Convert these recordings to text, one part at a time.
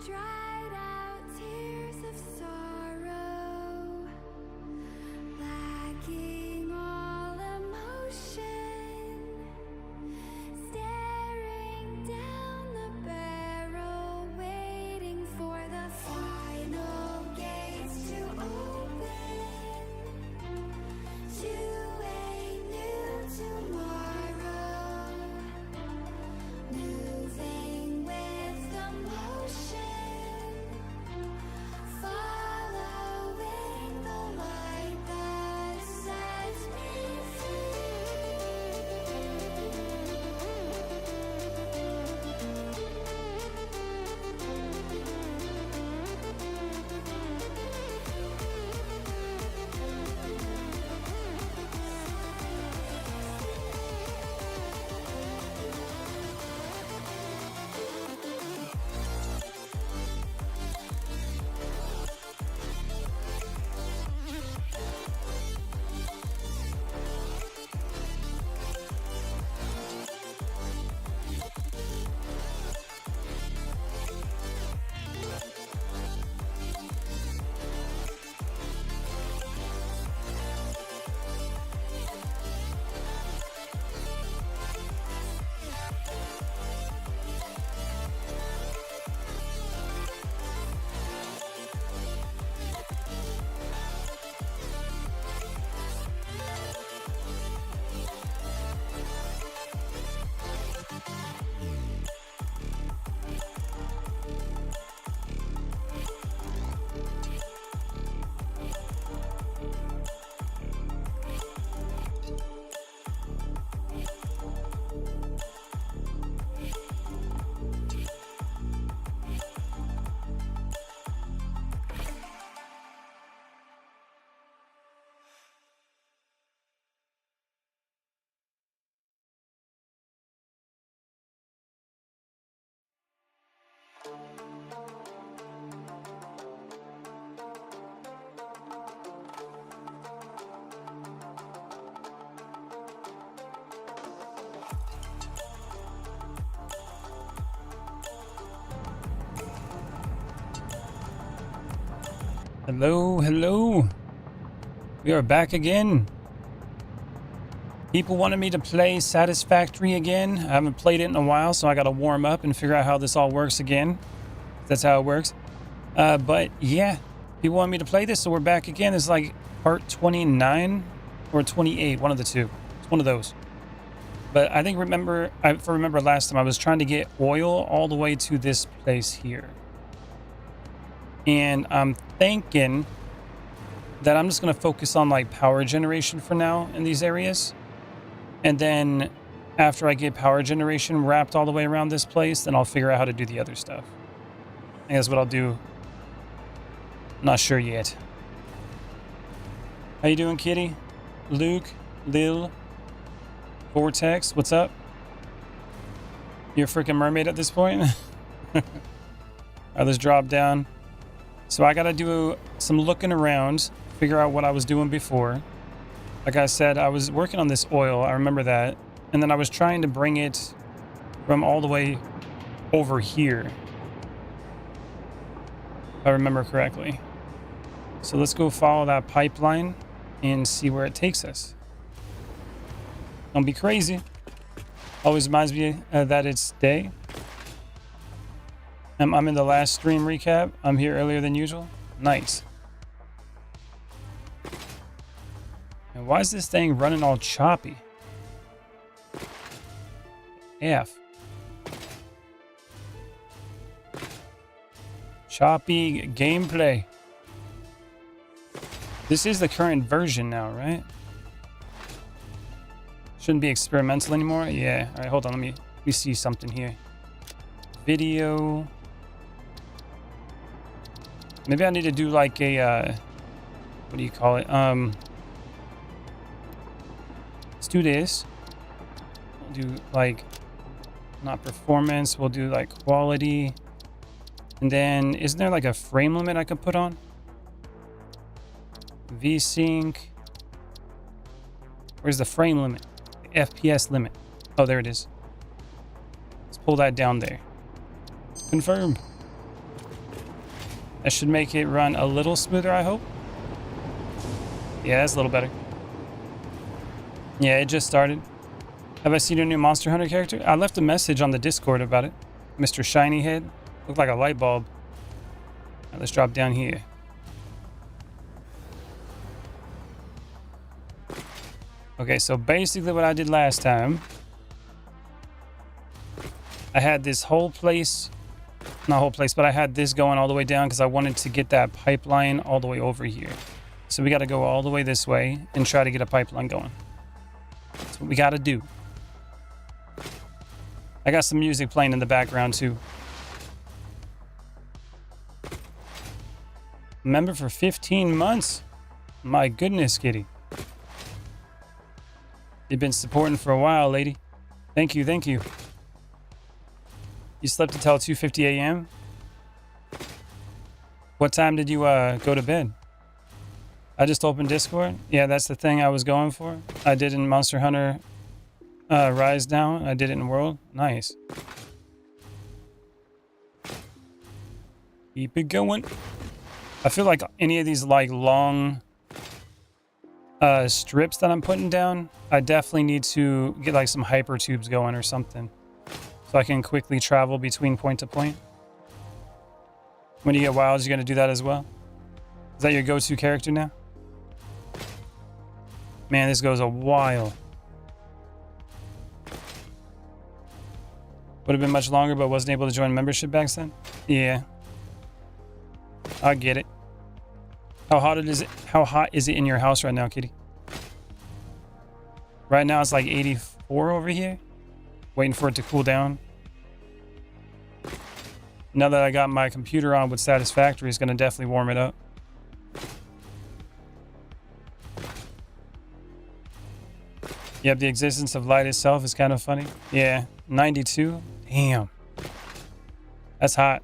dried out tears of sorrow, lacking all emotion, staring down the barrel, waiting for the final gates to open to a new tomorrow, moving with the motion, following the light that sets me Hello, hello. We are back again. People wanted me to play Satisfactory again. I haven't played it in a while, so I got to warm up and figure out how this all works again. That's how it works. But yeah, people want me to play this, so we're back again. It's like part 29 or 28, one of the two. It's one of those. But I think if I remember last time, I was trying to get oil all the way to this place here. And I'm thinking that I'm just going to focus on like power generation for now in these areas. And then after I get power generation wrapped all the way around this place, then I'll figure out how to do the other stuff. I think that's what I'll do. Not sure yet. How you doing, Kitty? Luke, Lil, Vortex, what's up? You're a freaking mermaid at this point? All right, let's drop down. So I got to do some looking around, figure out what I was doing before. Like I said, I was working on this oil. I remember that. And then I was trying to bring it from all the way over here, if I remember correctly. So let's go follow that pipeline and see where it takes us. Don't be crazy. Always reminds me that it's day. I'm in the last stream recap. I'm here earlier than usual. Nice. And why is this thing running all choppy? F. Choppy gameplay. This is the current version now, right? Shouldn't be experimental anymore. Yeah. All right, hold on. Let me see something here. Video. Maybe I need to do like a, what do you call it? Let's do this. We'll do like, not performance, we'll do like quality. And then, isn't there like a frame limit I could put on? VSync. Where's the frame limit? The FPS limit. Oh, there it is. Let's pull that down there. Confirm. That should make it run a little smoother, I hope. Yeah, that's a little better. Yeah, it just started. Have I seen a new Monster Hunter character? I left a message on the Discord about it. Mr. Shiny Head. Looked like a light bulb. All right, let's drop down here. Okay, so basically what I did last time, I had this whole place, not whole place, but I had this going all the way down because I wanted to get that pipeline all the way over here. So we got to go all the way this way and try to get a pipeline going. That's what we got to do. I got some music playing in the background too. Member for 15 months? My goodness, kitty. You've been supporting for a while, lady. Thank you, thank you. You slept until 2:50 a.m.? What time did you go to bed? I just opened Discord. Yeah, that's the thing I was going for. I did in Monster Hunter Rise Down. I did it in World. Nice. Keep it going. I feel like any of these like long strips that I'm putting down, I definitely need to get like some hyper tubes going or something so I can quickly travel between point to point. When you get wilds, you're going to do that as well? Is that your go-to character now? Man, this goes a while. Would have been much longer, but wasn't able to join membership back then? Yeah. I get it. How hot is it in your house right now, kitty? Right now it's like 84 over here. Waiting for it to cool down. Now that I got my computer on with Satisfactory, it's going to definitely warm it up. Yep, the existence of light itself is kind of funny. Yeah, 92. Damn. That's hot.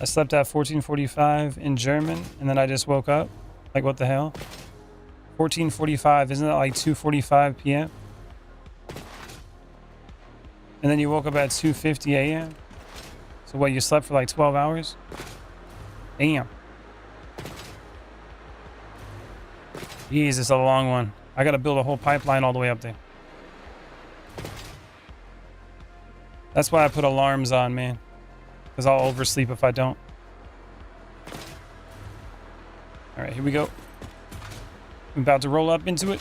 I slept at 14:45 in German, and then I just woke up. Like, what the hell? 14:45, isn't that like 2:45 p.m.? And then you woke up at 2:50 a.m.? So what, you slept for like 12 hours? Damn. Jeez, it's a long one. I gotta build a whole pipeline all the way up there. That's why I put alarms on, man. Because I'll oversleep if I don't. Alright, here we go. I'm about to roll up into it.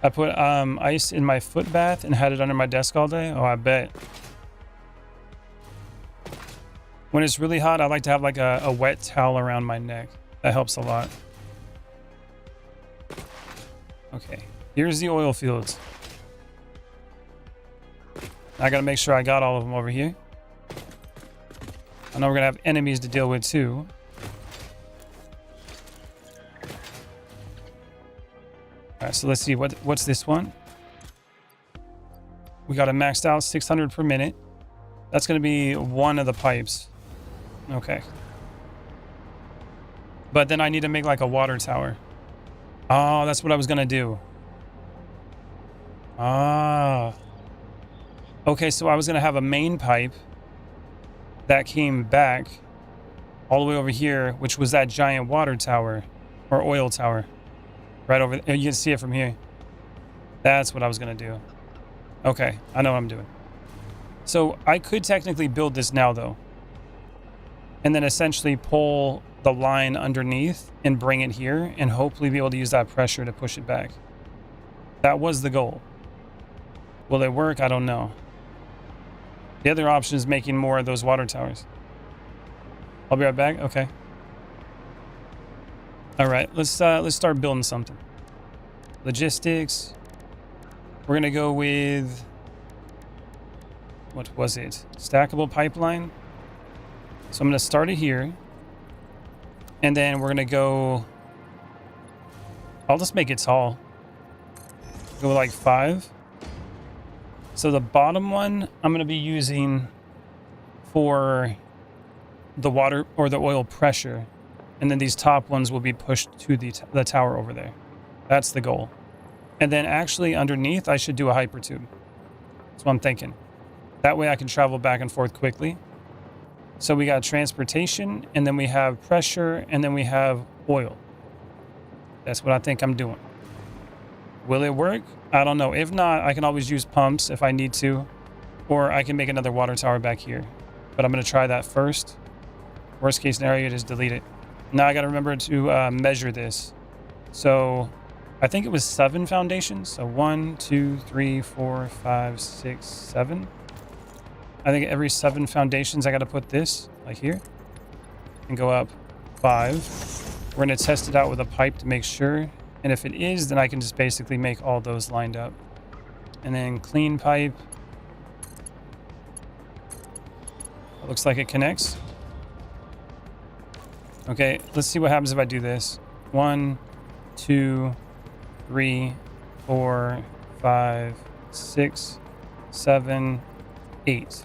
I put ice in my foot bath and had it under my desk all day. Oh, I bet. When it's really hot, I like to have like a wet towel around my neck. That helps a lot. Okay, here's the oil fields. I gotta make sure I got all of them over here. I know we're gonna have enemies to deal with too. Alright, so let's see, what's this one? We got it maxed out 600 per minute. That's gonna be one of the pipes. Okay. But then I need to make like a water tower. Oh, that's what I was gonna do. Ah. Okay, so I was gonna have a main pipe that came back all the way over here, which was that giant water tower or oil tower. Right over there. You can see it from here. That's what I was gonna do. Okay, I know what I'm doing. So I could technically build this now though. And then essentially pull the line underneath and bring it here and hopefully be able to use that pressure to push it back. That was the goal. Will it work? I don't know. The other option is making more of those water towers. I'll be right back. Okay. All right, let's start building something. Logistics. We're gonna go with, what was it? Stackable pipeline. So I'm gonna start it here, and then we're gonna go. I'll just make it tall. Go like 5. So the bottom one I'm gonna be using for the water or the oil pressure. And then these top ones will be pushed to the tower over there. That's the goal. And then actually underneath, I should do a hypertube. That's what I'm thinking. That way I can travel back and forth quickly. So we got transportation, and then we have pressure, and then we have oil. That's what I think I'm doing. Will it work? I don't know. If not, I can always use pumps if I need to, or I can make another water tower back here. But I'm going to try that first. Worst case scenario, just delete it. Now I got to remember to measure this. So I think it was 7 foundations. So 1, 2, 3, 4, 5, 6, 7. I think every 7 foundations, I got to put this like here and go up 5. We're going to test it out with a pipe to make sure. And if it is, then I can just basically make all those lined up. And then clean pipe. It looks like it connects. Okay, let's see what happens if I do this. 1, 2, 3, 4, 5, 6, 7, 8.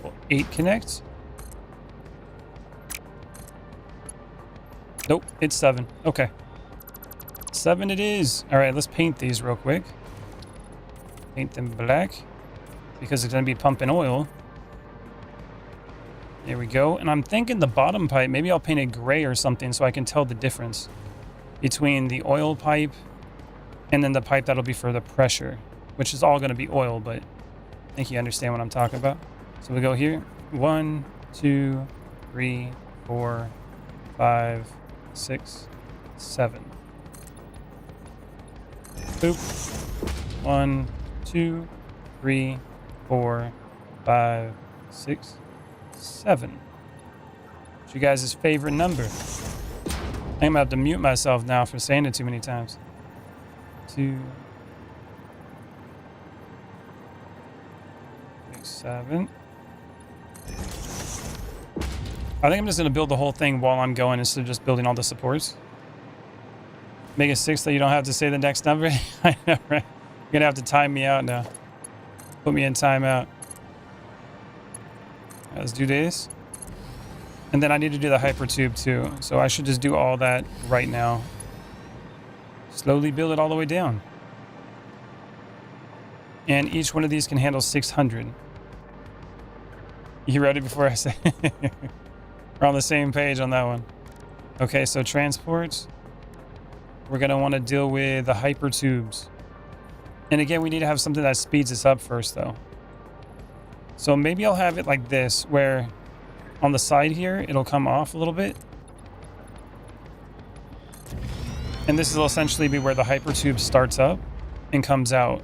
Well, 8 connects. Nope, it's 7. Okay. 7 it is. All right, let's paint these real quick. Paint them black because it's going to be pumping oil. There we go. And I'm thinking the bottom pipe, maybe I'll paint it gray or something so I can tell the difference between the oil pipe and then the pipe that'll be for the pressure, which is all going to be oil, but I think you understand what I'm talking about. So we go here. 1, 2, 3, 4, 5, 6, 7. Boop. 1, 2, 3, 4, 5, 6, 7. What's you guys' favorite number? I'm gonna have to mute myself now for saying it too many times. 2, 6, 7. I think I'm just gonna build the whole thing while I'm going instead of just building all the supports. Make it 6 so you don't have to say the next number. I know, right? You're gonna have to time me out now. Put me in timeout. Let's do this. And then I need to do the hyper tube too. So I should just do all that right now. Slowly build it all the way down. And each one of these can handle 600. You ready before I say we're on the same page on that one. Okay, so transport. We're going to want to deal with the hyper tubes. And again, we need to have something that speeds this up first though. So maybe I'll have it like this, where on the side here, it'll come off a little bit. And this will essentially be where the hyper tube starts up and comes out.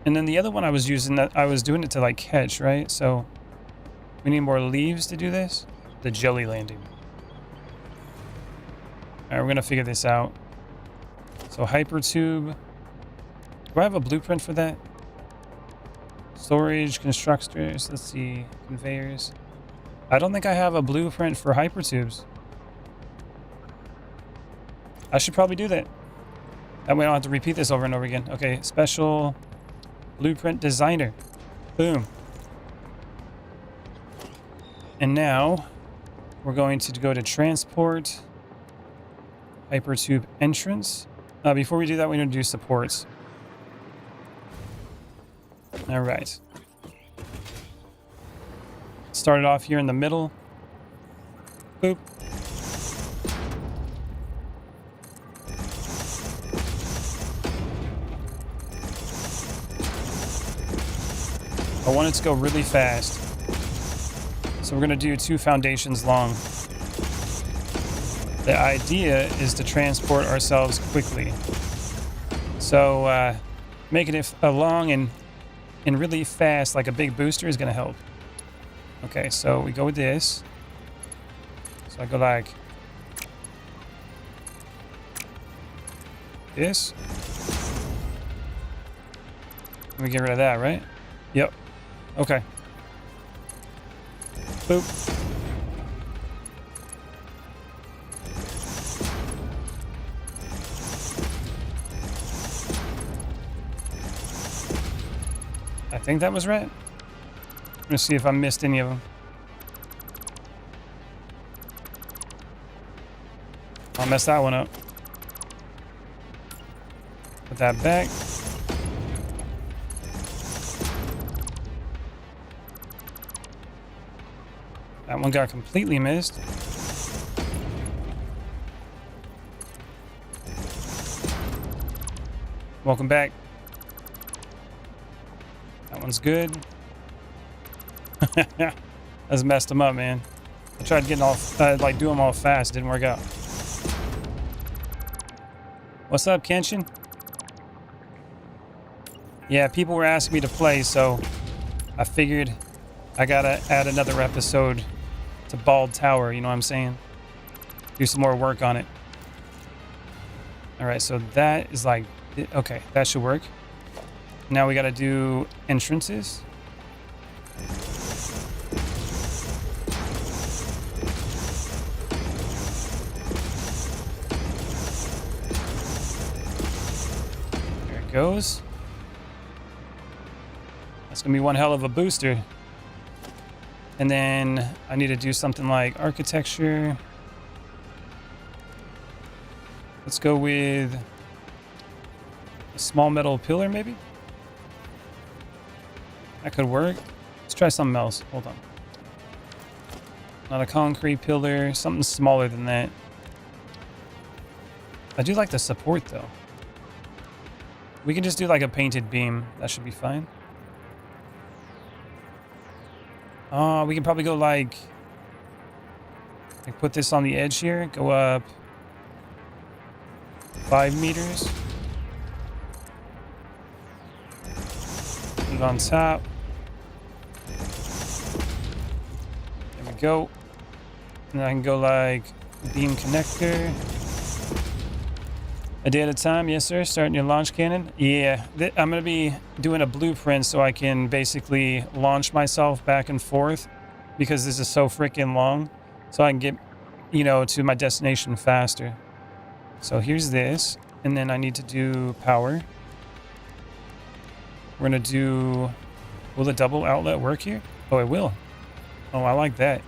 And then the other one I was using, that I was doing it to like catch, right? So we need more leaves to do this. The jelly landing. All right, we're going to figure this out. So hyper tube. Do I have a blueprint for that? Storage, constructors, let's see, conveyors. I don't think I have a blueprint for hypertubes. I should probably do that. That way I don't have to repeat this over and over again. Okay, special blueprint designer. Boom. And now we're going to go to transport, hypertube entrance. Before we do that, we need to do supports. All right. Start it off here in the middle. Boop. I want it to go really fast. So we're going to do 2 foundations long. The idea is to transport ourselves quickly. So making it long and really fast, like a big booster, is going to help. Okay, so we go with this. So I go like this. Let me get rid of that, right? Yep. Okay. Boop. I think that was right. I'm gonna see if I missed any of them. I'll mess that one up. Put that back. That one got completely missed. Welcome back. That one's good. That's messed him up, man. I tried getting off, like do them all fast. Didn't work out. What's up, Kenshin? Yeah, people were asking me to play, so I figured I gotta add another episode to Bald Tower, you know what I'm saying? Do some more work on it. Alright, so that is like, okay, that should work. Now we gotta do entrances. There it goes. That's gonna be one hell of a booster. And then I need to do something like architecture. Let's go with a small metal pillar, maybe? That could work. Let's try something else. Hold on. Not a concrete pillar, something smaller than that. I do like the support though. We can just do like a painted beam. That should be fine. We can probably go like put this on the edge here. Go up 5 meters. Put it on top. There we go. And I can go like beam connector. A day at a time, yes sir. Starting your launch cannon. Yeah, I'm gonna be doing a blueprint so I can basically launch myself back and forth because this is so freaking long, so I can get, you know, to my destination faster. So here's this, and then I need to do power. We're gonna do. Will the double outlet work here? Oh, it will. Oh, I like that.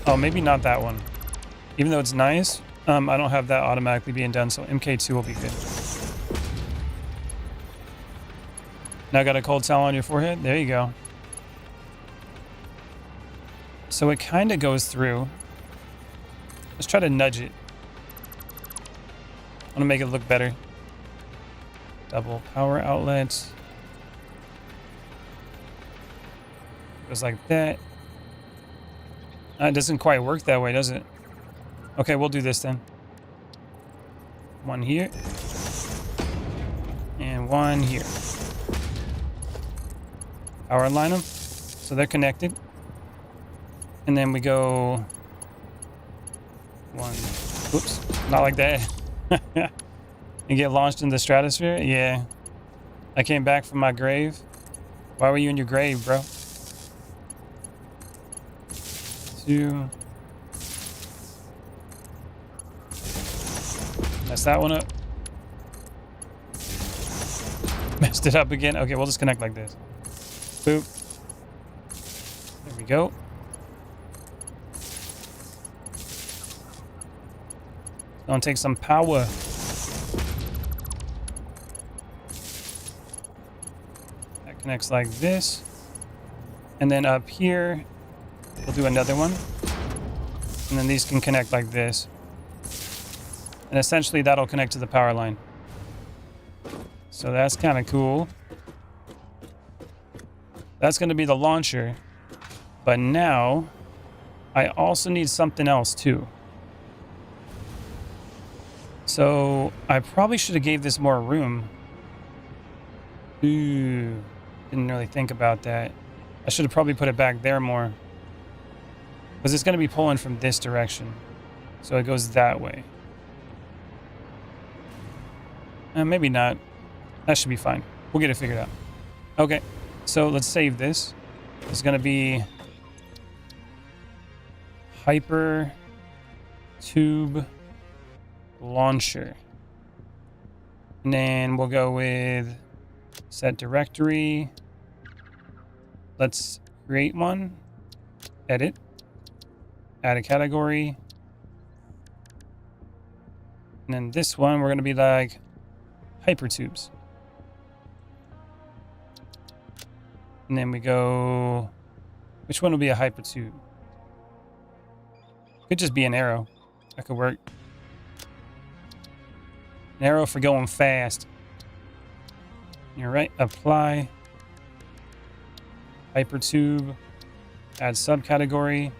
Oh, maybe not that one. Even though it's nice. I don't have that automatically being done, so MK2 will be good. Now got a cold towel on your forehead? There you go. So it kind of goes through. Let's try to nudge it. I want to make it look better. Double power outlets. Goes like that. It doesn't quite work that way, does it? Okay, we'll do this then. One here. And one here. Power line them. So they're connected. And then we go... one. Oops. Not like that. And get launched in the stratosphere? Yeah. I came back from my grave. Why were you in your grave, bro? 2... Messed that one up. Messed it up again. Okay, we'll just connect like this. Boop. There we go. Gonna take some power. That connects like this. And then up here, we'll do another one. And then these can connect like this. And essentially that'll connect to the power line. So that's kind of cool. That's going to be the launcher. But now I also need something else too. So I probably should have gave this more room. Ooh, didn't really think about that. I should have probably put it back there more. Because it's going to be pulling from this direction. So it goes that way. Maybe not. That should be fine. We'll get it figured out. Okay, so let's save this. It's going to be Hyper Tube Launcher. And then we'll go with set directory. Let's create one. Edit. Add a category. And then this one, we're going to be like hypertubes. And then we go Which one will be a hyper tube? Could just be an arrow. That could work. An arrow for going fast. You're right. Apply. Hyper tube. Add subcategory.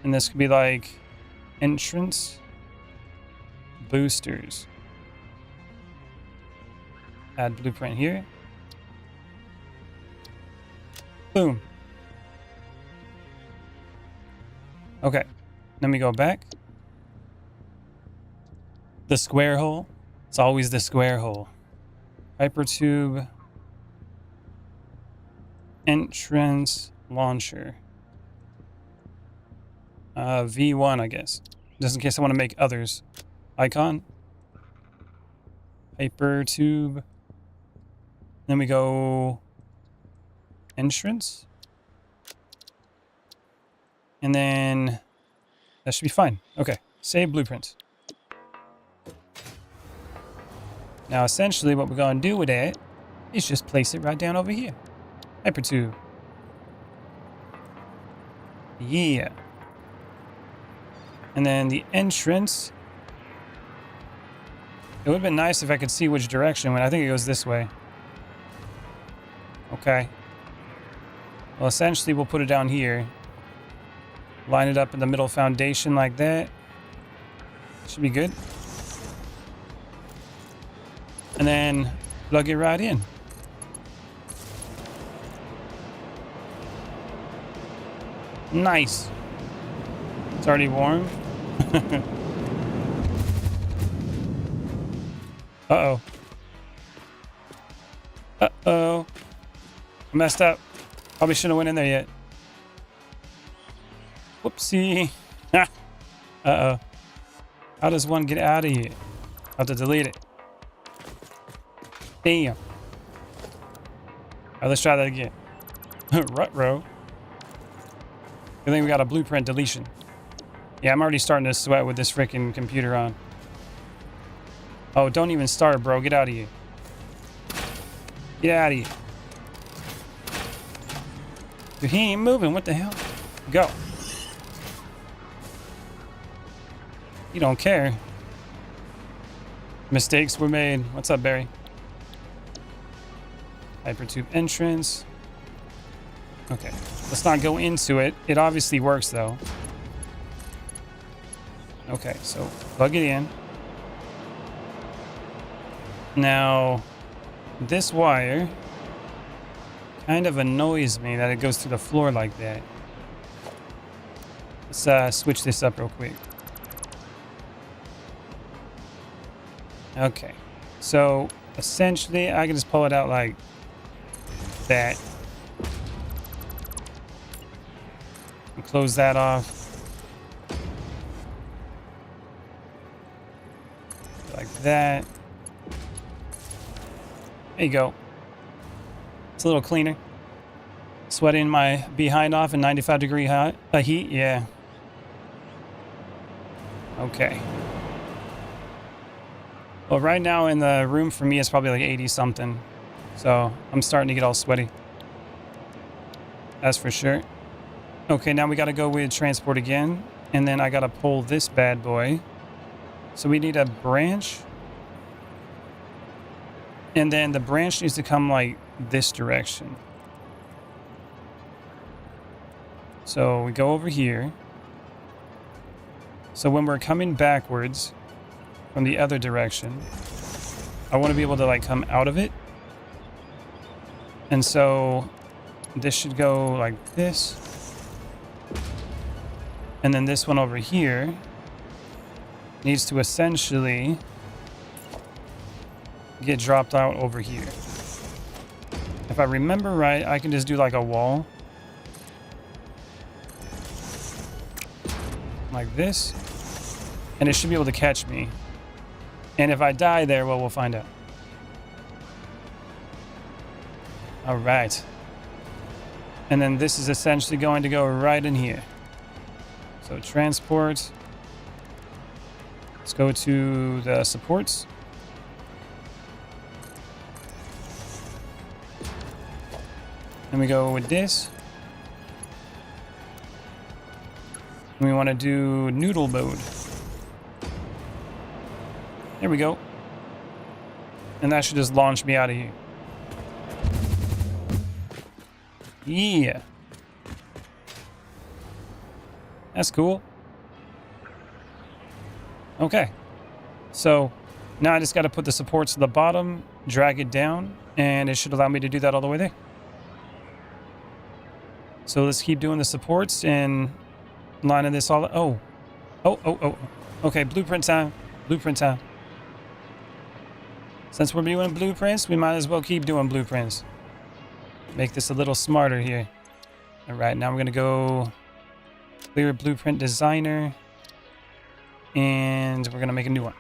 And this could be like entrance. Boosters. Add blueprint here. Boom. Okay. Let me go back. The square hole. It's always the square hole. Hypertube. Entrance launcher. V1, I guess. Just in case I want to make others. Icon. Hypertube. Then we go entrance. And then that should be fine. Okay, save blueprints. Now essentially what we're going to do with it is just place it right down over here. Hypertube. Yeah. And then the entrance. It would have been nice if I could see which direction when I think it goes this way. Okay. Well, essentially we'll put it down here. Line it up in the middle foundation like that. Should be good. And then plug it right in. Nice. It's already warm. Uh-oh. Uh-oh. I messed up. Probably shouldn't have went in there yet. Whoopsie. Uh-oh. How does one get out of here? I have to delete it. Damn. Alright, let's try that again. Rut-row. I think we got a blueprint deletion. Yeah, I'm already starting to sweat with this freaking computer on. Oh, don't even start, bro. Get out of here. Get out of here. Dude, he ain't moving. What the hell? Go. You don't care. Mistakes were made. What's up, Barry? Hypertube entrance. Okay. Let's not go into it. It obviously works, though. Okay, so plug it in. Now, this wire kind of annoys me that it goes through the floor like that. Let's switch this up real quick. Okay, so essentially I can just pull it out like that. And close that off. Like that. There you go. It's a little cleaner. Sweating my behind off in 95-degree heat. Yeah. Okay. Well, right now in the room for me it's probably like 80 something. So I'm starting to get all sweaty. That's for sure. Okay, now we got to go with transport again. And then I got to pull this bad boy. So we need a branch. And then the branch needs to come like this direction. So we go over here. So when we're coming backwards from the other direction, I want to be able to like come out of it. And so this should go like this. And then this one over here needs to essentially get dropped out over here. If I remember right, I can just do like a wall. Like this. And it should be able to catch me. And if I die there, well, we'll find out. All right. And then this is essentially going to go right in here. So transport. Let's go to the supports. And we go with this. And we want to do noodle mode. There we go. And that should just launch me out of here. Yeah. That's cool. Okay. So now I just got to put the supports to the bottom, drag it down, and it should allow me to do that all the way there. So let's keep doing the supports and lining this all up. Oh. Okay, blueprint time. Blueprint time. Since we're doing blueprints, we might as well keep doing blueprints. Make this a little smarter here. All right, now we're going to go clear blueprint designer. And we're going to make a new one.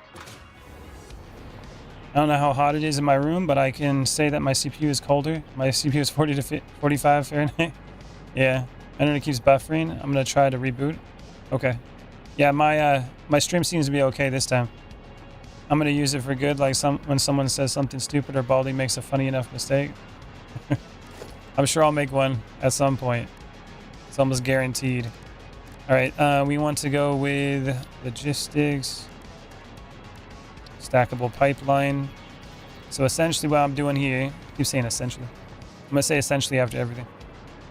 I don't know how hot it is in my room, but I can say that my CPU is colder. My CPU is 40 to 45 Fahrenheit. Yeah, I know it keeps buffering. I'm going to try to reboot. Okay. Yeah, my stream seems to be okay this time. I'm going to use it for good, like when someone says something stupid or Baldy makes a funny enough mistake. I'm sure I'll make one at some point. It's almost guaranteed. All right, we want to go with logistics, stackable pipeline. So essentially what I'm doing here, I keep saying essentially. I'm going to say essentially after everything.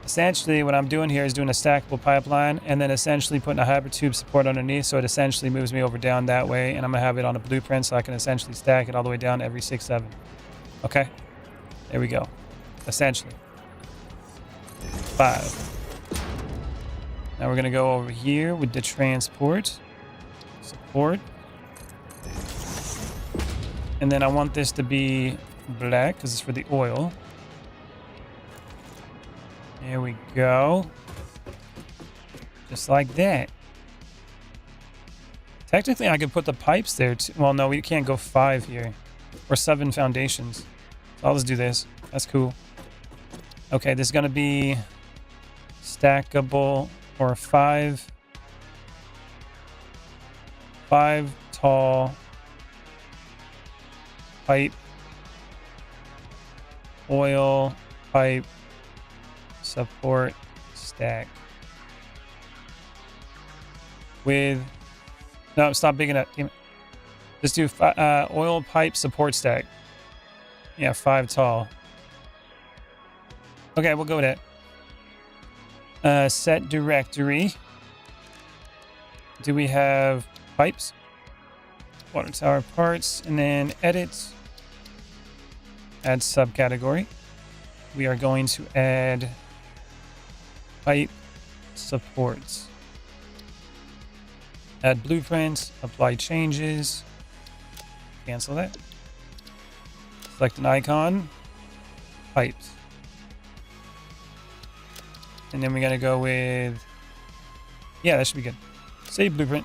Essentially what I'm doing here is doing a stackable pipeline and then essentially putting a hybrid tube support underneath, so it essentially moves me over down that way, and I'm going to have it on a blueprint so I can essentially stack it all the way down every 6, 7. Okay? There we go. Essentially. 5. Now we're going to go over here with the transport. Support. And then I want this to be black because it's for the oil. There we go. Just like that. Technically, I could put the pipes there too. Well, no, we can't go 5 here. Or 7 foundations. So I'll just do this. That's cool. Okay, this is going to be stackable, or 5 tall pipe, oil, pipe, support, stack. With, no, stop bigging up. Just do oil, pipe, support, stack. Yeah, 5 tall. Okay, we'll go with that. Set directory. Do we have pipes? Water tower parts, and then edit. Add subcategory. We are going to add pipe supports. Add blueprint, apply changes. Cancel that. Select an icon. Pipes. And then we're gonna go with, yeah, that should be good. Save blueprint.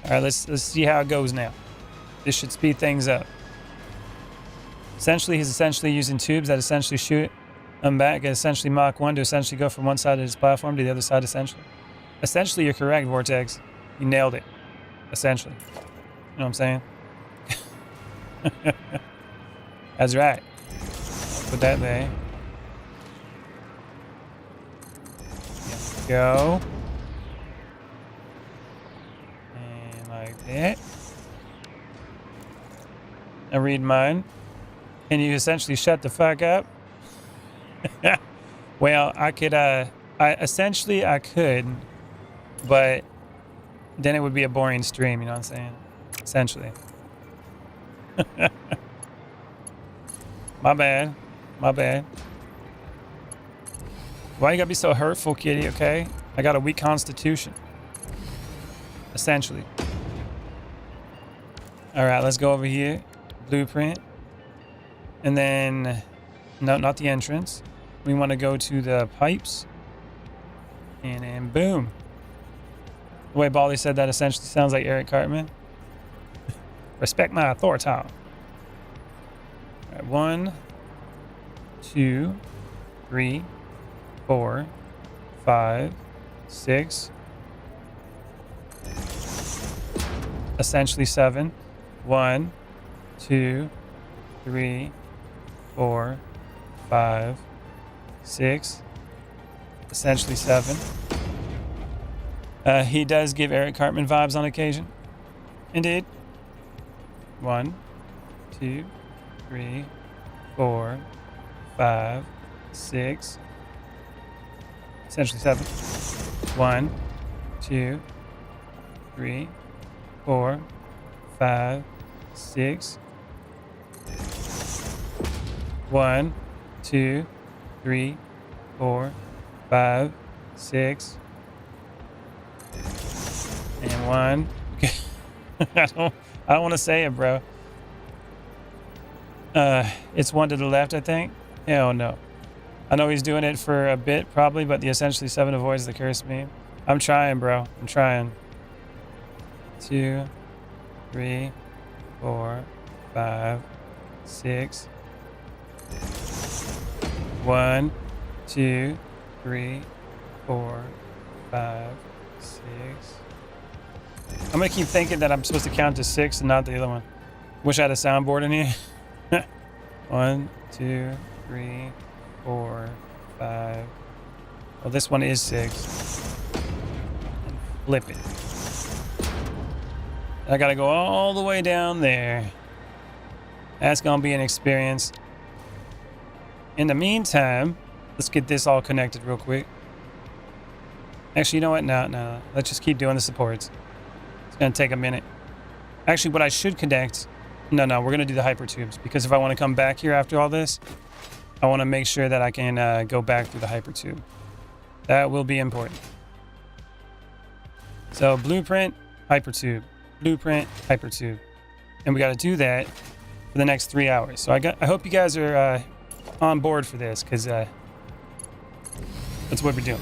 All right, let's see how it goes now. This should speed things up. Essentially, he's essentially using tubes that essentially shoot him back at essentially Mach 1 to essentially go from one side of his platform to the other side essentially. Essentially, you're correct, Vortex. You nailed it. Essentially. You know what I'm saying? That's right. Put that there. Go. And like that. I read mine. Can you essentially shut the fuck up? Well, I could, I could, but then it would be a boring stream, you know what I'm saying? Essentially. My bad. My bad. Why you gotta be so hurtful, kitty, okay? I got a weak constitution. Essentially. Alright, let's go over here. Blueprint. And then, no, not the entrance. We want to go to the pipes. And then boom. The way Baldy said that essentially sounds like Eric Cartman. Respect my authority. All right, 1, 2, 3, 4, 5, 6. Essentially 7. 1, 2, 3, 4, 5, 6, essentially 7. He does give Eric Cartman vibes on occasion. Indeed. 1, 2, 3, 4, 5, 6, essentially 7. 1, 2, 3, 4, 5, 6. 1, 2, 3, 4, 5, 6. And 1. Okay. I don't want to say it, bro. It's 1 to the left, I think. Hell no. I know he's doing it for a bit, probably, but the essentially 7 avoids the curse meme. I'm trying, bro. I'm trying. 2, 3, 4, 5, 6. 1, 2, 3, 4, 5, 6. I'm gonna keep thinking that I'm supposed to count to 6 and not the other one. Wish I had a soundboard in here. 1, 2, 3, 4, 5. Well, this one is 6. And flip it. I gotta go all the way down there. That's gonna be an experience. In the meantime, let's get this all connected real quick. Actually, you know what? No. Let's just keep doing the supports. It's gonna take a minute. Actually, what I should connect... No, we're gonna do the hypertubes, because if I want to come back here after all this, I want to make sure that I can go back through the hypertube. That will be important. So blueprint, hypertube, blueprint, hypertube, and we got to do that for the next 3 hours. So I hope you guys are on board for this, because that's what we're doing.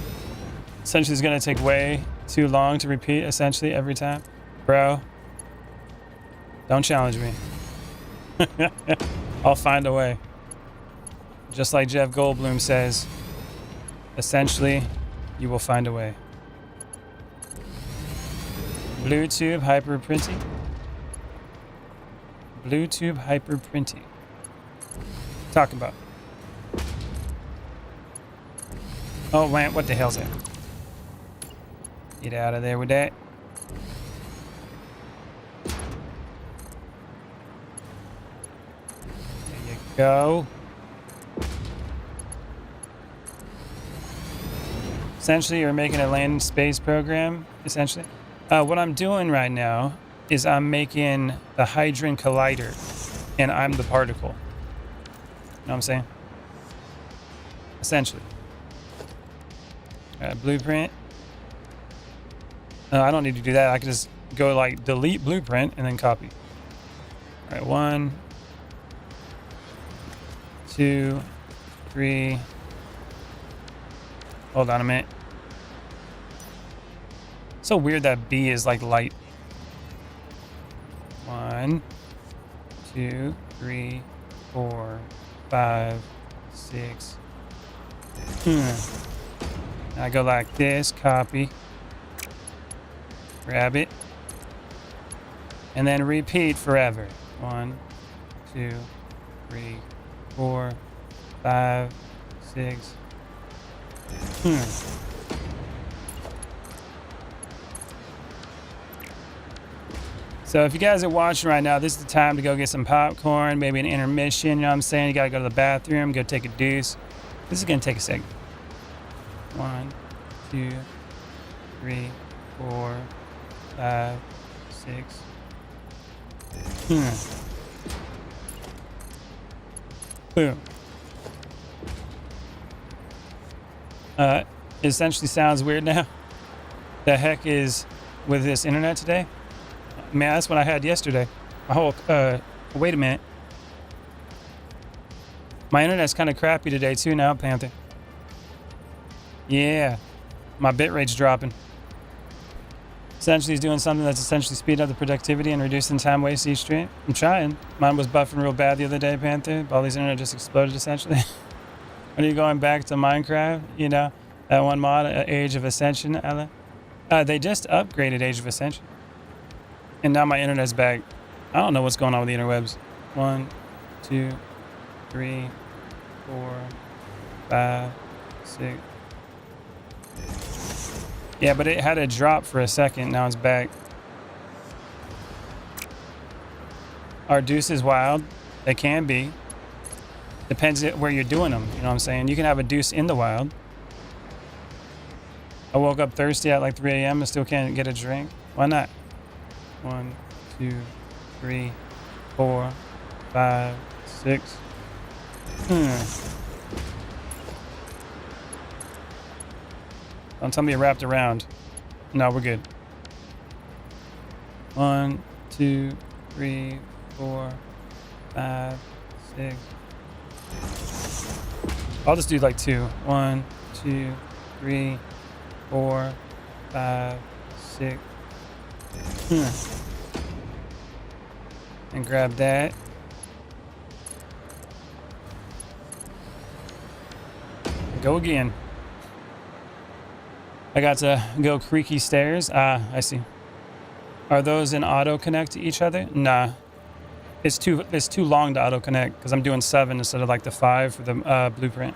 Essentially, it's gonna take way too long to repeat. Essentially, every time, bro. Don't challenge me. I'll find a way. Just like Jeff Goldblum says, essentially, you will find a way. Bluetooth hyperprinting. Bluetooth hyperprinting. Talk about. Oh man, what the hell's that? Get out of there with that. There you go. Essentially, you're making a land space program, essentially. What I'm doing right now is I'm making the Hadron Collider, and I'm the particle. You know what I'm saying? Essentially. Blueprint. I don't need to do that. I can just go like delete blueprint and then copy. All right, 1, 2, 3. Hold on a minute. So weird that B is like light. 1, 2, 3, 4, 5, 6. I go like this, copy, grab it, and then repeat forever. 1, 2, 3, 4, 5, 6. So if you guys are watching right now, this is the time to go get some popcorn, maybe an intermission, you know what I'm saying? You gotta go to the bathroom, go take a deuce. This is gonna take a second. 1, 2, 3, 4, 5, 6. Boom. It essentially sounds weird now. The heck is with this internet today? Man, that's what I had yesterday. Wait a minute. My internet's kind of crappy today too now, Panther. Yeah, my bit rate's dropping. Essentially, he's doing something that's essentially speeding up the productivity and reducing time wasted each stream. I'm trying. Mine was buffering real bad the other day, Panther. All these internet just exploded essentially. When are you going back to Minecraft? You know, that one mod, Age of Ascension, Ella? They just upgraded Age of Ascension. And now my internet's back. I don't know what's going on with the interwebs. 1, 2, 3, 4, 5, 6. Yeah, but it had a drop for a second. Now it's back. Are deuces wild? They can be. Depends where you're doing them. You know what I'm saying? You can have a deuce in the wild. I woke up thirsty at like 3 a.m. and still can't get a drink. Why not? 1, 2, 3, 4, 5, 6. Don't tell me it wrapped around. No, we're good. 1, 2, 3, 4, 5, 6. I'll just do like 2. 1, 2, 3, 4, 5, 6. And grab that. Go again. I got to go creaky stairs. Ah, I see. Are those in auto connect to each other? Nah. It's too long to auto connect because I'm doing 7 instead of like the 5 for the blueprint.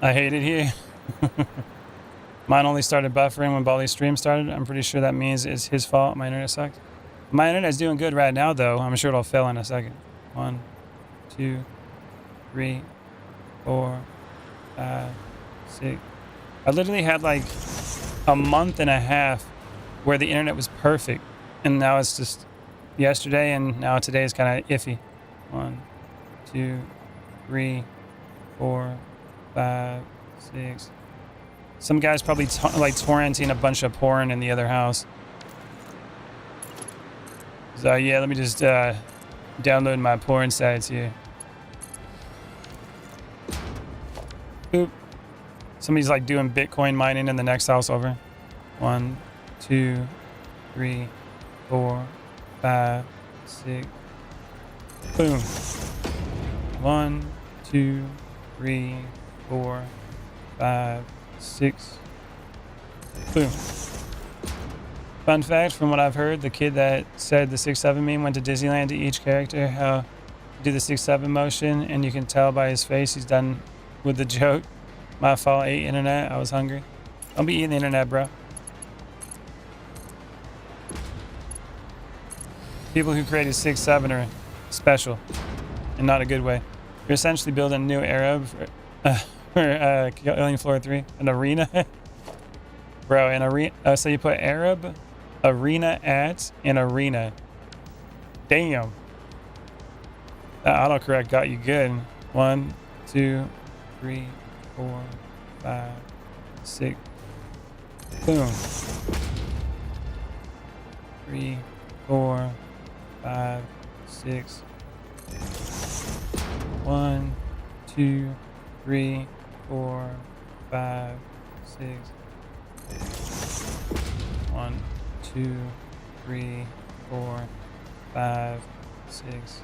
I hate it here. Mine only started buffering when Bally's stream started. I'm pretty sure that means it's his fault. My internet sucks. My internet's doing good right now though. I'm sure it'll fail in a second. 1, 2, 3, 4, 5, 6. I literally had like a month and a half where the internet was perfect, and now it's just yesterday, and now today is kind of iffy. 1, 2, 3, 4, 5, 6. Some guy's probably like torrenting a bunch of porn in the other house. So yeah, let me just download my porn sites here. Boop. Somebody's like doing Bitcoin mining in the next house over. 1, 2, 3, 4, 5, 6. Boom. 1, 2, 3, 4, 5, 6. Boom. Fun fact, from what I've heard, the kid that said the 6-7 meme went to Disneyland to each character how do the 6-7 motion, and you can tell by his face he's done with the joke. My fault, ate internet. I was hungry. Don't be eating the internet, bro. People who created 6-7 are special, and not a good way. You're essentially building a new Arab for Killing Floor 3, an arena. Bro, an arena. So you put Arab, arena at, an arena. Damn. That autocorrect got you good. 1, 2, 3, 4, 5, 6. Boom. 3, 4, 5, 6. 1, 2, 3, 4, 5, 6. 1, 2, 3, 4, 5, 6.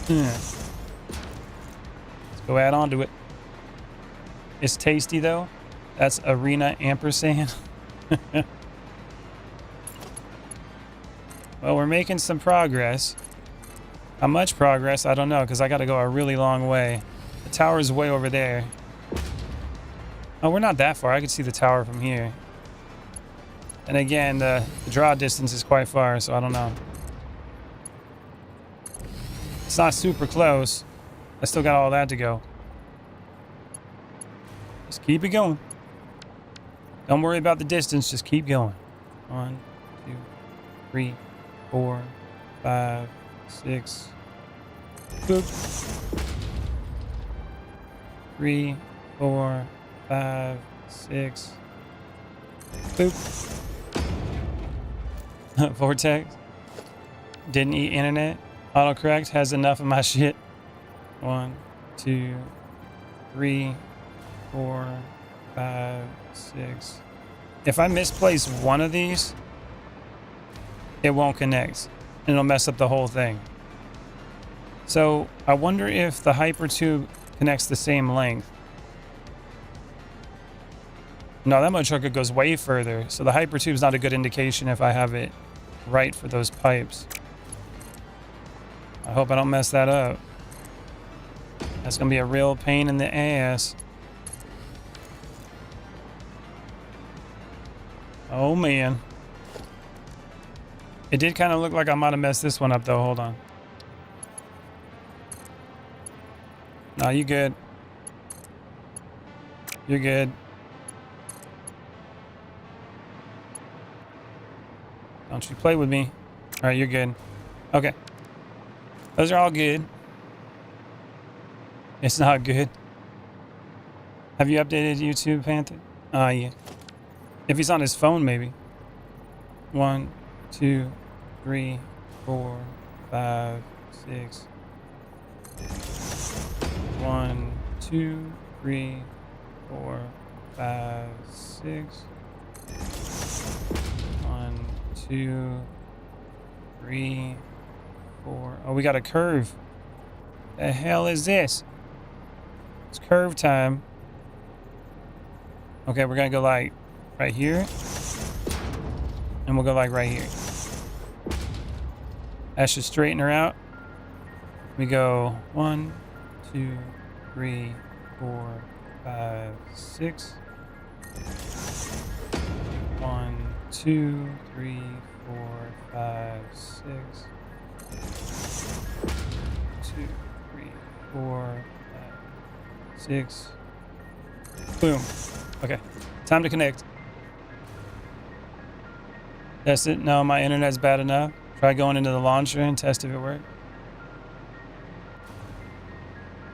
Let's go add on to it. It's tasty though. That's arena ampersand. Well, we're making some progress. How much progress? I don't know, because I got to go a really long way. The tower is way over there. Oh, we're not that far. I can see the tower from here. And again, the draw distance is quite far, so I don't know. It's not super close. I still got all that to go. Just keep it going. Don't worry about the distance. Just keep going. 1, 2, 3, 4, 5, 6. Boop. 3, 4, 5, 6. Boop. Vortex. Didn't eat internet. Autocorrect has enough of my shit. 1, 2, 3, 4, 5, 6. If I misplace one of these, it won't connect. And it'll mess up the whole thing. So I wonder if the hypertube connects the same length. No, that motorcycle goes way further. So the hypertube is not a good indication if I have it right for those pipes. I hope I don't mess that up. That's going to be a real pain in the ass. Oh, man. It did kind of look like I might have messed this one up, though. Hold on. No, you good. You're good. Don't you play with me. All right, you're good. Okay. Those are all good. It's not good. Have you updated YouTube, Panther? Yeah. If he's on his phone, maybe. 1, 2, 3, 4, 5, 6. 1, 2, 3, 4, 5, 6. 1, 2, 3, 4. Oh, we got a curve. The hell is this? It's curve time. Okay, we're gonna go like right here. And we'll go like right here. That should straighten her out. We go 1, 2, 3, 4, 5, 6. 1, 2, 3, 4, 5, 6. 2, 3, 4, 5, 6. Boom. Okay. Time to connect. Test it. No, my internet's bad enough. Try going into the launcher and test if it works.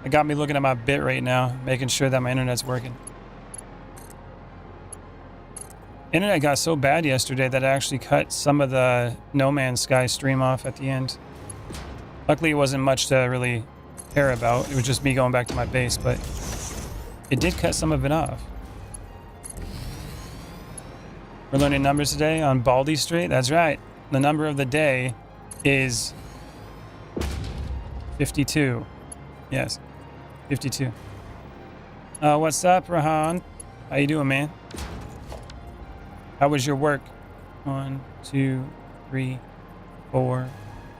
It got me looking at my bit rate now, making sure that my internet's working. Internet got so bad yesterday that I actually cut some of the No Man's Sky stream off at the end. Luckily, it wasn't much to really care about. It was just me going back to my base, but it did cut some of it off. We're learning numbers today on Baldy Street. That's right. The number of the day is 52. Yes, 52. What's up, Rahan? How you doing, man? How was your work? 1, 2, 3, 4,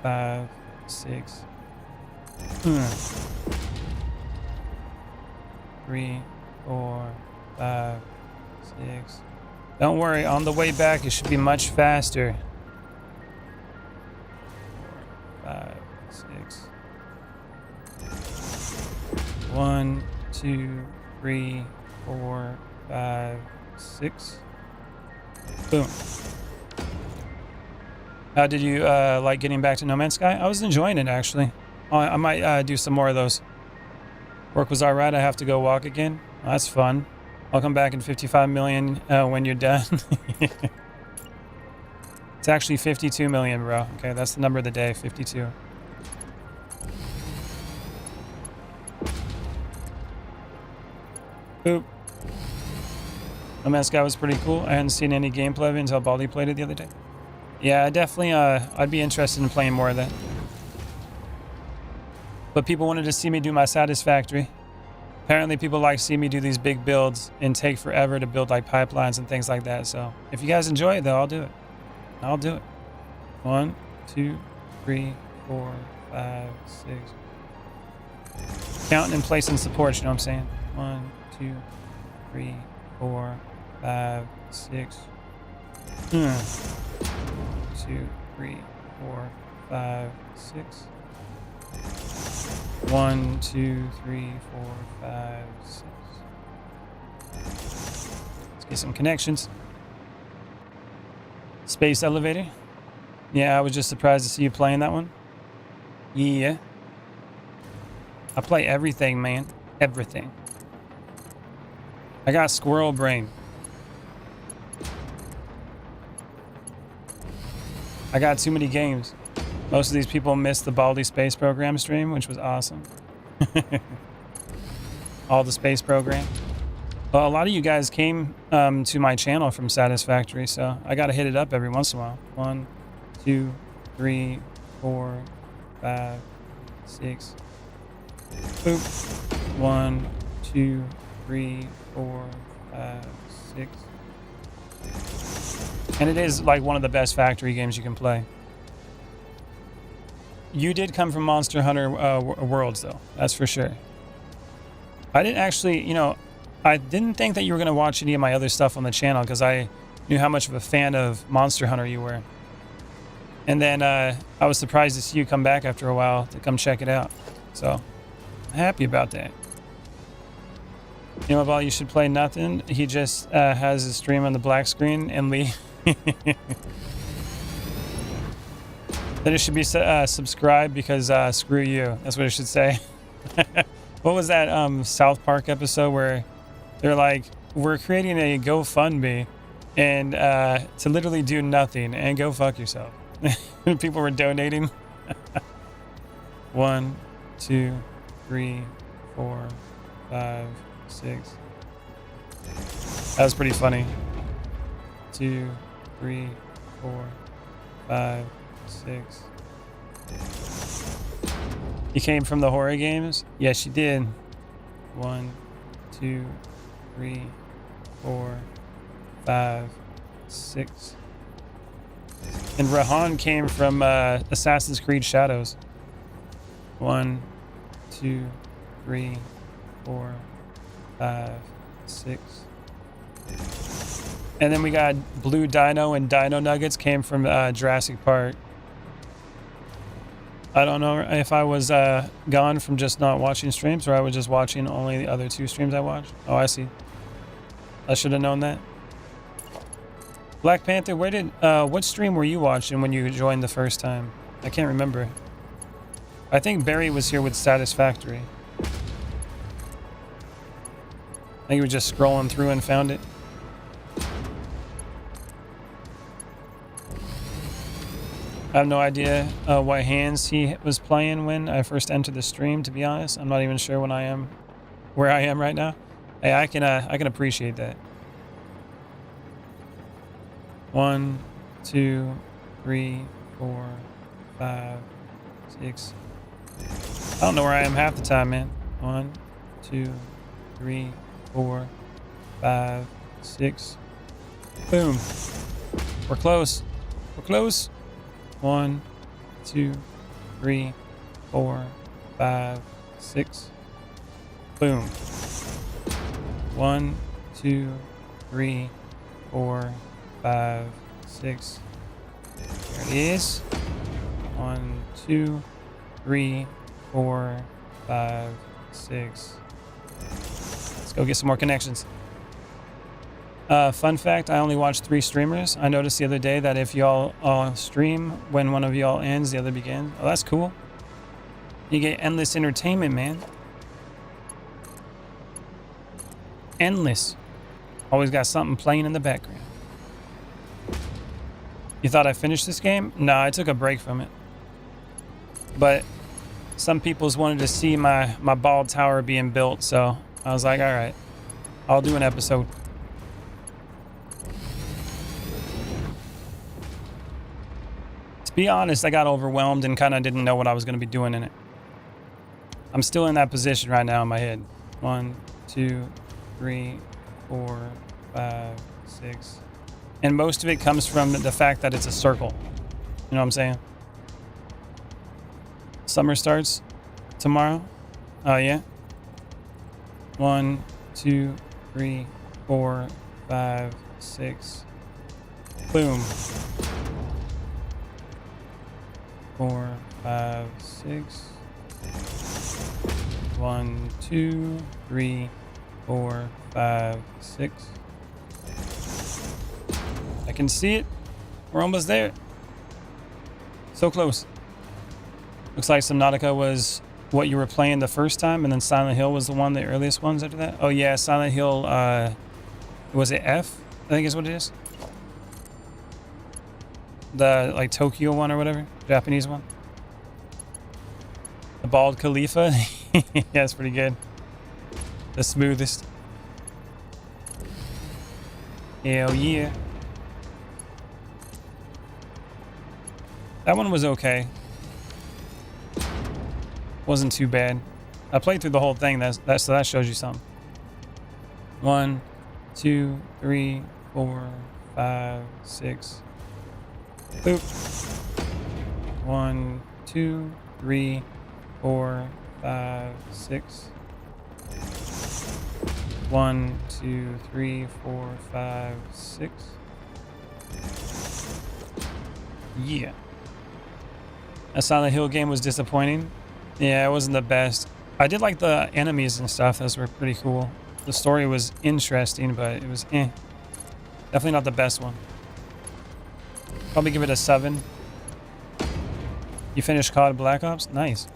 5, 6. 3, 4, 5, 6. Don't worry, on the way back it should be much faster. 4, 5, 6. 1, 2, 3, 4, 5, 6. Boom. How did you like getting back to No Man's Sky? I was enjoying it, actually. I might do some more of those. Work was all right. I have to go walk again. Oh, that's fun. I'll come back in 55 million when you're done. It's actually 52 million, bro. Okay, that's the number of the day, 52. Boop. No Man's Sky was pretty cool. I hadn't seen any gameplay of it until Baldy played it the other day. Yeah, I definitely, I'd be interested in playing more of that. But people wanted to see me do my Satisfactory. Apparently people like to see me do these big builds and take forever to build like pipelines and things like that. So if you guys enjoy it though, I'll do it. I'll do it. 1, 2, 3, 4, 5, 6. Counting and placing supports, you know what I'm saying? 1, 2, 3, 4, 5, 6. 2, 3, 4, 5, 6. 1, 2, 3, 4, 5, 6. Let's get some connections. Space elevator. Yeah, I was just surprised to see you playing that one. Yeah. I play everything, man. Everything. I got squirrel brain. I got too many games. Most of these people missed the Baldy Space Program stream, which was awesome. All the space program. Well, a lot of you guys came to my channel from Satisfactory, so I gotta hit it up every once in a while. 1, 2, 3, 4, 5, 6. Boop. 1, 2, 3, 4, 5, 6. And it is like one of the best factory games you can play. You did come from Monster Hunter Worlds, though. That's for sure. I didn't actually, I didn't think that you were going to watch any of my other stuff on the channel because I knew how much of a fan of Monster Hunter you were. And then I was surprised to see you come back after a while to come check it out. So, I'm happy about that. You know, about you should play nothing. He just has his stream on the black screen and leave. Then it should be subscribe because screw you. That's what it should say. What was that South Park episode where they're like, we're creating a GoFundMe and to literally do nothing and go fuck yourself. People were donating. 1, 2, 3, 4, 5, 6. That was pretty funny. 2, 3, 4, 5, 6. You came from the horror games? Yes, you did. 1, 2, 3, 4, 5, 6. And Rahan came from Assassin's Creed Shadows. 1, 2, 3, 4, 5, 6. And then we got Blue Dino and Dino Nuggets came from Jurassic Park. I don't know if I was gone from just not watching streams or I was just watching only the other 2 streams I watched. Oh, I see. I should have known that. Black Panther, where did what stream were you watching when you joined the first time? I can't remember. I think Barry was here with Satisfactory. I think you were just scrolling through and found it. I have no idea what hands he was playing when I first entered the stream, to be honest. I'm not even sure when I am where I am right now. Hey, I can appreciate that. 1, 2, 3, 4, 5, 6. I don't know where I am half the time, man. 1, 2, 3, 4, 5, 6. Boom. We're close. We're close. 1, 2, 3, 4, 5, 6. Boom. 1, 2, 3, 4, 5, 6. There it is. 1, 2, 3, 4, 5, 6. Let's go get some more connections. Fun fact, I only watch 3 streamers. I noticed the other day that if y'all stream when one of y'all ends, the other begins. Oh, that's cool. You get endless entertainment, man. Endless. Always got something playing in the background. You thought I finished this game? No, I took a break from it. But some people's wanted to see my ball tower being built, so I was like, all right, I'll do an episode. To be honest, I got overwhelmed and kind of didn't know what I was going to be doing in it. I'm still in that position right now in my head. 1, 2, 3, 4, 5, 6. And most of it comes from the fact that it's a circle. You know what I'm saying? Summer starts tomorrow. Oh, yeah. 1, 2, 3, 4, 5, 6. Boom. 4, 5, 6. 1, 2, 3, 4, 5, 6. I can see it. We're almost there. So close. Looks like Subnautica was what you were playing the first time, and then Silent Hill was the earliest ones after that. Oh yeah, Silent Hill, was it F? I think is what it is. The like Tokyo one or whatever, Japanese one. The Bald Khalifa. Yeah, it's pretty good. The smoothest. Hell yeah. That one was okay. Wasn't too bad. I played through the whole thing. So that shows you something. 1, 2, 3, 4, 5, 6. Boop. 1, 2, 3, 4, 5, 6. 1, 2, 3, 4, 5, 6. Yeah. That Silent Hill game was disappointing. Yeah, it wasn't the best. I did like the enemies and stuff. Those were pretty cool. The story was interesting, but it was definitely not the best one. Probably give it a 7. You finished COD Black Ops? Nice.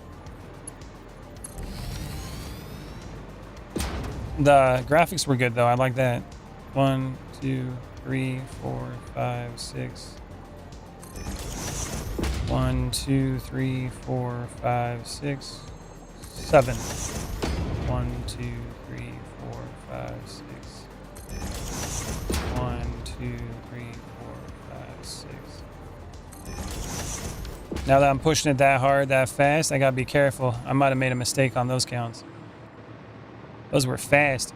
The graphics were good though. I like that. 1, 2, 3, 4, 5, 6. 1, 2, 3, 4, 5, 6, 7. 1, 2, 3, 4, 5, 6. 1, 2, 3, 4, 5, 6. Now that I'm pushing it that hard, that fast, I gotta be careful. I might have made a mistake on those counts. Those were fast.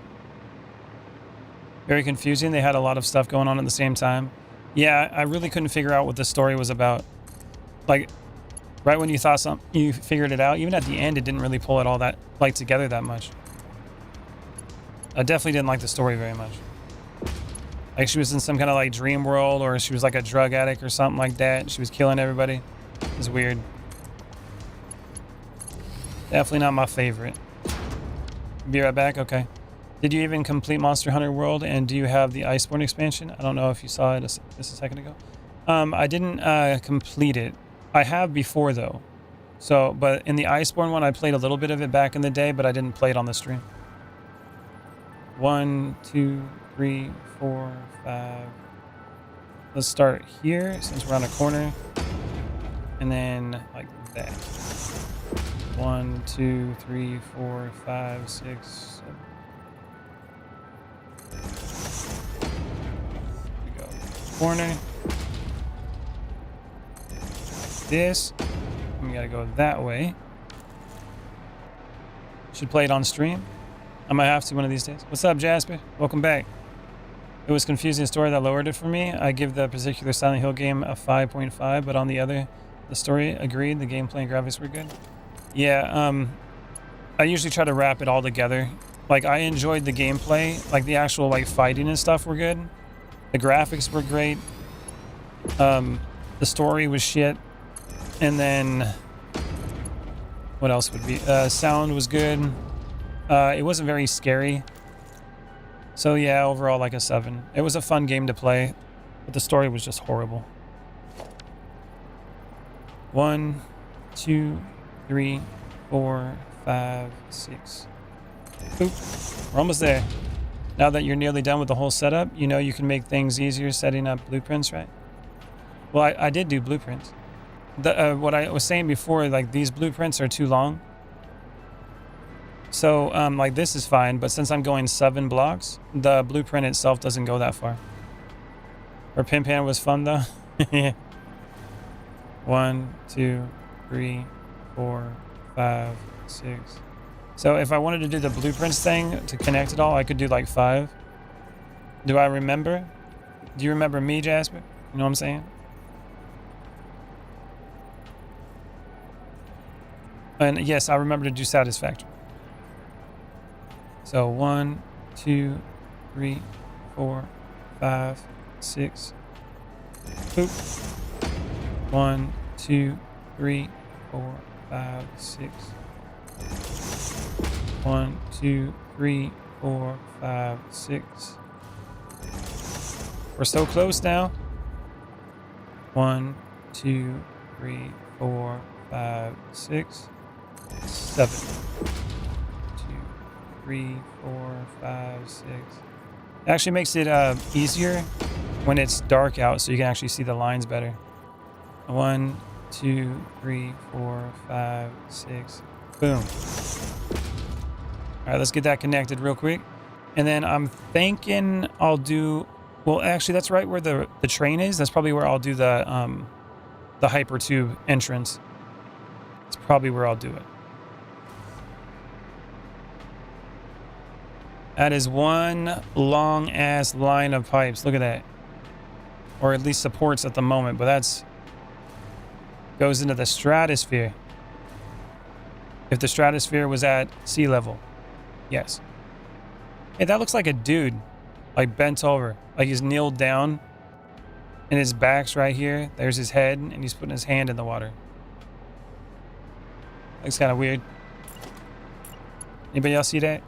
Very confusing. They had a lot of stuff going on at the same time. Yeah, I really couldn't figure out what the story was about. Like, right when you thought you figured it out, even at the end, it didn't really pull it all that like together that much. I definitely didn't like the story very much. Like she was in some kind of like dream world, or she was like a drug addict or something like that. She was killing everybody. It was weird. Definitely not my favorite. Be right back. Okay. Did you even complete Monster Hunter World? And do you have the Iceborne expansion? I don't know if you saw it just a second ago. I didn't complete it. I have before though. So, but in the Iceborne one, I played a little bit of it back in the day, but I didn't play it on the stream. 1, 2, 3, 4, 5. Let's start here since we're on a corner. And then like that. 1, 2, 3, 4, 5, 6, 7. Here we go. Corner. This. We gotta go that way. Should play it on stream. I might have to one of these days. What's up, Jasper? Welcome back. It was confusing story that lowered it for me. I give the particular Silent Hill game a 5.5, but on the other, the story, agreed. The gameplay and graphics were good. Yeah, I usually try to wrap it all together. Like, I enjoyed the gameplay. Like, the actual, like, fighting and stuff were good. The graphics were great. The story was shit. And then, what else would be? Sound was good. It wasn't very scary. So, yeah, overall, like a 7. It was a fun game to play, but the story was just horrible. 1, 2, 3, 4, 5, 6. Oop, we're almost there. Now that you're nearly done with the whole setup, you know you can make things easier setting up blueprints, right? Well, I did do blueprints. What I was saying before, like these blueprints are too long. So, like this is fine, but since I'm going 7 blocks, the blueprint itself doesn't go that far. Or Pimpan was fun though. 1, 2, 3, 4, 5, 6. So if I wanted to do the blueprints thing to connect it all, I could do like 5. Do I remember? Do you remember me, Jasper? You know what I'm saying? And yes, I remember to do Satisfactory. So 1, 2, 3, 4, 5, 6. Boop. 1, 2, 3, 4, 5, 6. 1, 2, 3, 4, 5, 6. We're so close now. 1, 2, 3, 4, 5, 6, 7. 2, 3, 4, 5, 6. It actually makes it easier when it's dark out, so you can actually see the lines better. 1, 2, 3, 4, 5, 6. Boom. All right, let's get that connected real quick. And then I'm thinking I'll do, well, actually that's right where the train is. That's probably where I'll do the hypertube entrance. It's probably where I'll do it. That is one long ass line of pipes. Look at that. Or at least supports at the moment, but that's goes into the stratosphere. If the stratosphere was at sea level. Yes. Hey, that looks like a dude. Like bent over. Like he's kneeled down. And his back's right here. There's his head, and he's putting his hand in the water. Looks kind of weird. Anybody else see that?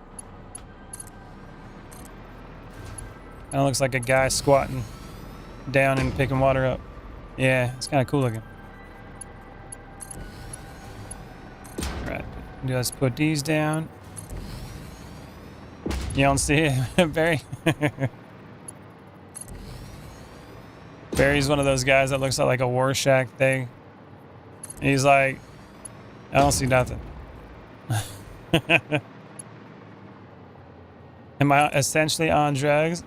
Kind of looks like a guy squatting down and picking water up. Yeah, it's kind of cool looking. Alright, just put these down. You don't see it, Barry? Barry's one of those guys that looks like a war shack thing. He's like, I don't see nothing. Am I essentially on drugs?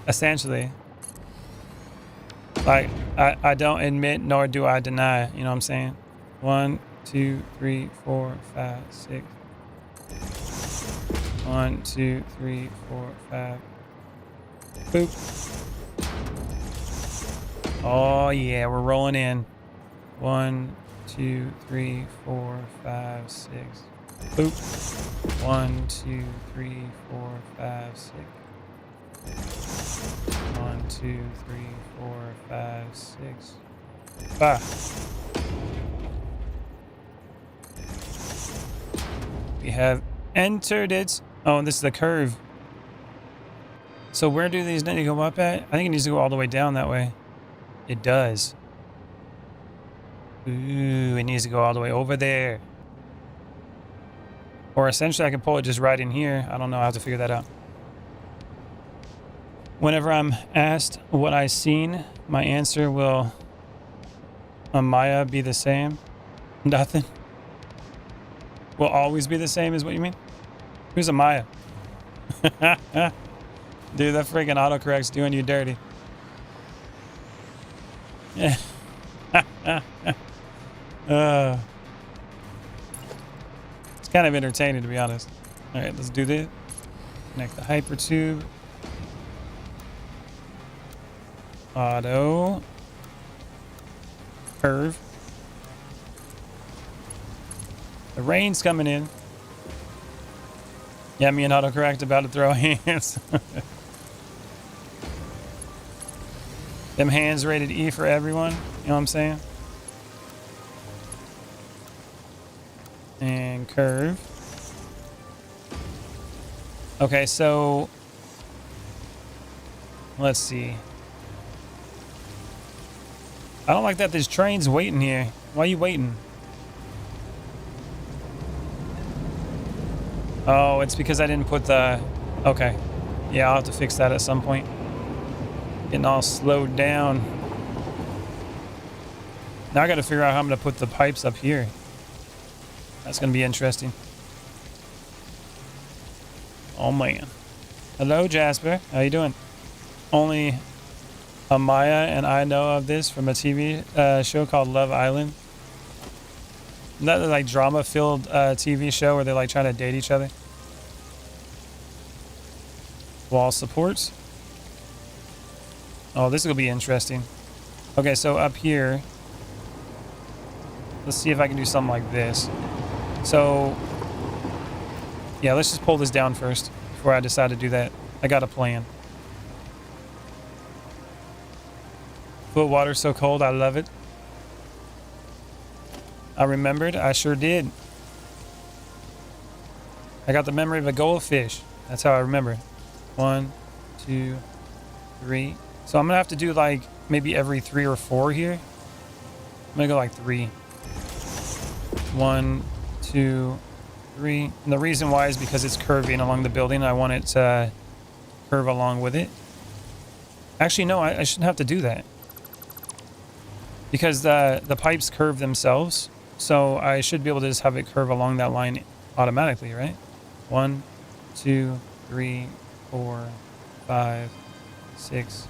Essentially. Like, I don't admit nor do I deny. You know what I'm saying? 1, 2, 3, 4, 5, 6. 1, 2, 3, 4, 5. Boop. Oh yeah, we're rolling in. 1, 2, 3, 4, 5, 6. Boop. 1, 2, 3, 4, 5, 6. 1, 2, 3, 4, 5, 6. 5. We have entered it. Oh, and this is the curve. So where do these need to go up at? I think it needs to go all the way down that way. It does. Ooh, it needs to go all the way over there. Or essentially I can pull it just right in here. I don't know. I have to figure that out. Whenever I'm asked what I've seen, my answer will Maya be the same? Nothing. Will always be the same is what you mean? Who's a Maya? Dude, that freaking autocorrect's doing you dirty. Yeah. It's kind of entertaining, to be honest. All right, let's do this. Connect the hyper tube. Auto. Curve. The rain's coming in. Yeah, me and autocorrect about to throw hands. Them hands rated E for everyone. You know what I'm saying? And curve. Okay, so let's see. I don't like that this train's waiting here. Why are you waiting? Oh, it's because I didn't put the... Okay. Yeah, I'll have to fix that at some point. Getting all slowed down. Now I got to figure out how I'm going to put the pipes up here. That's going to be interesting. Oh, man. Hello, Jasper. How you doing? Only Amaya and I know of this from a TV show called Love Island. Isn't that like drama-filled TV show where they're like trying to date each other? Wall supports. Oh, this is going to be interesting. Okay, so up here, let's see if I can do something like this. So, yeah, let's just pull this down first before I decide to do that. I got a plan. Foot water so cold, I love it. I remembered, I sure did. I got the memory of a goldfish. That's how I remember. 1, 2, 3. So I'm gonna have to do like maybe every 3 or 4 here. I'm gonna go like 3. 1, 2, 3. And the reason why is because it's curving along the building. I want it to curve along with it. Actually, no, I shouldn't have to do that. Because the pipes curve themselves. So I should be able to just have it curve along that line automatically, right? 1, 2, 3, 4, 5, 6.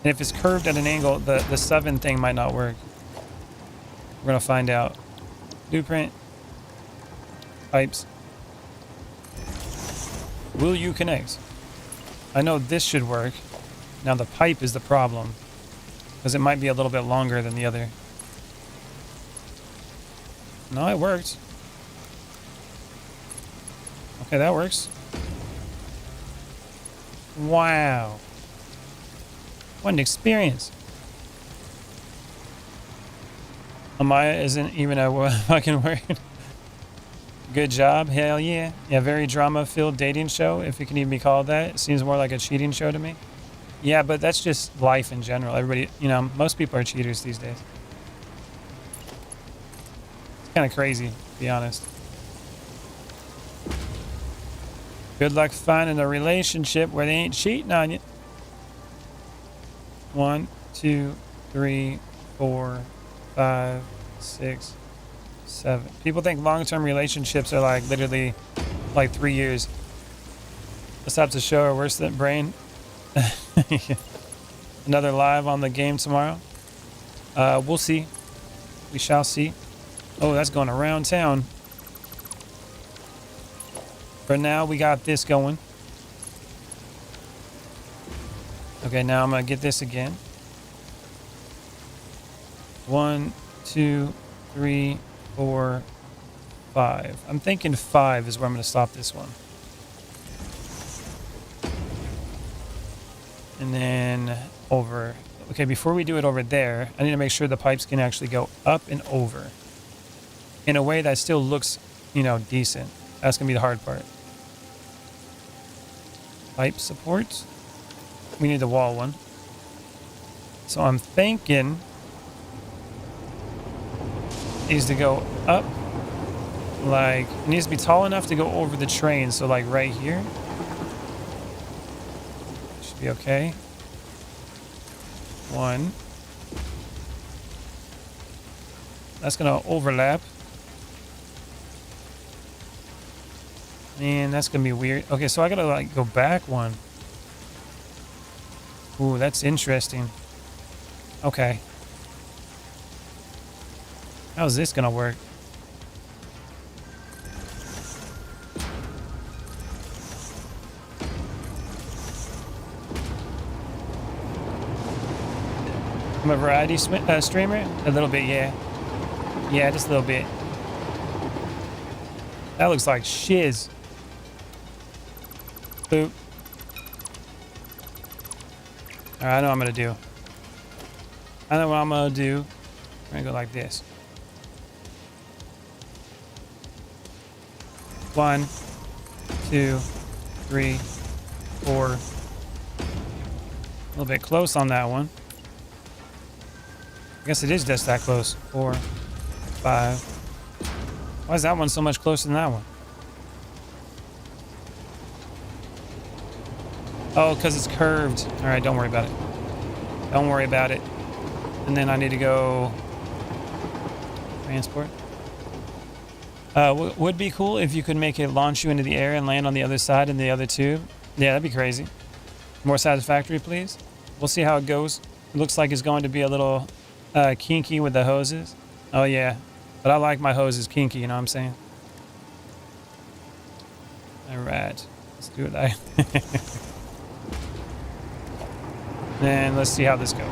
And if it's curved at an angle, the 7 thing might not work. We're going to find out. Blueprint. Pipes. Will you connect? I know this should work. Now the pipe is the problem. Because it might be a little bit longer than the other. No, it worked. Okay, that works. Wow. What an experience. Amaya isn't even a fucking word. Good job. Hell yeah. Yeah, very drama-filled dating show, if it can even be called that. It seems more like a cheating show to me. Yeah, but that's just life in general. Everybody, you know, most people are cheaters these days. It's kind of crazy, to be honest. Good luck finding a relationship where they ain't cheating on you. 1, 2, 3, 4, 5, 6, 7. People think long-term relationships are like literally like 3 years. This types of show are worse than brain. Another live on the game tomorrow. We'll see. We shall see. Oh, that's going around town. For now, we got this going. Okay, now I'm gonna get this again. 1, 2, 3, 4, 5. I'm thinking 5 is where I'm gonna stop this one. And then over. Okay, before we do it over there, I need to make sure the pipes can actually go up and over in a way that still looks, you know, decent. That's gonna be the hard part. Pipe support. We need the wall one. So I'm thinking it needs to go up, like, it needs to be tall enough to go over the train. So like right here. Should be okay. 1. That's gonna overlap. Man, that's gonna be weird. Okay, so I gotta like go back one. Ooh, that's interesting. Okay. How's this gonna work? I'm a variety streamer? A little bit, yeah. Yeah, just a little bit. That looks like shiz. Boop. Alright, I know what I'm gonna do. I know what I'm gonna do. I'm gonna go like this. 1, 2, 3, 4. A little bit close on that one. I guess it is just that close. 4, 5. Why is that one so much closer than that one? Oh, because it's curved. All right, don't worry about it. Don't worry about it. And then I need to go transport. Would be cool if you could make it launch you into the air and land on the other side in the other tube. Yeah, that'd be crazy. More Satisfactory, please. We'll see how it goes. It looks like it's going to be a little kinky with the hoses. Oh, yeah. But I like my hoses kinky, you know what I'm saying? All right. Let's do it. Then let's see how this goes.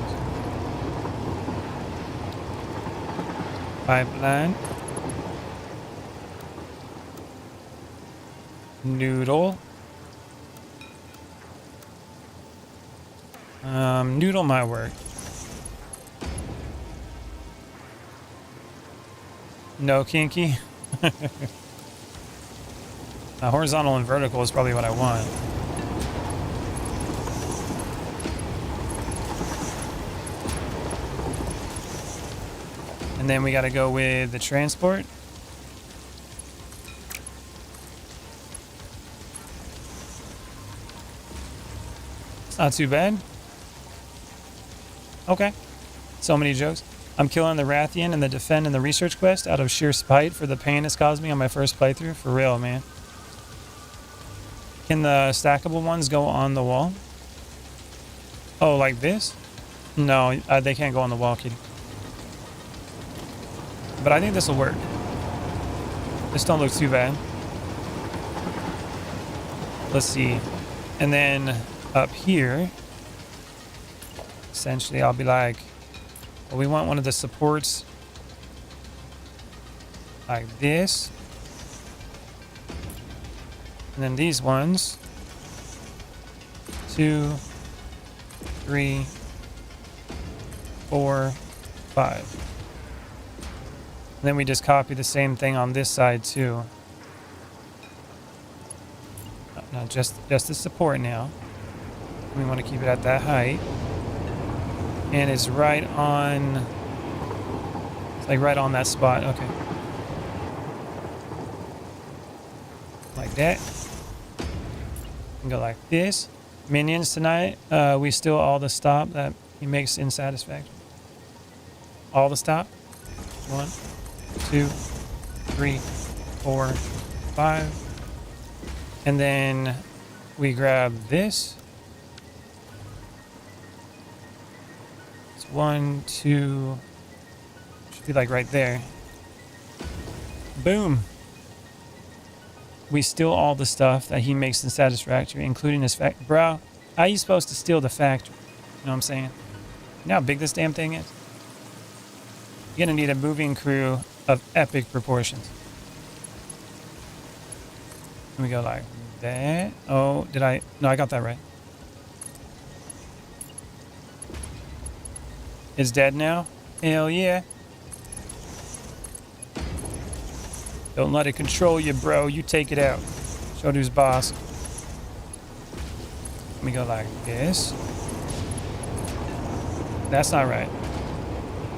Pipeline. Noodle. Noodle might work. No kinky. Horizontal and vertical is probably what I want. And then we got to go with the transport. It's not too bad. Okay. So many jokes. I'm killing the Rathian and the Defend and the Research Quest out of sheer spite for the pain it's caused me on my first playthrough. For real, man. Can the stackable ones go on the wall? Oh, like this? No, they can't go on the wall, kitty. But I think this will work. This don't look too bad. Let's see. And then up here, essentially I'll be like, well, we want one of the supports like this. And then these ones, 2, 3, 4, 5. And then we just copy the same thing on this side too. No, just the support now. We want to keep it at that height. And it's right on, it's like right on that spot. Okay. Like that. And go like this. Minions tonight, we steal all the stop that he makes in Satisfactory. All the stop. 1, 2, 3, 4, 5. And then we grab this. It's 1, 2, should be like right there. Boom. We steal all the stuff that he makes in Satisfactory, including his factory. Bro, how are you supposed to steal the factory? You know what I'm saying? You know how big this damn thing is? You're gonna need a moving crew of epic proportions. Let me go like that. Oh, did I? No, I got that right. It's dead now? Hell yeah. Don't let it control you, bro. You take it out. Show who's boss. Let me go like this. That's not right.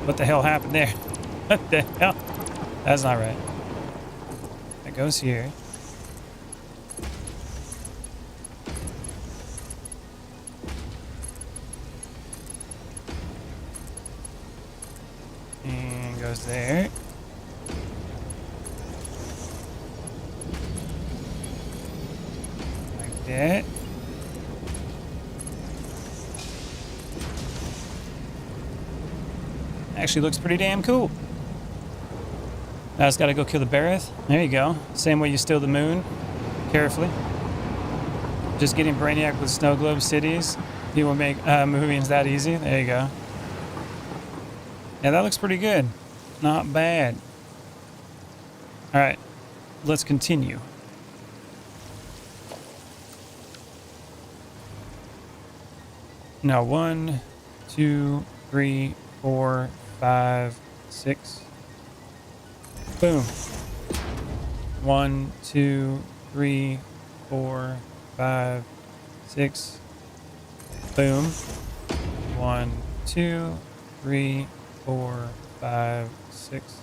What the hell happened there? What the hell? That's not right. That goes here. And goes there. Like that. Actually looks pretty damn cool. Now I just gotta go kill the Barreth. There you go. Same way you steal the moon. Carefully. Just getting Brainiac with snow globe cities. He will make movies that easy. There you go. Yeah, that looks pretty good. Not bad. Alright. Let's continue. Now 1, 2, 3, 4, 5, 6. Boom. 1, 2, 3, 4, 5, 6. Boom. 1, 2, 3, 4, 5, 6.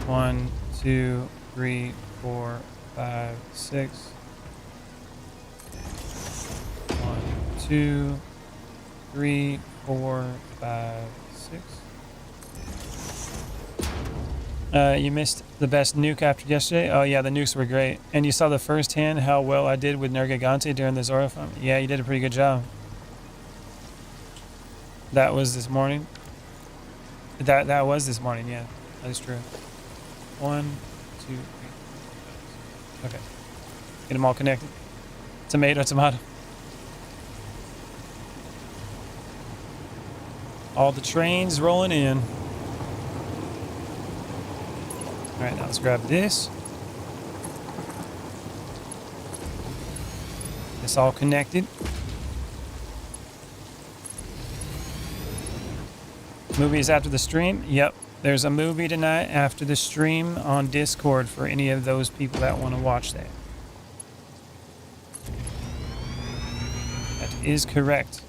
1, 2, 3, 4, 5, 6. 1, 2, 3, 4, 5, 6. You missed the best nuke after yesterday? Oh yeah, the nukes were great. And you saw the first hand how well I did with Nergigante during the Zora farm? Yeah, you did a pretty good job. That was this morning? That was this morning, yeah. That is true. 1, 2, 3. Okay. Get them all connected. Tomato, tomato. All the trains rolling in. Alright, now let's grab this. It's all connected. Movies after the stream? Yep. There's a movie tonight after the stream on Discord for any of those people that want to watch that. That is correct.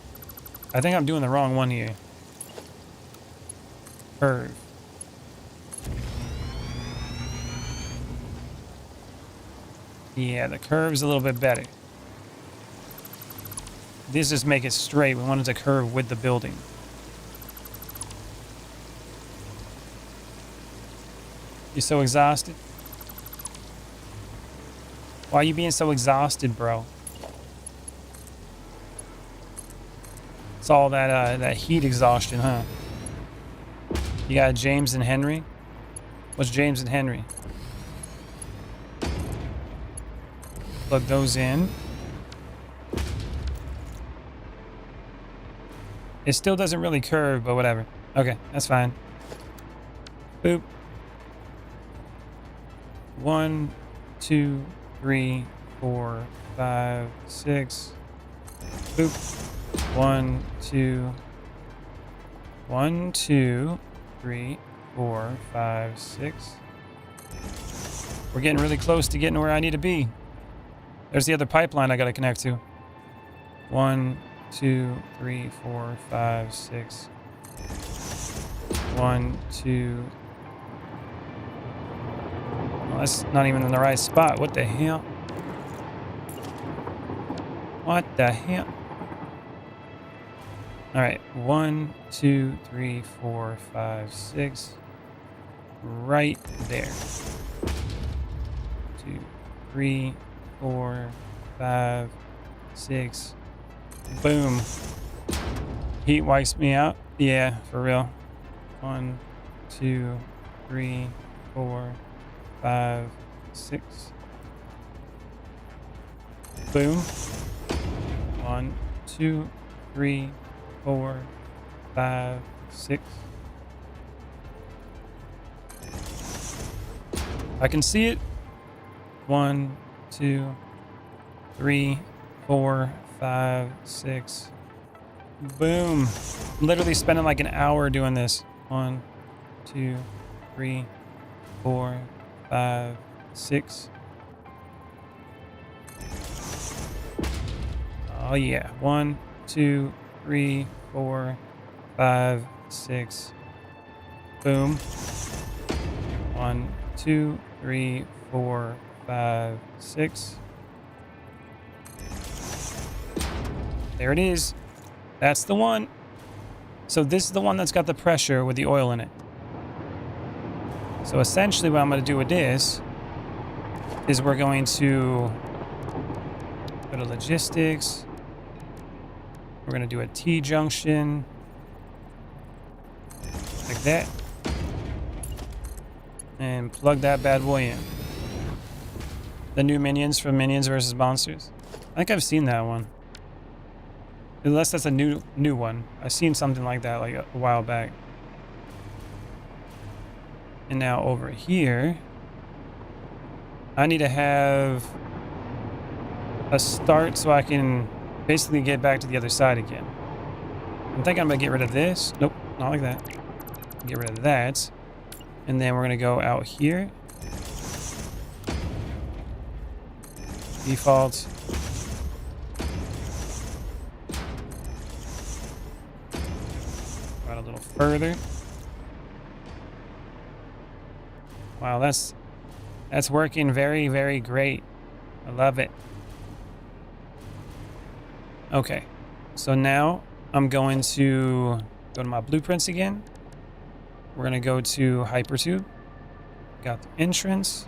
I think I'm doing the wrong one here. Curve. Yeah, the curve's a little bit better. This just make it straight. We wanted to curve with the building. You so exhausted? Why are you being so exhausted, bro? It's all that heat exhaustion, huh? You got James and Henry? What's James and Henry? Plug those in. It still doesn't really curve, but whatever. Okay, that's fine. Boop. 1, 2, 3, 4, 5, 6. Boop. 1, 2, 1, 2, 3, 4, 5, 6. We're getting really close to getting where I need to be. There's the other pipeline I got to connect to. 1, 2, 3, 4, 5, 6. 1, 2. Well, that's not even in the right spot. What the hell? What the hell? All right. 1, 2, 3, 4, 5, 6. Right there. 2, 3, 4, 5, 6. Boom. Heat wipes me out. Yeah, for real. 1, 2, 3, 4, 5, 6. Boom. 1, 2, 3, 4, 5, 6. I can see it. 1, 2, 3, 4, 5, 6. Boom. I'm literally spending like an hour doing this. 1, 2, 3, 4, 5, 6. Oh yeah. 1, 2, 3, 4, 5, 6. Boom. 1, 2, 3, 4, 5, 6. There it is. That's the one. So this is the one that's got the pressure with the oil in it. So essentially what I'm going to do with this is we're going to go to logistics. We're going to do a T-junction. Like that. And plug that bad boy in. The new minions from Minions vs. Monsters. I think I've seen that one. Unless that's a new one. I've seen something like that like a while back. And now over here, I need to have a start so I can basically get back to the other side again. I'm thinking I'm gonna get rid of this. Nope, not like that. Get rid of that. And then we're gonna go out here. Default. Right a little further. Wow, that's working very, very great. I love it. Okay, so now I'm going to go to my blueprints again. We're gonna go to Hypertube. Got the entrance.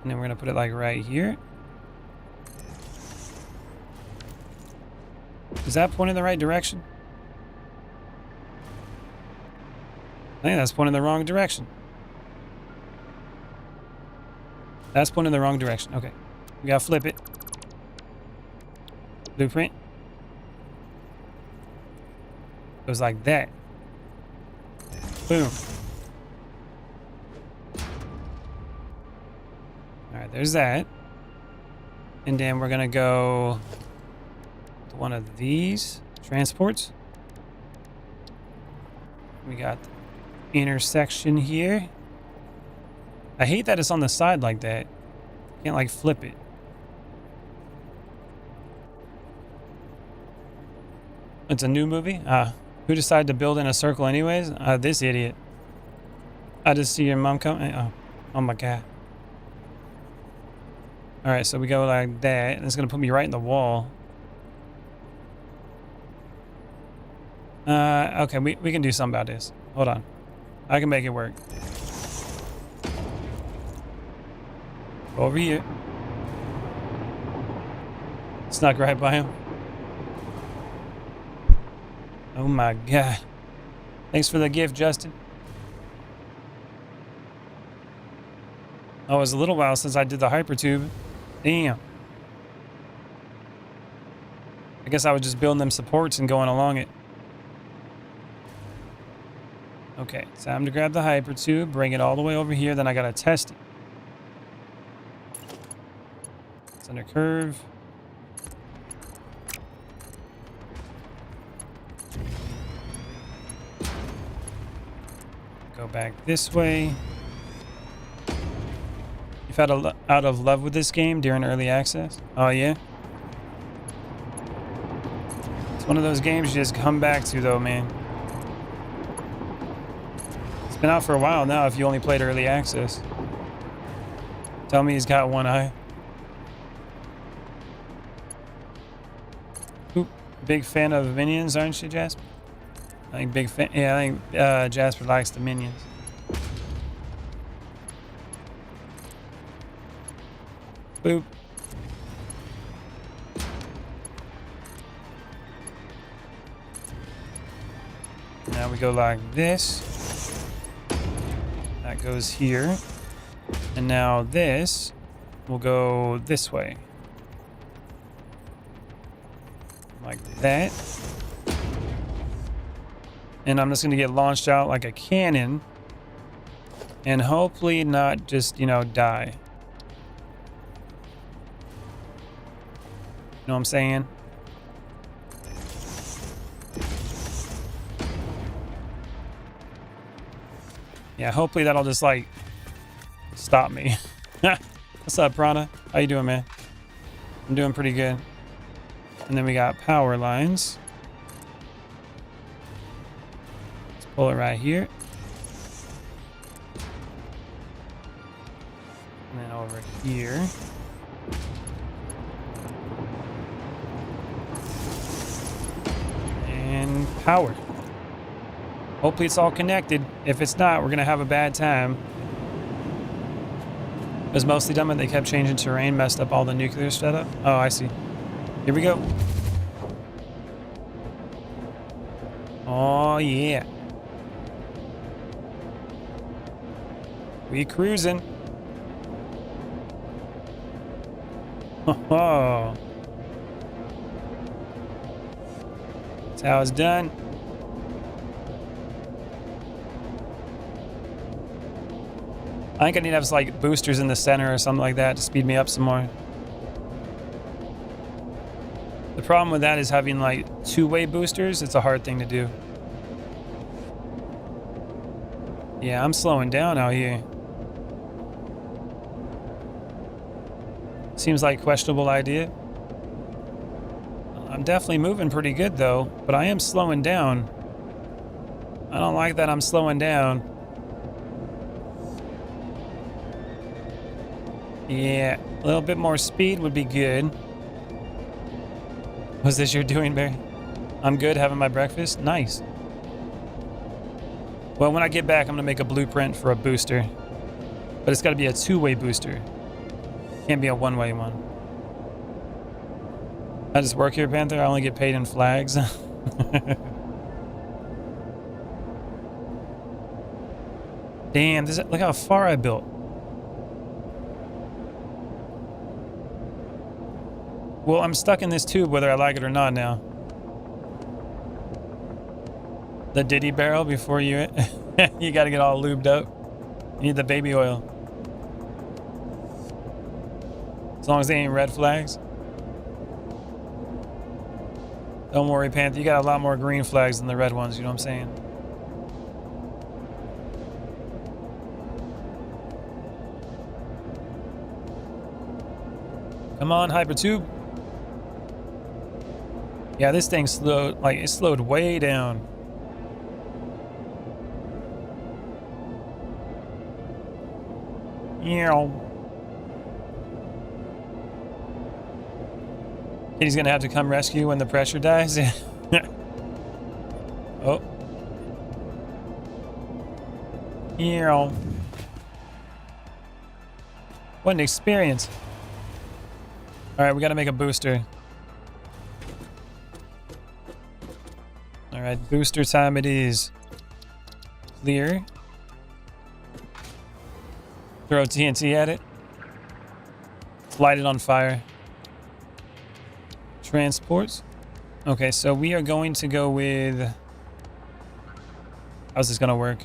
And then we're gonna put it like right here. Is that pointing the right direction? I think that's pointing the wrong direction. That's pointing the wrong direction. Okay. We gotta flip it. Blueprint. Goes like that. Boom. Alright, there's that. And then we're gonna go to one of these transports. We got the intersection here. I hate that it's on the side like that. Can't like flip it. It's a new movie? Who decided to build in a circle anyways? This idiot. I just see your mom coming. Oh my god. Alright, so we go like that. And it's going to put me right in the wall. Okay, we can do something about this. Hold on. I can make it work. Go over here. Snuck right by him. Oh my god. Thanks for the gift, Justin. Oh, it was a little while since I did the hypertube. Damn. I guess I was just building them supports and going along it. Okay, time to grab the hypertube, bring it all the way over here, then I gotta test it. It's under curve. Go back this way. You felt out of love with this game during early access? Oh, yeah? It's one of those games you just come back to, though, man. It's been out for a while now if you only played early access. Tell me he's got one eye. Oop, big fan of minions, aren't you, Jasper? I think big fan. Yeah, I think Jasper likes the minions. Boop. Now we go like this. That goes here. And now this will go this way. Like that. And I'm just going to get launched out like a cannon. And hopefully not just, you know, die. You know what I'm saying? Yeah, hopefully that'll just like stop me. What's up, Prana? How you doing, man? I'm doing pretty good. And then we got power lines. Let's pull it right here. And then over here. And power. Hopefully it's all connected. If it's not, we're gonna have a bad time. It was mostly dumb and they kept changing terrain, messed up all the nuclear setup. Oh, I see. Here we go. Oh yeah. We cruising. Oh. That's how it's done. I think I need to have like boosters in the center or something like that to speed me up some more. The problem with that is having like two-way boosters. It's a hard thing to do. Yeah, I'm slowing down out here. Seems like a questionable idea. I'm definitely moving pretty good though, but I am slowing down. I don't like that I'm slowing down. Yeah, a little bit more speed would be good. Was this your doing, Barry? I'm good, having my breakfast. Nice. Well, when I get back, I'm gonna make a blueprint for a booster, but it's got to be a two-way booster. Can't be a one-way one. I just work here, Panther. I only get paid in flags. Damn, look how far I built. Well, I'm stuck in this tube whether I like it or not now. The Diddy barrel before you... you gotta get all lubed up. You need the baby oil. As long as they ain't red flags. Don't worry, Panther. You got a lot more green flags than the red ones, you know what I'm saying? Come on, Hypertube. Yeah, this thing slowed, like, it slowed way down. Yeah. He's gonna have to come rescue when the pressure dies. Oh. Yeah. What an experience. All right, we gotta make a booster. All right, booster time it is. Clear. Throw TNT at it. Light it on fire. Transports. Okay, so we are going to go with... How's this gonna work?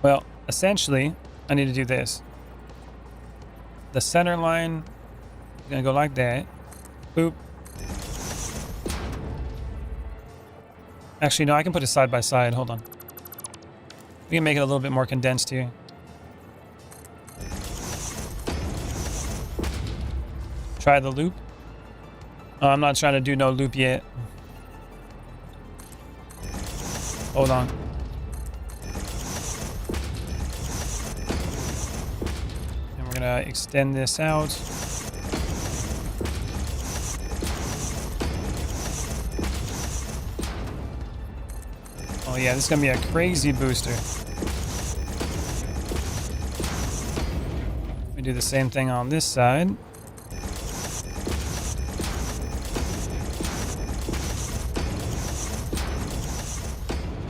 Well, essentially, I need to do this. The center line is gonna go like that. Boop. Actually, no, I can put it side by side. Hold on. We can make it a little bit more condensed here. Try the loop. Oh, I'm not trying to do no loop yet. Hold on. And we're gonna extend this out. Oh yeah, this is gonna be a crazy booster. We do the same thing on this side.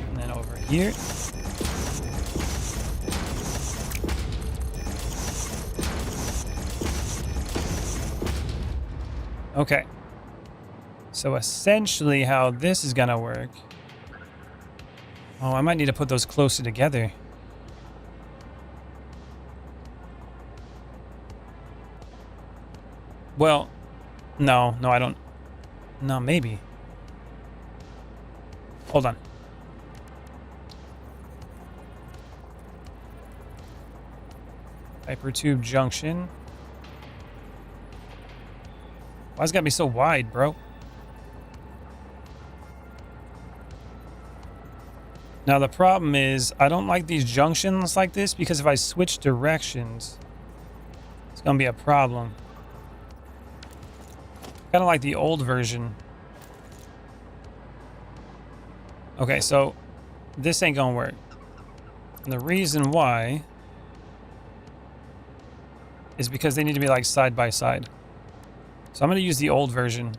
And then over here. Okay. So essentially how this is gonna work. Oh, I might need to put those closer together. Well, no, I don't. No, maybe. Hold on. Hypertube junction. Why is it gotta be so wide, bro? Now the problem is I don't like these junctions like this because if I switch directions, it's gonna be a problem. Kind of like the old version. Okay, so this ain't gonna work. And the reason why is because they need to be like side by side. So I'm gonna use the old version.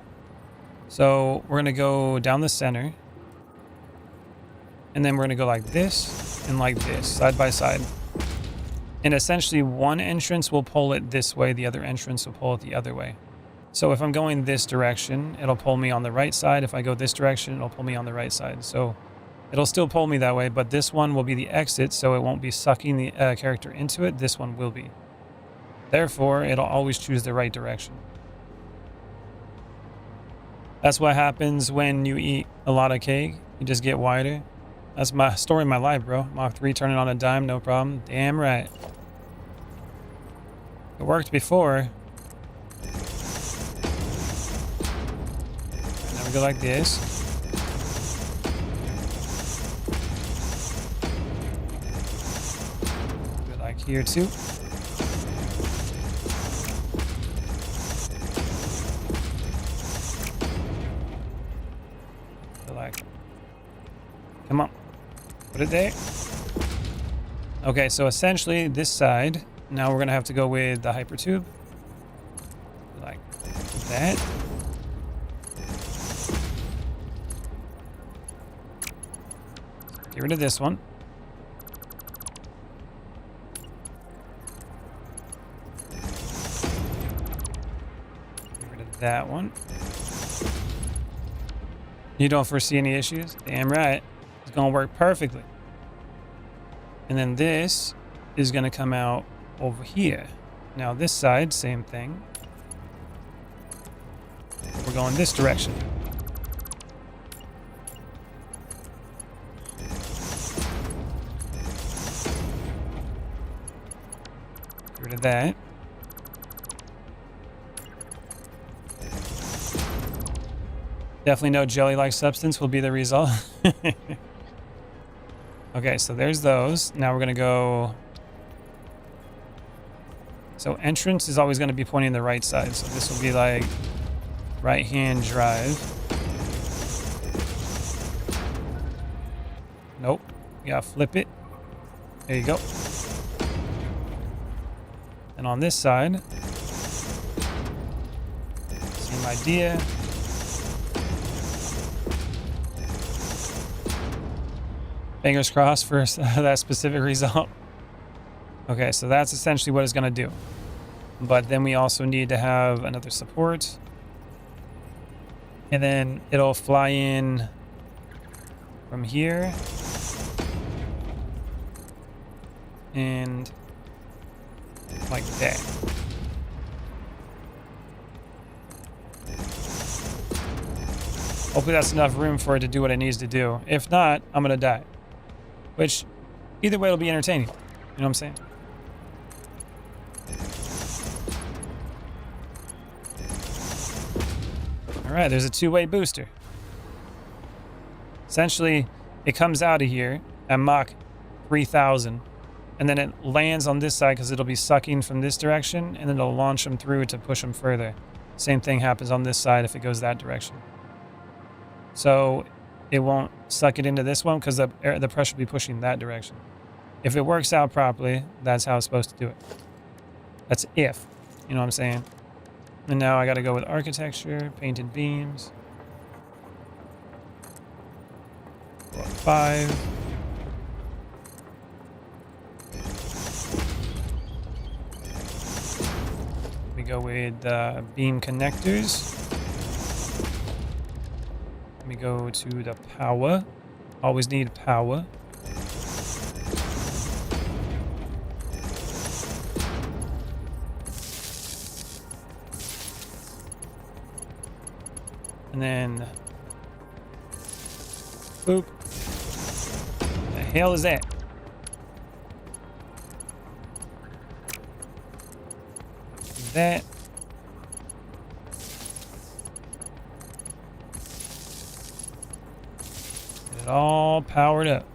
So we're gonna go down the center. And then we're gonna go like this and like this, side by side. And essentially one entrance will pull it this way, the other entrance will pull it the other way. So if I'm going this direction, it'll pull me on the right side. If I go this direction, it'll pull me on the right side. So it'll still pull me that way, but this one will be the exit, so it won't be sucking the character into it. This one will be. Therefore, it'll always choose the right direction. That's what happens when you eat a lot of cake. You just get wider. That's my story of my life, bro. Mach 3 turning on a dime, no problem. Damn right. It worked before. And now we go like this. Do it like here too. Do like, come on. Put it there. Okay, so essentially this side, now we're gonna have to go with the hypertube. Like that. Get rid of this one. Get rid of that one. You don't foresee any issues? Damn right. It's gonna work perfectly. And then this is gonna come out over here. Now this side, same thing. We're going this direction. Get rid of that. Definitely no jelly-like substance will be the result. Okay, so there's those. Now we're gonna go. So entrance is always gonna be pointing the right side. So this will be like right-hand drive. Nope. You gotta flip it. There you go. And on this side, same idea. Fingers crossed for that specific result. Okay, so that's essentially what it's going to do. But then we also need to have another support. And then it'll fly in from here. And like that. Hopefully that's enough room for it to do what it needs to do. If not, I'm going to die. Which, either way, it'll be entertaining. You know what I'm saying? All right, there's a two-way booster. Essentially, it comes out of here at Mach 3000, and then it lands on this side because it'll be sucking from this direction, and then it'll launch them through to push them further. Same thing happens on this side if it goes that direction. So it won't suck it into this one because the pressure will be pushing that direction. If it works out properly, that's how it's supposed to do it. That's if, you know what I'm saying? And now I got to go with architecture, painted beams. 5. We go with beam connectors. We go to the power. Always need power. And then, boop. The hell is that? That. Get it all powered up.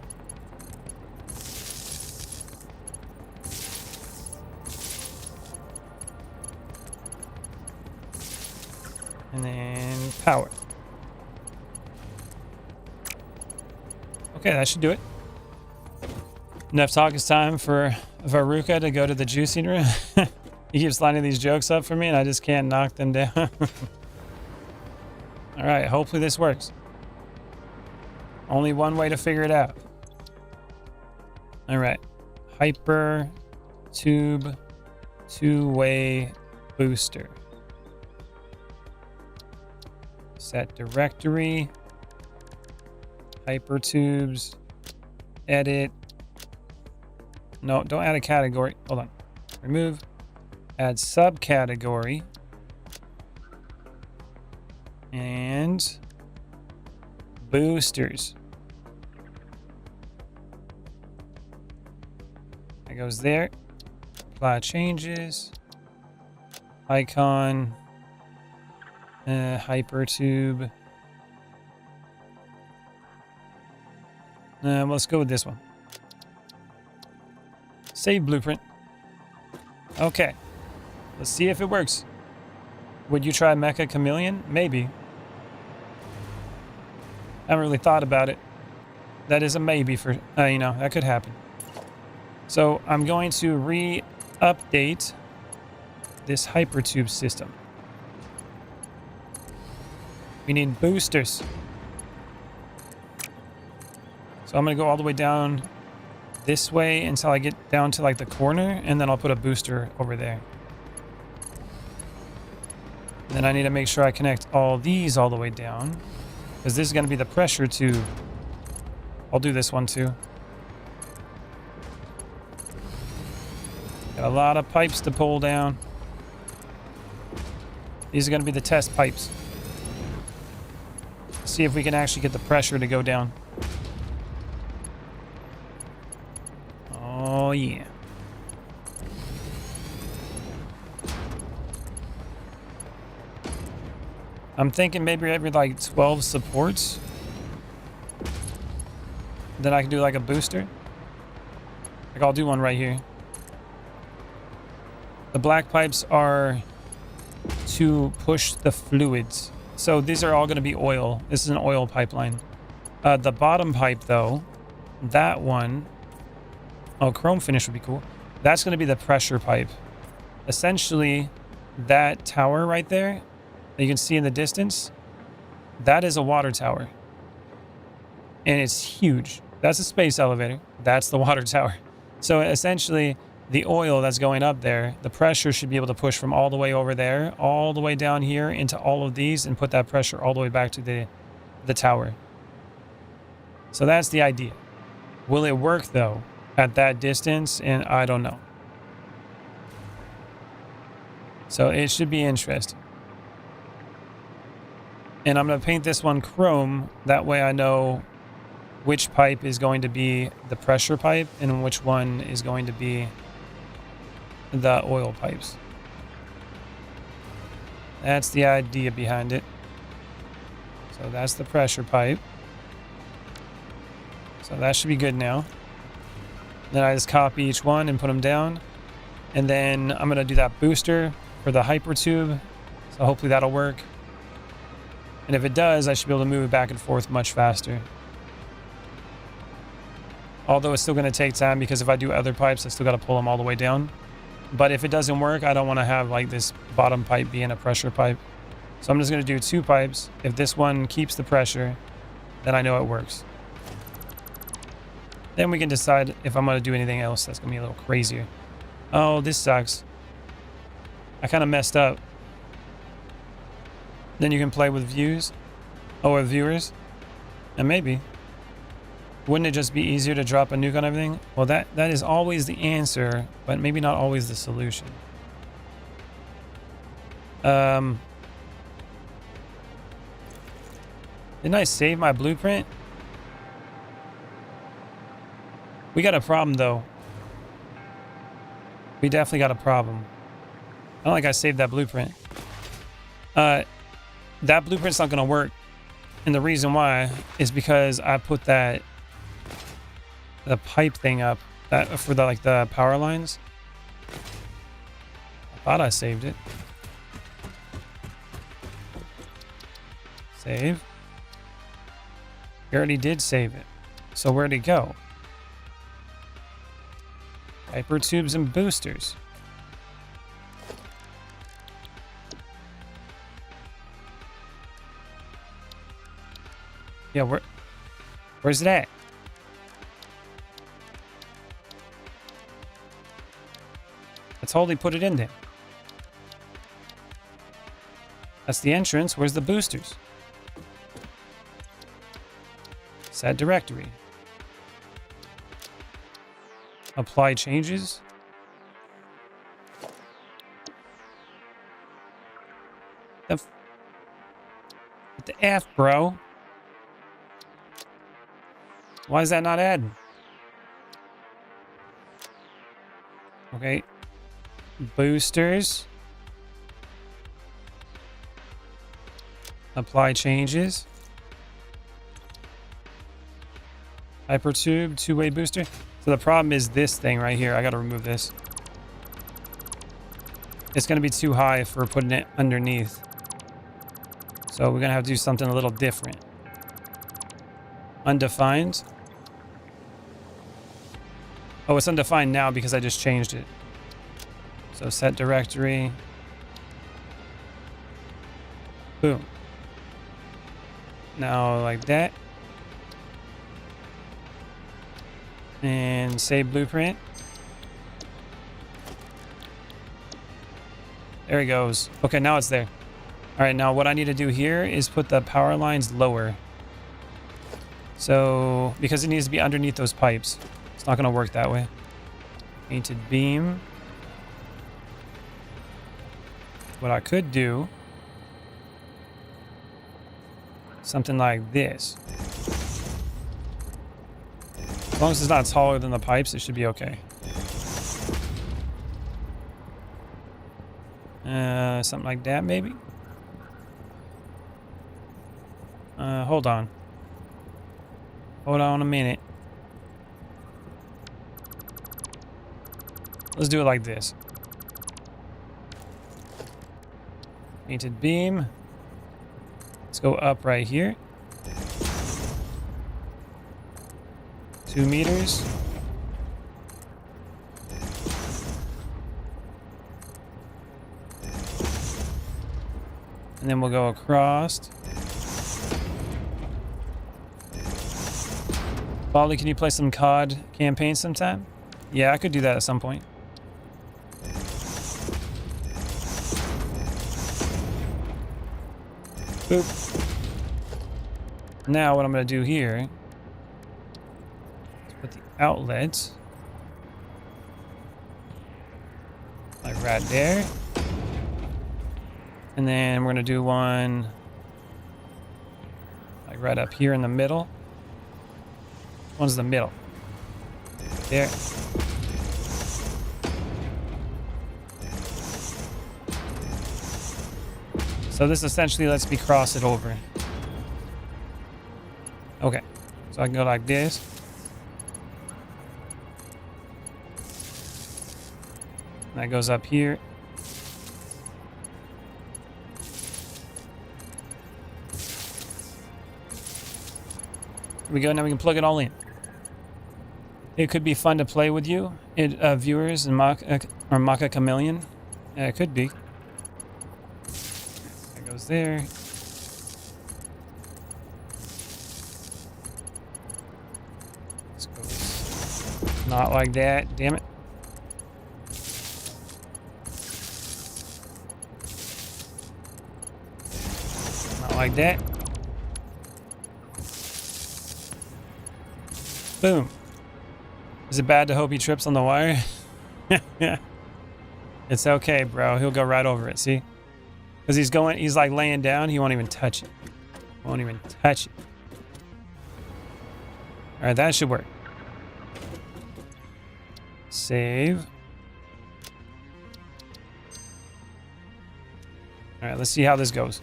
And then power. Okay, that should do it. Enough talk. It's time for Varuka to go to the juicing room. He keeps lining these jokes up for me, and I just can't knock them down. All right, hopefully this works. Only one way to figure it out. All right, hyper tube two-way booster. Set directory, hypertubes, edit. No, don't add a category. Hold on. Remove, add subcategory, and boosters. That goes there. Apply changes. Icon. Hypertube. Let's go with this one. Save blueprint. Okay. Let's see if it works. Would you try Mecha Chameleon? Maybe. I haven't really thought about it. That is a maybe for, you know, that could happen. So I'm going to re-update this hypertube system. We need boosters. So I'm going to go all the way down this way until I get down to like the corner, and then I'll put a booster over there. And then I need to make sure I connect all these all the way down, because this is going to be the pressure tube. I'll do this one too. Got a lot of pipes to pull down. These are going to be the test pipes. See if we can actually get the pressure to go down. Oh yeah. I'm thinking maybe every like 12 supports, then I can do like a booster. Like I'll do one right here. The black pipes are to push the fluids. So these are all going to be oil. This is an oil pipeline. The bottom pipe though, that one, oh, chrome finish would be cool. That's going to be the pressure pipe. Essentially, that tower right there that you can see in the distance, that is a water tower. And it's huge. That's a space elevator. That's the water tower. So essentially, the oil that's going up there, the pressure should be able to push from all the way over there, all the way down here into all of these, and put that pressure all the way back to the tower. So that's the idea. Will it work though at that distance? And I don't know. So it should be interesting. And I'm going to paint this one chrome. That way I know which pipe is going to be the pressure pipe and which one is going to be the oil pipes. That's the idea behind it. So that's the pressure pipe. So that should be good now. Then I just copy each one and put them down. And then I'm going to do that booster for the hyper tube. So hopefully that'll work. And if it does, I should be able to move it back and forth much faster. Although it's still going to take time because if I do other pipes, I still got to pull them all the way down. But if it doesn't work, I don't want to have like this bottom pipe being a pressure pipe. So I'm just going to do 2 pipes. If this one keeps the pressure, then I know it works. Then we can decide if I'm going to do anything else that's going to be a little crazier. Oh, this sucks. I kind of messed up. Then you can play with views. Oh, with viewers. And maybe. Wouldn't it just be easier to drop a nuke on everything? Well, that is always the answer, but maybe not always the solution. Didn't I save my blueprint? We got a problem, though. We definitely got a problem. I don't think I saved that blueprint. That blueprint's not going to work. And the reason why is because I put the pipe thing up that for the power lines. I thought I saved it. Save. We already did save it. So where'd it go? Hyper tubes and boosters. Yeah, where's it at? I totally put it in there. That's the entrance. Where's the boosters? Set directory. Apply changes. What the F, bro? Why is that not adding? Okay. Boosters. Apply changes. Hypertube, 2-way booster. So the problem is this thing right here. I got to remove this. It's going to be too high if we're putting it underneath. So we're going to have to do something a little different. Undefined. Oh, it's undefined now because I just changed it. So set directory. Boom. Now like that. And save blueprint. There he goes. Okay, now it's there. All right, now what I need to do here is put the power lines lower. So, because it needs to be underneath those pipes. It's not going to work that way. Painted beam. What I could do, something like this. As long as it's not taller than the pipes, it should be okay. Something like that, maybe. Hold on. Hold on a minute. Let's do it like this. Painted beam. Let's go up right here. 2 meters. And then we'll go across. Bali, can you play some COD campaign sometime? Yeah, I could do that at some point. Boop. Now what I'm going to do here is put the outlets like right there. And then we're going to do one Like right up here in the middle. Which one's the middle? There. So this essentially lets me cross it over. Okay. So I can go like this. And that goes up here. Here we go. Now we can plug it all in. It could be fun to play with you, viewers, and Maka Chameleon. Yeah, it could be. That goes there. This goes not like that. Damn it. Not like that. Boom. Is it bad to hope he trips on the wire? It's okay, bro. He'll go right over it, see? Because he's like laying down. He won't even touch it. Won't even touch it. All right, that should work. Save. All right, let's see how this goes.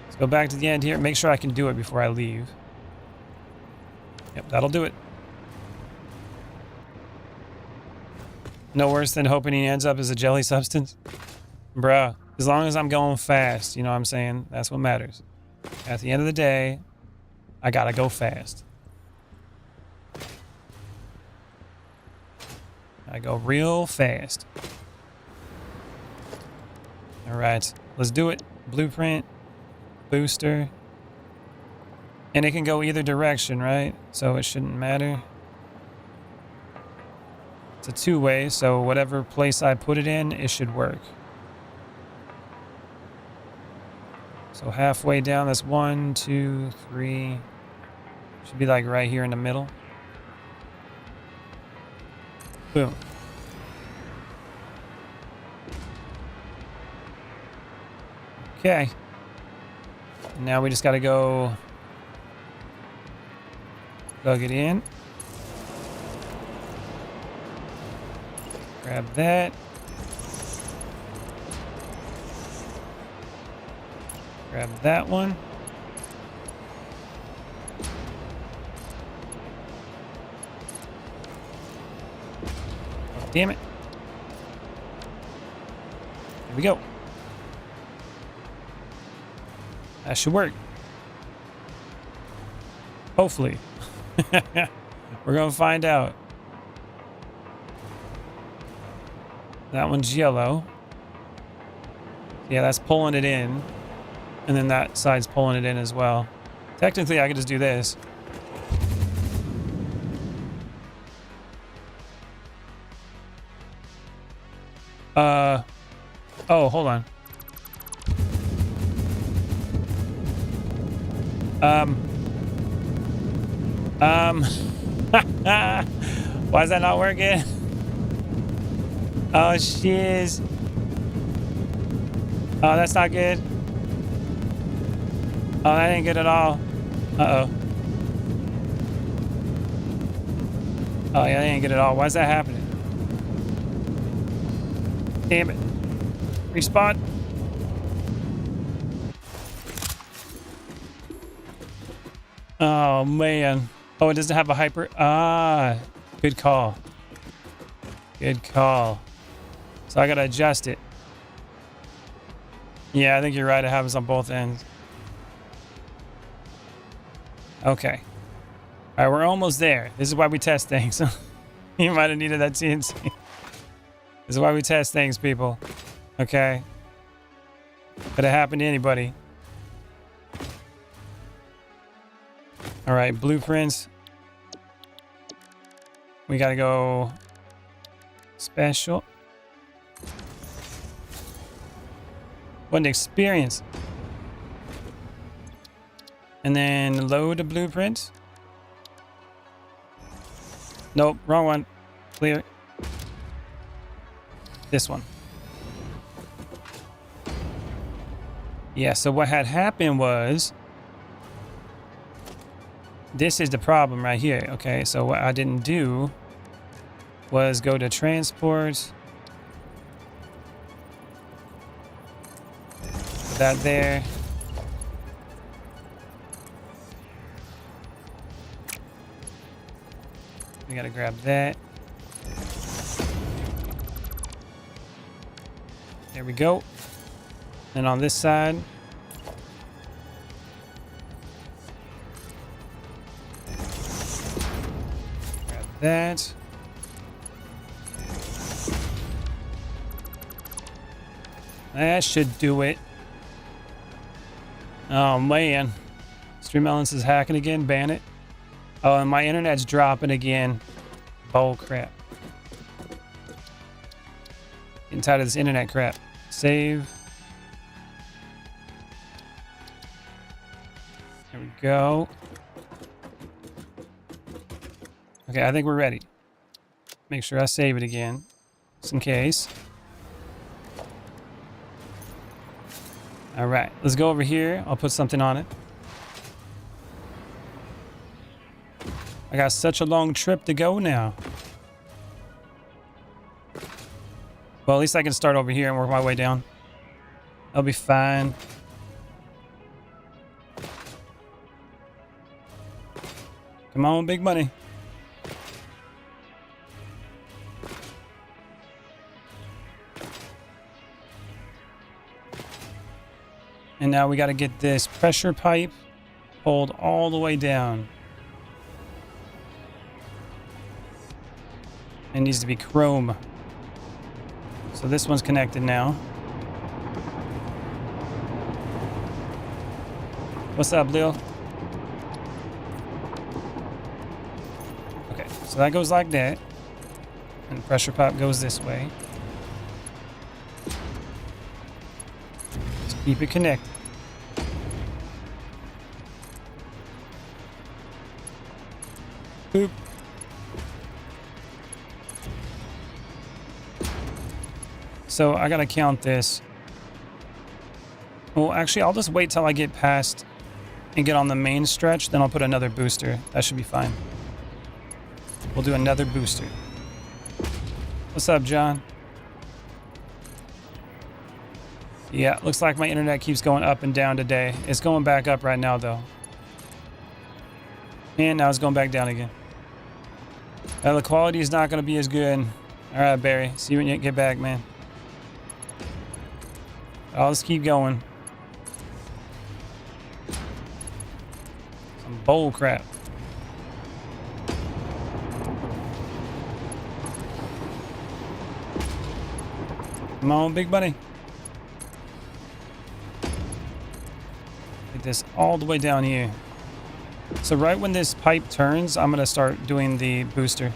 Let's go back to the end here. Make sure I can do it before I leave. Yep, that'll do it. No worse than hoping he ends up as a jelly substance. Bruh, as long as I'm going fast, you know what I'm saying? That's what matters. At the end of the day, I gotta go fast. I go real fast. All right, let's do it. Blueprint, booster. And it can go either direction, right? So it shouldn't matter. It's a two-way, so whatever place I put it in, it should work. So halfway down, that's 1, 2, 3. Should be like right here in the middle. Boom. Okay. Now we just got to go plug it in. Grab that. Grab that one. Oh, damn it. Here we go. That should work. Hopefully. We're going to find out. That one's yellow. Yeah, that's pulling it in. And then that side's pulling it in as well. Technically, I could just do this. Oh, hold on. Why is that not working? Oh, shiz. Oh, that's not good. Oh, that ain't good at all. Uh-oh. Oh, yeah, that ain't good at all. Why is that happening? Damn it. Respawn. Oh, man. Oh, it doesn't have a hyper. Ah, good call. Good call. So I gotta adjust it. Yeah, I think you're right. It happens on both ends. Okay. All right, we're almost there. This is why we test things. You might have needed that TNC. This is why we test things, people. Okay. Could have happened to anybody. All right, blueprints. We gotta go special. What an experience. And then load the blueprint. Nope, wrong one. Clear. This one. Yeah, so what had happened was This is the problem right here. Okay, so what I didn't do was go to transport. Put that there. We gotta grab that. There we go. And on this side, grab that. That should do it. Oh man. Stream Elements is hacking again. Ban it. Oh, and my internet's dropping again. Bull crap. Getting tired of this internet crap. Save. There we go. Okay, I think we're ready. Make sure I save it again, just in case. All right, let's go over here. I'll put something on it. I got such a long trip to go now. Well, at least I can start over here and work my way down. I'll be fine. Come on, big money. And now we got to get this pressure pipe pulled all the way down. It needs to be chrome. So this one's connected now. What's up, Lil? Okay, so that goes like that. And the pressure pipe goes this way. Just keep it connected. Boop. So I gotta count this. Well, actually, I'll just wait till I get past and get on the main stretch. Then I'll put another booster. That should be fine. We'll do another booster. What's up, John? Yeah, looks like my internet keeps going up and down today. It's going back up right now, though. And now it's going back down again. The quality is not going to be as good. All right, Barry. See you when you get back, man. I'll just keep going. Some bull crap. Come on, big buddy. Get this all the way down here. So right when this pipe turns, I'm going to start doing the booster.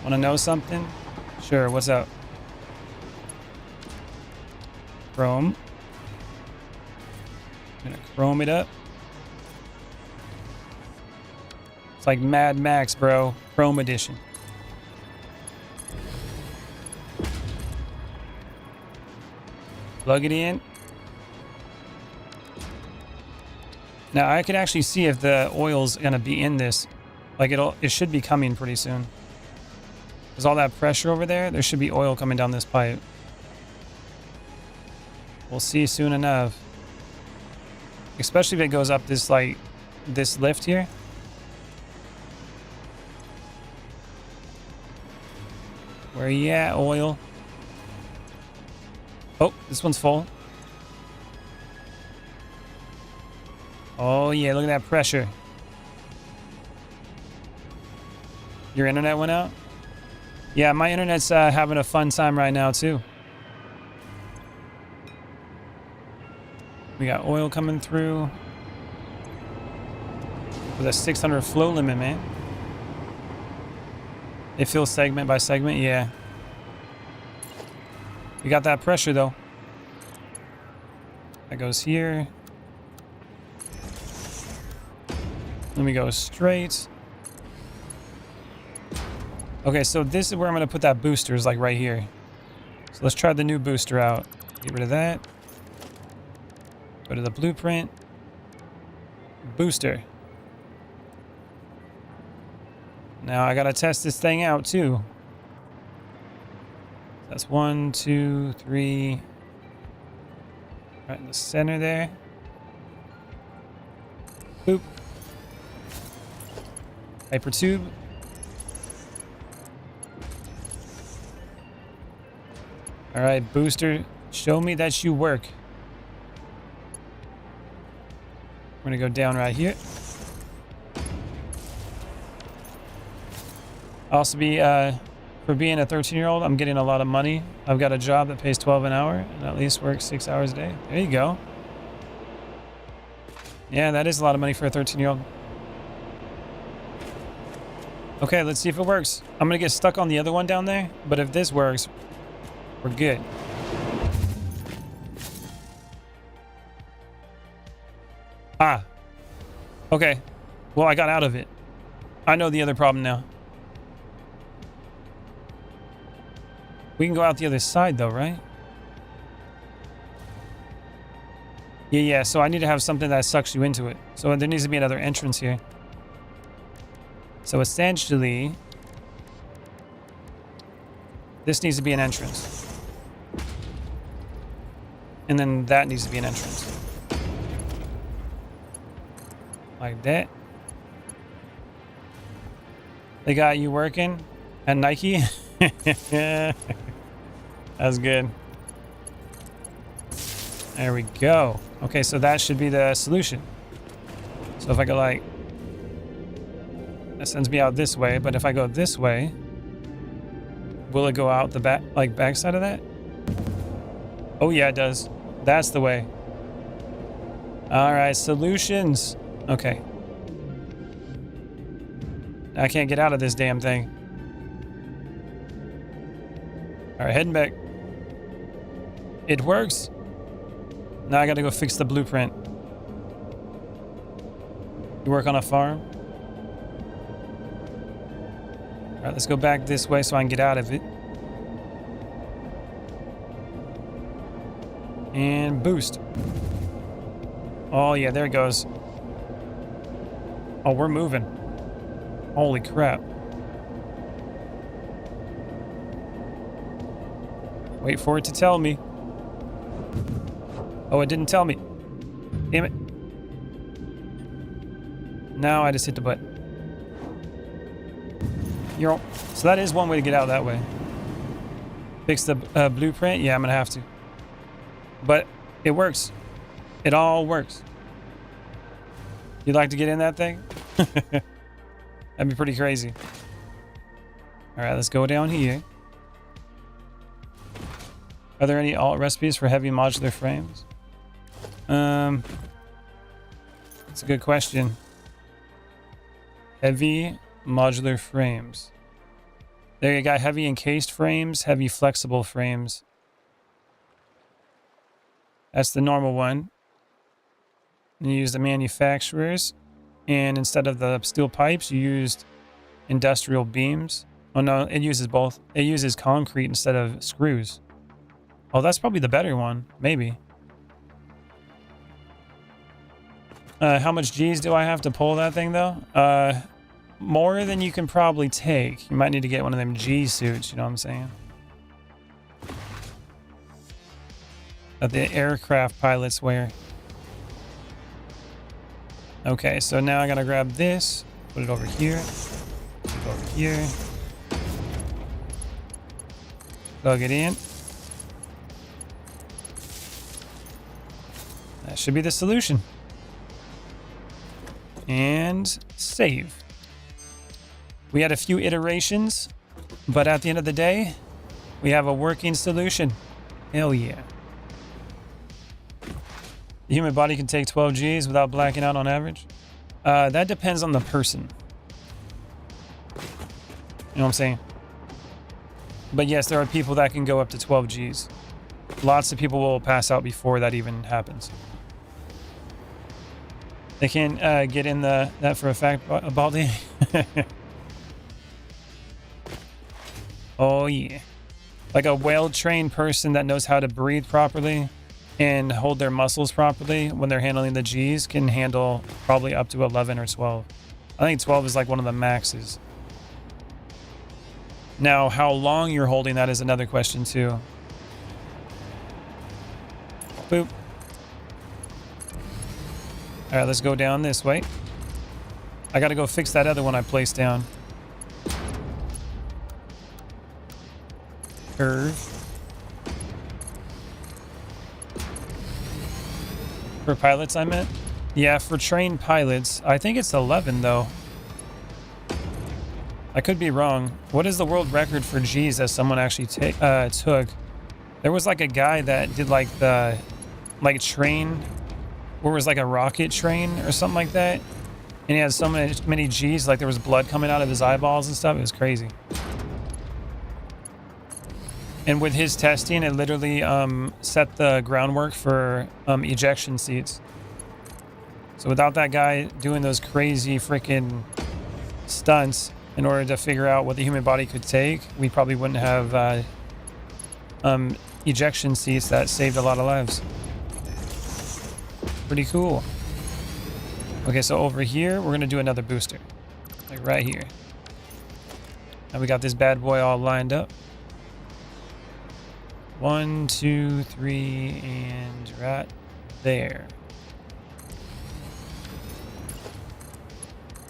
Want to know something? Sure, what's up? Chrome. I'm going to chrome it up. It's like Mad Max, bro. Chrome edition. Plug it in. Now I can actually see if the oil's gonna be in this. Like it should be coming pretty soon. There's all that pressure over there. There should be oil coming down this pipe. We'll see soon enough. Especially if it goes up this this lift here. Where you at, oil? Oh, this one's full. Oh yeah, look at that pressure. Your internet went out? Yeah, my internet's having a fun time right now too. We got oil coming through. With a 600 flow limit, man. It fills segment by segment, yeah. We got that pressure though. That goes here. Let me go straight. Okay, so this is where I'm going to put that booster, is like right here. So let's try the new booster out. Get rid of that. Go to the blueprint. Booster. Now I gotta test this thing out too. That's 1, 2, 3. Right in the center there. Boop. Hyper tube. All right, booster, show me that you work. We're gonna go down right here. Also for being a 13-year-old, I'm getting a lot of money. I've got a job that pays 12 an hour and at least works 6 hours a day. There you go. Yeah, that is a lot of money for a 13-year-old. Okay, let's see if it works. I'm gonna get stuck on the other one down there, but if this works, we're good. Ah. Okay. Well, I got out of it. I know the other problem now. We can go out the other side though, right? Yeah, so I need to have something that sucks you into it. So there needs to be another entrance here. So essentially, this needs to be an entrance. And then that needs to be an entrance. Like that. They got you working at Nike? That's good. There we go. Okay, so that should be the solution. So if I go like... That sends me out this way, but if I go this way... Will it go out the back, like backside of that? Oh yeah, it does. That's the way. Alright, solutions. Okay. I can't get out of this damn thing. Alright, heading back. It works. Now I gotta go fix the blueprint. You work on a farm? Alright, let's go back this way so I can get out of it. And boost. Oh yeah, there it goes. Oh, we're moving. Holy crap. Wait for it to tell me. Oh, it didn't tell me. Damn it. Now I just hit the button. So that is one way to get out that way. Fix the blueprint? Yeah, I'm gonna have to. But it works. It all works. You'd like to get in that thing? That'd be pretty crazy. Alright, let's go down here. Are there any alt recipes for heavy modular frames? That's a good question. Heavy modular frames. There you got heavy encased frames, heavy flexible frames. That's the normal one. You use the manufacturers, and instead of the steel pipes, you used industrial beams. Oh no, it uses both. It uses concrete instead of screws. Oh, that's probably the better one, maybe. How much G's do I have to pull that thing though? More than you can probably take. You might need to get one of them G suits, you know what I'm saying? That the aircraft pilots wear. Okay, so now I gotta grab this, put it over here, put it over here, plug it in. That should be the solution. And save. We had a few iterations, but at the end of the day, we have a working solution. Hell yeah. The human body can take 12 Gs without blacking out on average. That depends on the person. You know what I'm saying? But yes, there are people that can go up to 12 Gs. Lots of people will pass out before that even happens. They can get in that for a fact, Baldy. Oh yeah. Like a well-trained person that knows how to breathe properly and hold their muscles properly when they're handling the Gs can handle probably up to 11 or 12. I think 12 is like one of the maxes. Now, how long you're holding that is another question too. Boop. All right, let's go down this way. I got to go fix that other one I placed down. Curve. For pilots, I meant? Yeah, for trained pilots. I think it's 11, though. I could be wrong. What is the world record for G's that someone actually took? There was like a guy that did like the train, where it was like a rocket train or something like that. And he had so many G's, like there was blood coming out of his eyeballs and stuff. It was crazy. And with his testing, it literally set the groundwork for ejection seats. So without that guy doing those crazy freaking stunts in order to figure out what the human body could take, we probably wouldn't have ejection seats that saved a lot of lives. Pretty cool. Okay, so over here, we're going to do another booster. Like right here. And we got this bad boy all lined up. 1, 2, 3, and right there.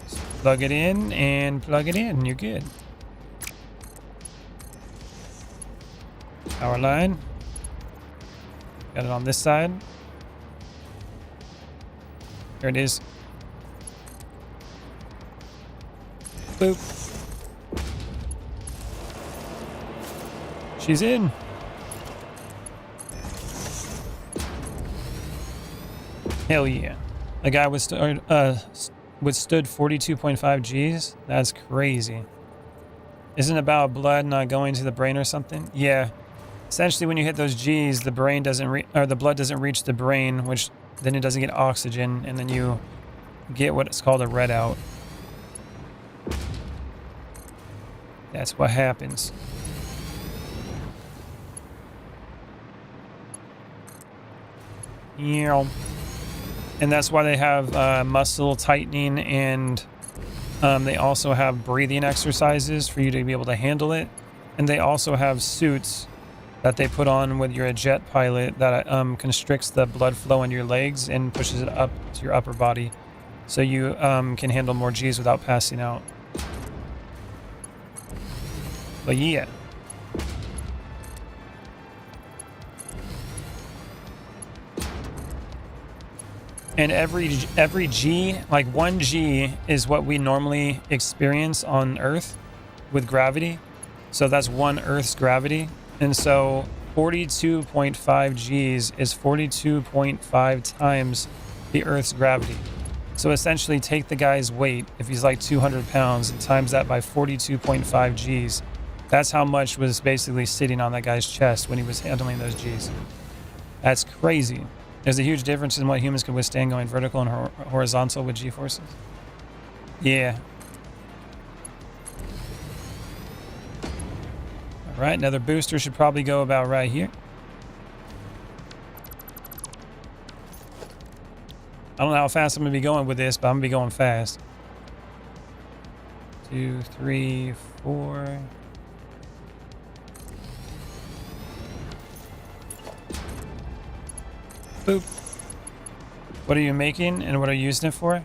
Just plug it in and plug it in. You're good. Power line. Got it on this side. There it is. Boop. She's in. Hell yeah. A guy withstood 42.5 Gs? That's crazy. Isn't it about blood not going to the brain or something? Yeah. Essentially, when you hit those Gs, the brain doesn't the blood doesn't reach the brain, which then it doesn't get oxygen, and then you get what's called a readout. That's what happens. Yeah. And that's why they have muscle tightening, and they also have breathing exercises for you to be able to handle it. And they also have suits that they put on with your jet pilot that constricts the blood flow in your legs and pushes it up to your upper body, so you can handle more G's without passing out. But yeah. And every G, like 1 G is what we normally experience on Earth with gravity. So that's 1 Earth's gravity. And so 42.5 Gs is 42.5 times the Earth's gravity. So essentially take the guy's weight, if he's like 200 pounds, and times that by 42.5 Gs. That's how much was basically sitting on that guy's chest when he was handling those Gs. That's crazy. There's a huge difference in what humans can withstand going vertical and horizontal with G-forces. Yeah. All right, another booster should probably go about right here. I don't know how fast I'm going to be going with this, but I'm going to be going fast. 2, 3, 4... Boop. What are you making and what are you using it for?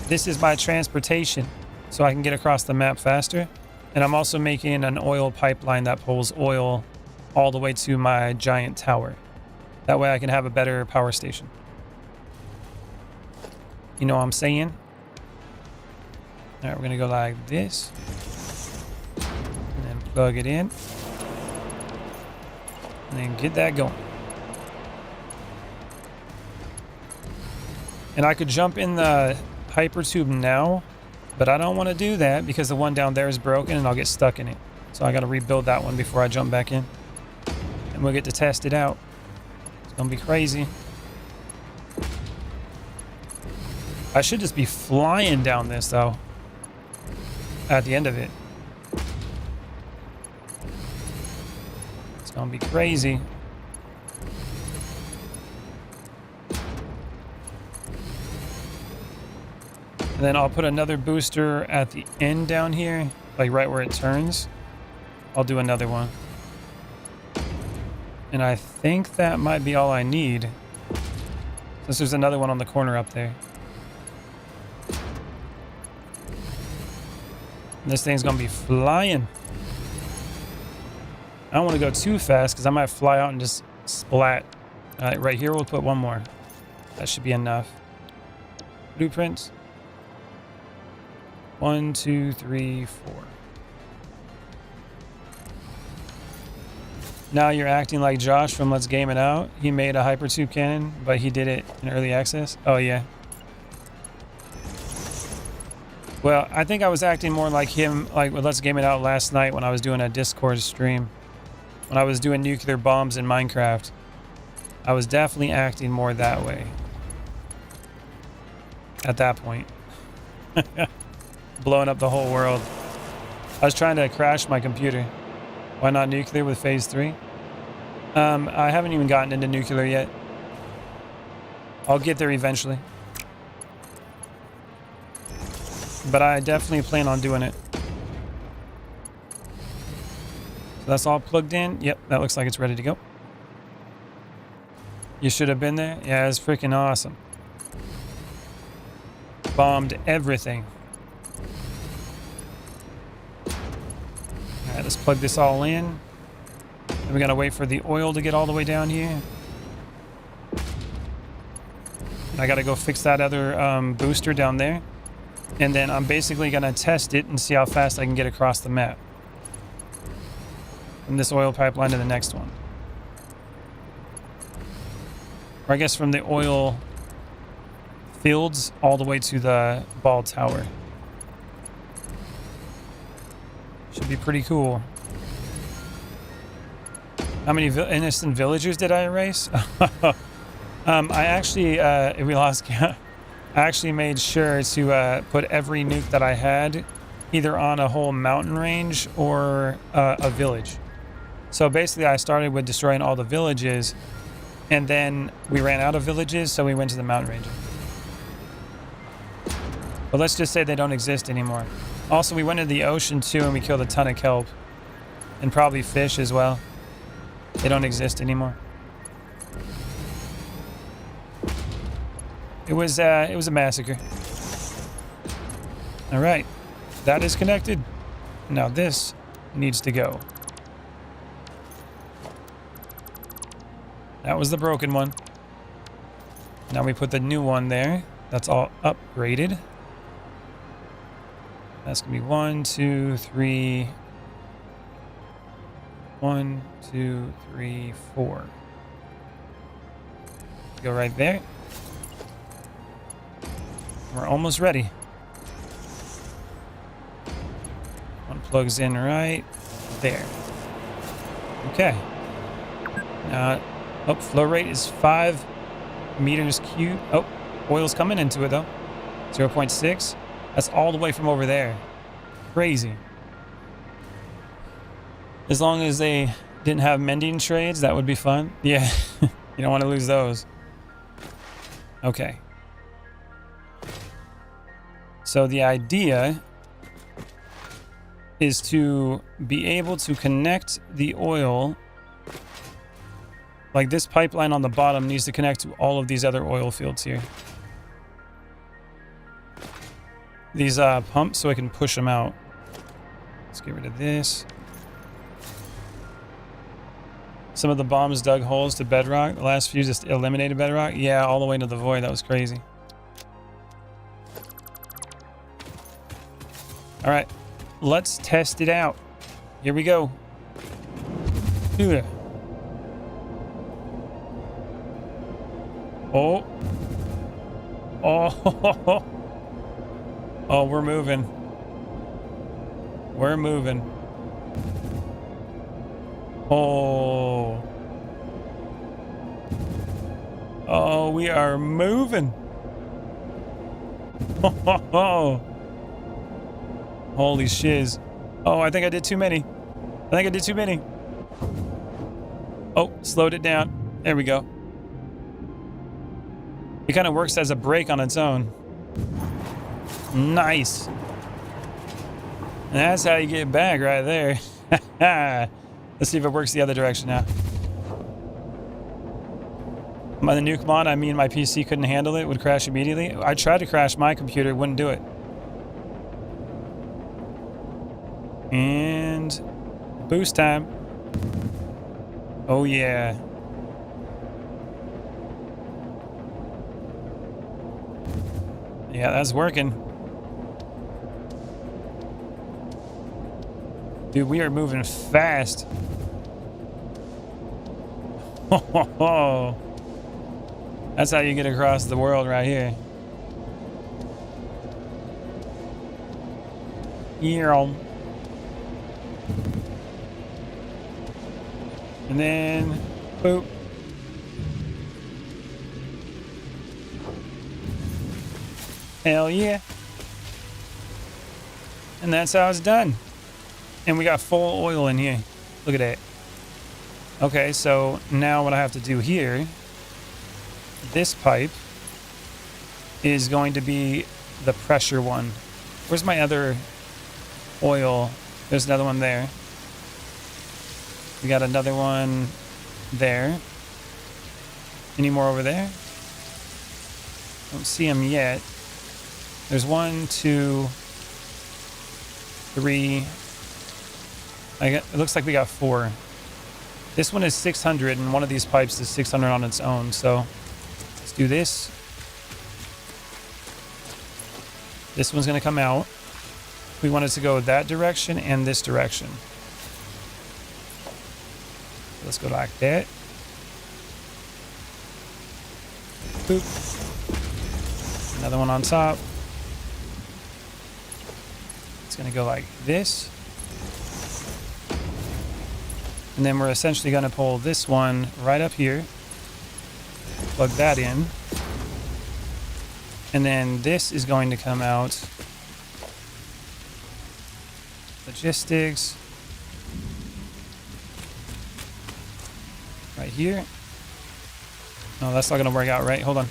This is my transportation, so I can get across the map faster. And I'm also making an oil pipeline that pulls oil all the way to my giant tower. That way I can have a better power station. You know what I'm saying? All right, we're gonna go like this. And then plug it in. And then get that going. And I could jump in the hypertube now, but I don't want to do that because the one down there is broken and I'll get stuck in it. So I got to rebuild that one before I jump back in. And we'll get to test it out. It's going to be crazy. I should just be flying down this though at the end of it. It's going to be crazy. And then I'll put another booster at the end down here, like right where it turns. I'll do another one. And I think that might be all I need. Since there's another one on the corner up there. And this thing's gonna be flying. I don't want to go too fast because I might fly out and just splat. All right, right here we'll put one more. That should be enough. Blueprints. 1, 2, 3, 4. Now you're acting like Josh from Let's Game It Out. He made a hypertube cannon, but he did it in early access. Oh yeah. Well, I think I was acting more like him, like with Let's Game It Out last night when I was doing a Discord stream. When I was doing nuclear bombs in Minecraft. I was definitely acting more that way. At that point. Blowing up the whole world. I was trying to crash my computer. Why not nuclear with phase 3? I haven't even gotten into nuclear yet. I'll get there eventually. But I definitely plan on doing it. So that's all plugged in. Yep, that looks like it's ready to go. You should have been there. Yeah, it's freaking awesome. Bombed everything. Alright, let's plug this all in. And we gotta wait for the oil to get all the way down here. And I gotta go fix that other booster down there. And then I'm basically gonna test it and see how fast I can get across the map. From this oil pipeline to the next one. Or I guess from the oil fields all the way to the ball tower. Should be pretty cool. How many innocent villagers did I erase? I actually, we lost count. I actually made sure to put every nuke that I had either on a whole mountain range or a village. So basically I started with destroying all the villages and then we ran out of villages, so we went to the mountain range. But let's just say they don't exist anymore. Also, we went into the ocean too and we killed a ton of kelp. And probably fish as well. They don't exist anymore. It was a massacre. All right, that is connected. Now this needs to go. That was the broken one. Now we put the new one there. That's all upgraded. That's gonna be 1, 2, 3. 1, 2, 3, 4. Go right there. We're almost ready. One plugs in right there. Okay. Now, oh, flow rate is 5 meters cubed. Oh, oil's coming into it though. 0.6. That's all the way from over there. Crazy. As long as they didn't have mending trades, that would be fun. Yeah, you don't want to lose those. Okay. So the idea is to be able to connect the oil. Like this pipeline on the bottom needs to connect to all of these other oil fields here. These pumps so I can push them out. Let's get rid of this. Some of the bombs dug holes to bedrock. The last few just eliminated bedrock. Yeah, all the way to the void. That was crazy. All right, let's test it out. Here we go. Oh. Oh. Oh, we're moving. We're moving. Oh. Oh, we are moving. Oh. Holy shiz. Oh, I think I did too many. Oh, slowed it down. There we go. It kind of works as a brake on its own. Nice. And that's how you get back right there. Let's see if it works the other direction now. By the nuke mod, I mean my PC couldn't handle it. It would crash immediately. I tried to crash my computer. It wouldn't do it. And boost time. Oh, yeah. Yeah, that's working. Dude, we are moving fast. That's how you get across the world right here. Yeah. And then, boop. Hell yeah. And that's how it's done. And we got full oil in here. Look at that. Okay, so now what I have to do here, this pipe is going to be the pressure one. Where's my other oil? There's another one there. We got another one there. Any more over there? Don't see them yet. There's 1, 2, 3. It looks like we got 4. This one is 600, and one of these pipes is 600 on its own. So let's do this. This one's going to come out. We want it to go that direction and this direction. Let's go like that. Boop. Another one on top. It's going to go like this. And then we're essentially going to pull this one right up here. Plug that in. And then this is going to come out. Logistics. Right here. No, that's not going to work out right. Hold on.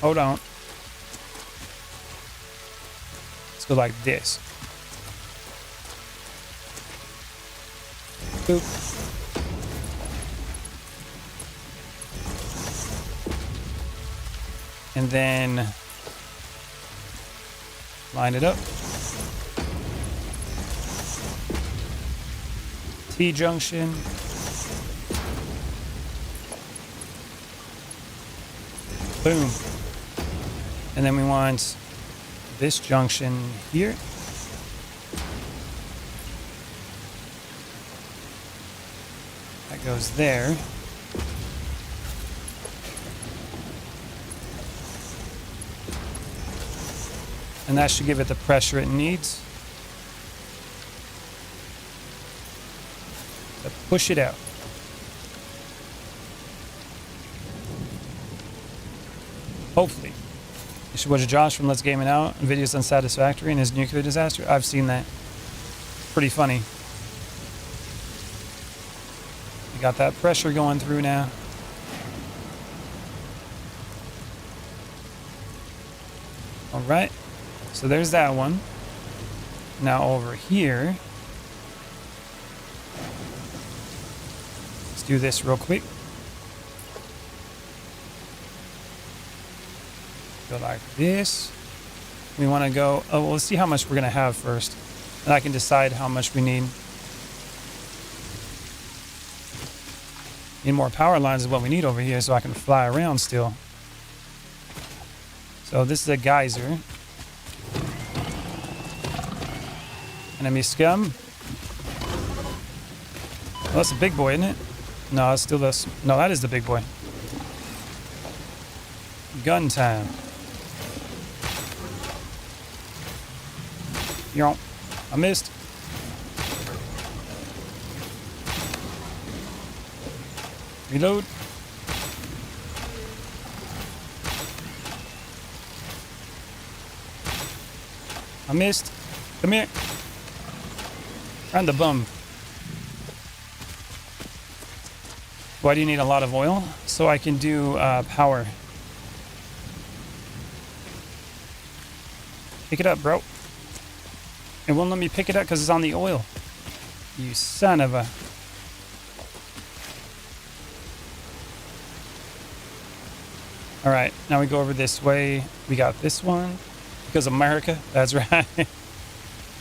Hold on. Let's go like this. Boop. And then line it up. T-junction. Boom. And then we want this junction here. That goes there. And that should give it the pressure it needs to push it out. Hopefully. You should watch Josh from Let's Game It Out and videos on Satisfactory and his nuclear disaster. I've seen that. Pretty funny. We got that pressure going through now. All right. So there's that one. Now over here, let's do this real quick. Go like this. We want to go, oh, well, let's see how much we're going to have first. And I can decide how much we need. Need more power lines is what we need over here so I can fly around still. So this is a geyser. Enemy scum. Well, that's a big boy, isn't it? No, it's still this. No, that is the big boy. Gun time. Yo, I missed. Reload. I missed. Come here. Around the bum. Why do you need a lot of oil? So I can do power. Pick it up, bro. It won't let me pick it up because it's on the oil. You son of a... All right, now we go over this way. We got this one because America. That's right.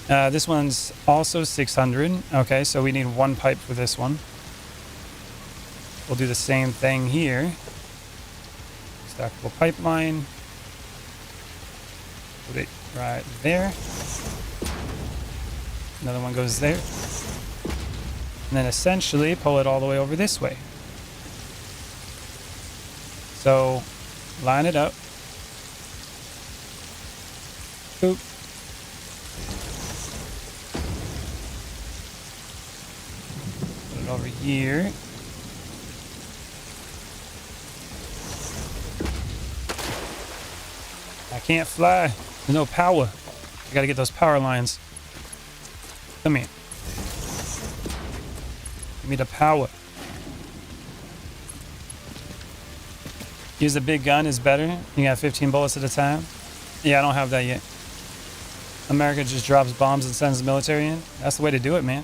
This one's also 600. Okay, so we need one pipe for this one. We'll do the same thing here. Stackable pipeline. Put it right there. Another one goes there. And then essentially pull it all the way over this way. So line it up. Boop. Put it over here. I can't fly. There's no power. I gotta get those power lines. Come here. Give me the power. Use the big gun is better. You got 15 bullets at a time. Yeah, I don't have that yet. America just drops bombs and sends the military in. That's the way to do it, man.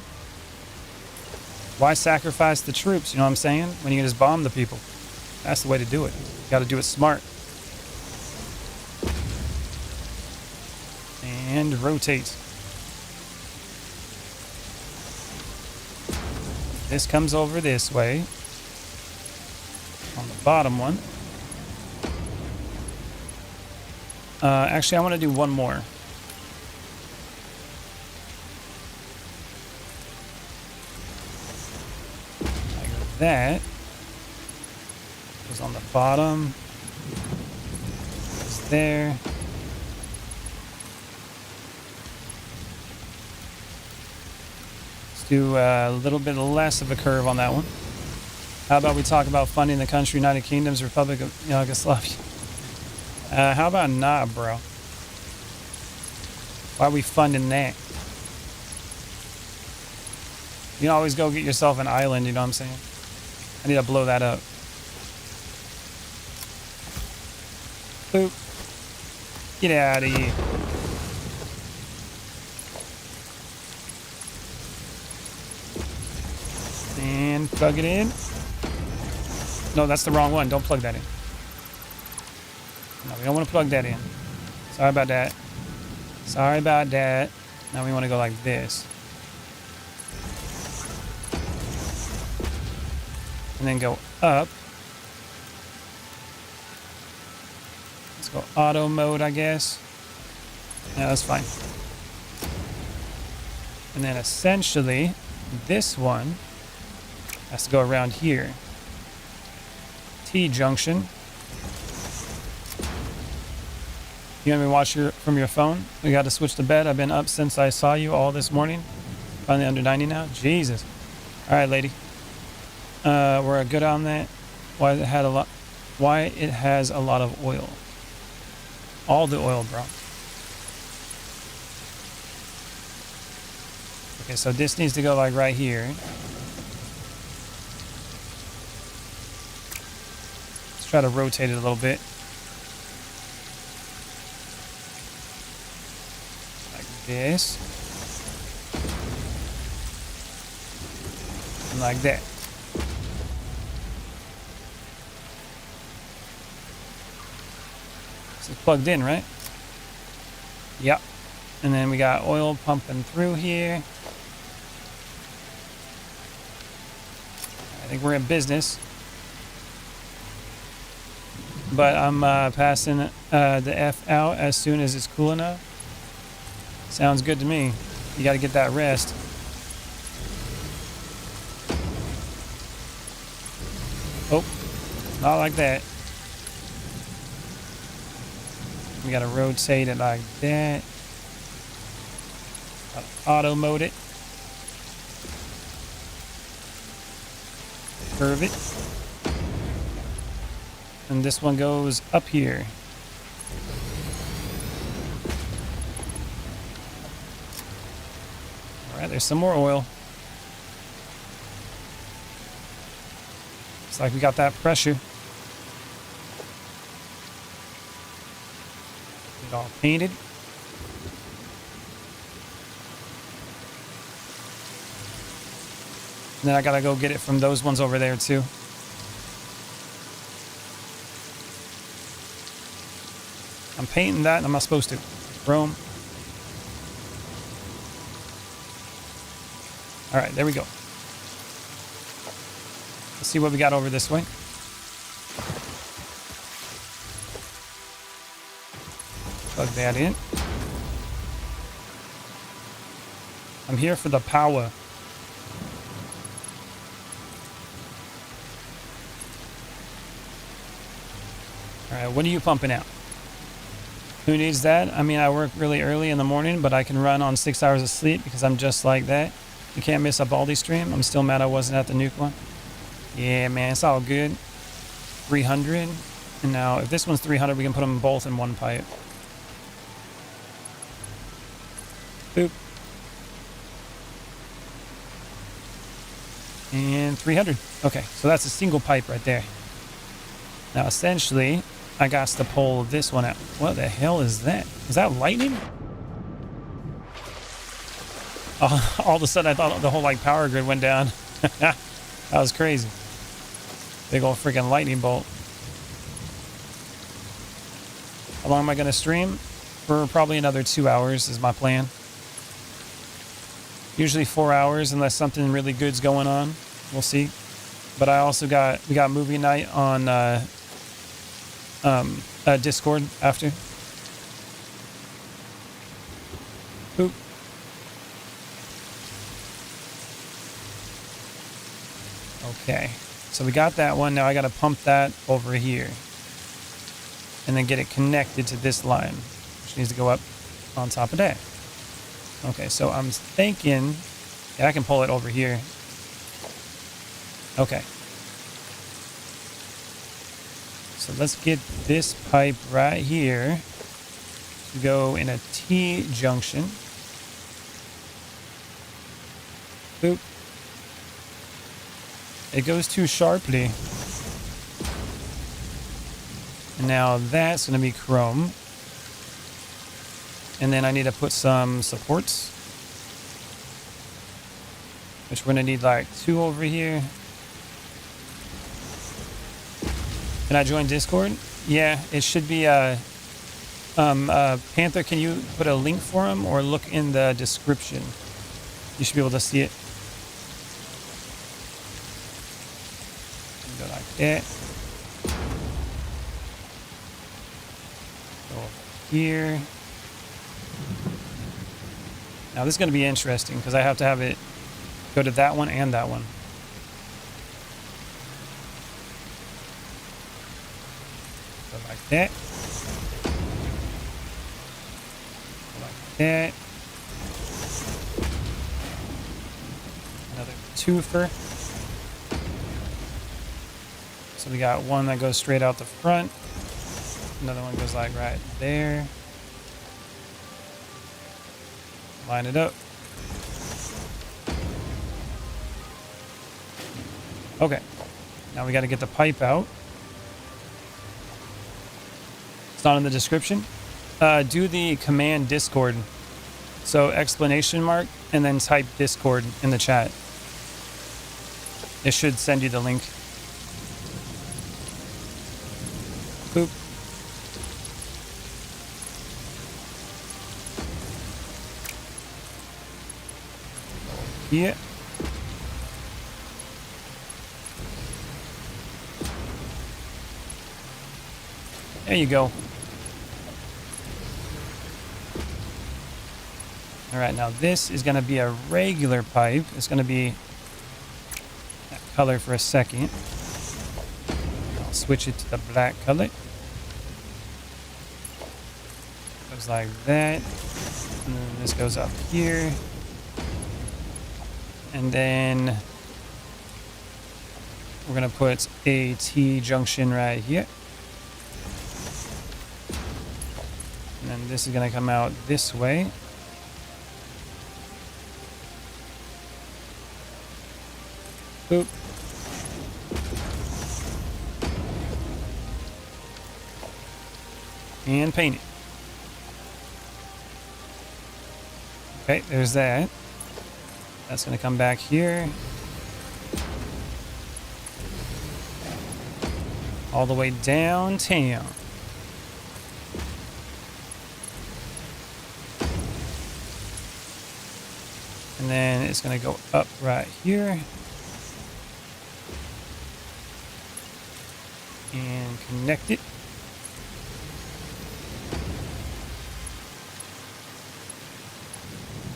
Why sacrifice the troops, you know what I'm saying? When you can just bomb the people. That's the way to do it. You gotta do it smart. And rotate. This comes over this way. On the bottom one. Actually, I want to do one more. Like that. Goes on the bottom. Goes there. Do a little bit less of a curve on that one. How about we talk about funding the country United Kingdom's Republic of Yugoslavia? How about not, bro? Why are we funding that? You can always go get yourself an island, you know what I'm saying? I need to blow that up. Boop. Get out of here. And plug it in. No, that's the wrong one. Don't plug that in. No, we don't want to plug that in. Sorry about that. Sorry about that. Now we want to go like this. And then go up. Let's go auto mode, I guess. Yeah, that's fine. And then essentially, this one has to go around here. T-junction. You want me to watch from your phone? We got to switch to bed. I've been up since I saw you all this morning. Finally under 90 now. Jesus. All right, lady. We're good on that. Why it has a lot of oil. All the oil, bro. Okay, so this needs to go like right here. Let's try to rotate it a little bit. Like this. And like that. So it's plugged in, right? Yep. And then we got oil pumping through here. I think we're in business. But I'm passing the F out as soon as it's cool enough. Sounds good to me. You got to get that rest. Oh, not like that. We got to rotate it like that. Auto mode it. Curve it. And this one goes up here. All right, there's some more oil. Looks like we got that pressure. Get it all painted. And then I gotta go get it from those ones over there too. I'm painting that, and I'm not supposed to. Chrome. All right, there we go. Let's see what we got over this way. Plug that in. I'm here for the power. All right, what are you pumping out? Who needs that? I mean, I work really early in the morning, but I can run on 6 hours of sleep because I'm just like that. You can't miss a Baldy stream. I'm still mad I wasn't at the nuke one. Yeah, man, it's all good. 300. And now, if this one's 300, we can put them both in one pipe. Boop. And 300. Okay, so that's a single pipe right there. Now, essentially, I got to pull this one out. What the hell is that? Is that lightning? Oh, all of a sudden, I thought the whole like power grid went down. That was crazy. Big old freaking lightning bolt. How long am I going to stream? For probably another 2 hours is my plan. Usually 4 hours unless something really good's going on. We'll see. But I also we got movie night on Discord after. Boop. Okay. So we got that one. Now I got to pump that over here. And then get it connected to this line, which needs to go up on top of that. Okay, so I'm thinking, yeah, I can pull it over here. Okay. So let's get this pipe right here to go in a T junction. Boop. It goes too sharply. And now that's going to be chrome. And then I need to put some supports, which we're going to need like 2 over here. Can I join Discord? Yeah, it should be Panther, can you put a link for him or look in the description? You should be able to see it. Go like that. Go over here. Now this is going to be interesting because I have to have it go to that one and that one. Go like that. Go like that. Another twofer. So we got one that goes straight out the front. Another one goes like right there. Line it up. Okay. Now we got to get the pipe out. It's not in the description. Do the command Discord. So exclamation mark and then type Discord in the chat. It should send you the link. Boop. Yeah. There you go. All right, now this is going to be a regular pipe. It's going to be that color for a second. I'll switch it to the black color. Goes like that. And then this goes up here. And then we're going to put a T junction right here. And then this is going to come out this way. Boop. And paint it. Okay, there's that. That's going to come back here. all the way downtown. And then it's going to go up right here. And connect it.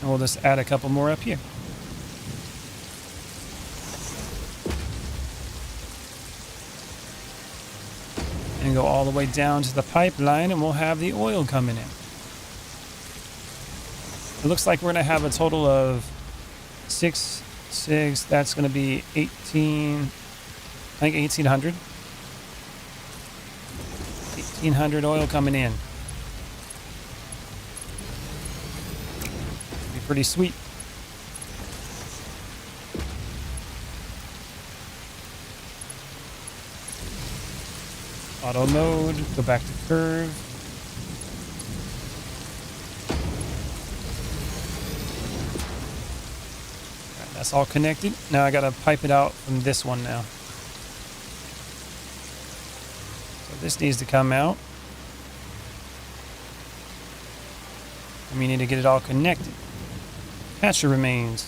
And we'll just add a couple more up here. And go all the way down to the pipeline, and we'll have the oil coming in. It looks like we're going to have a total of 6, that's going to be 18, I think 1,800. 1,800 oil coming in. Be pretty sweet. Auto mode, go back to curve. All right, that's all connected. Now I gotta pipe it out from this one now. So this needs to come out. And we need to get it all connected. Patcher remains.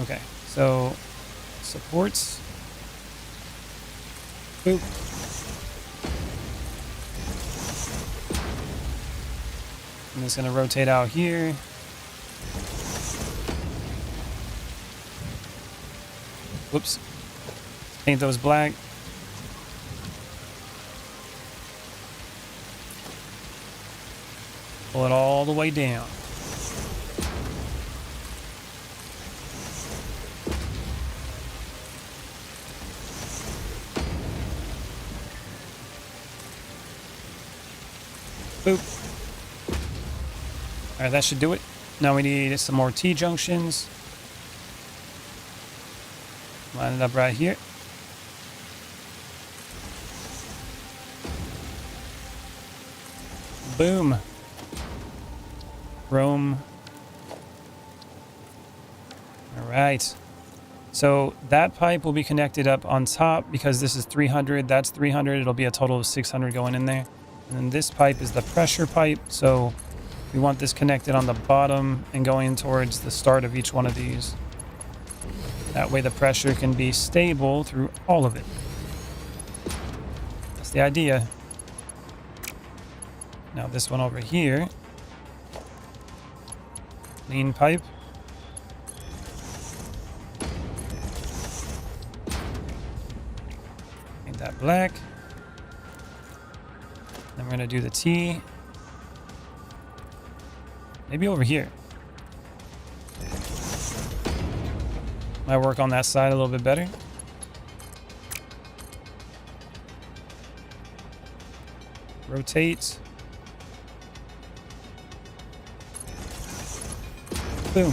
Okay, so supports. Boop. I'm just going to rotate out here. Whoops. Paint those black. Pull it all the way down. Boop. All right, that should do it. Now we need some more T-junctions. Line it up right here. Boom. Chrome. All right. So that pipe will be connected up on top because this is 300. That's 300. It'll be a total of 600 going in there. And then this pipe is the pressure pipe. So we want this connected on the bottom and going towards the start of each one of these. That way the pressure can be stable through all of it. That's the idea. Now this one over here. Clean pipe. Paint that black. Then we're going to do the T. Maybe over here. Might work on that side a little bit better. Rotate. Boom.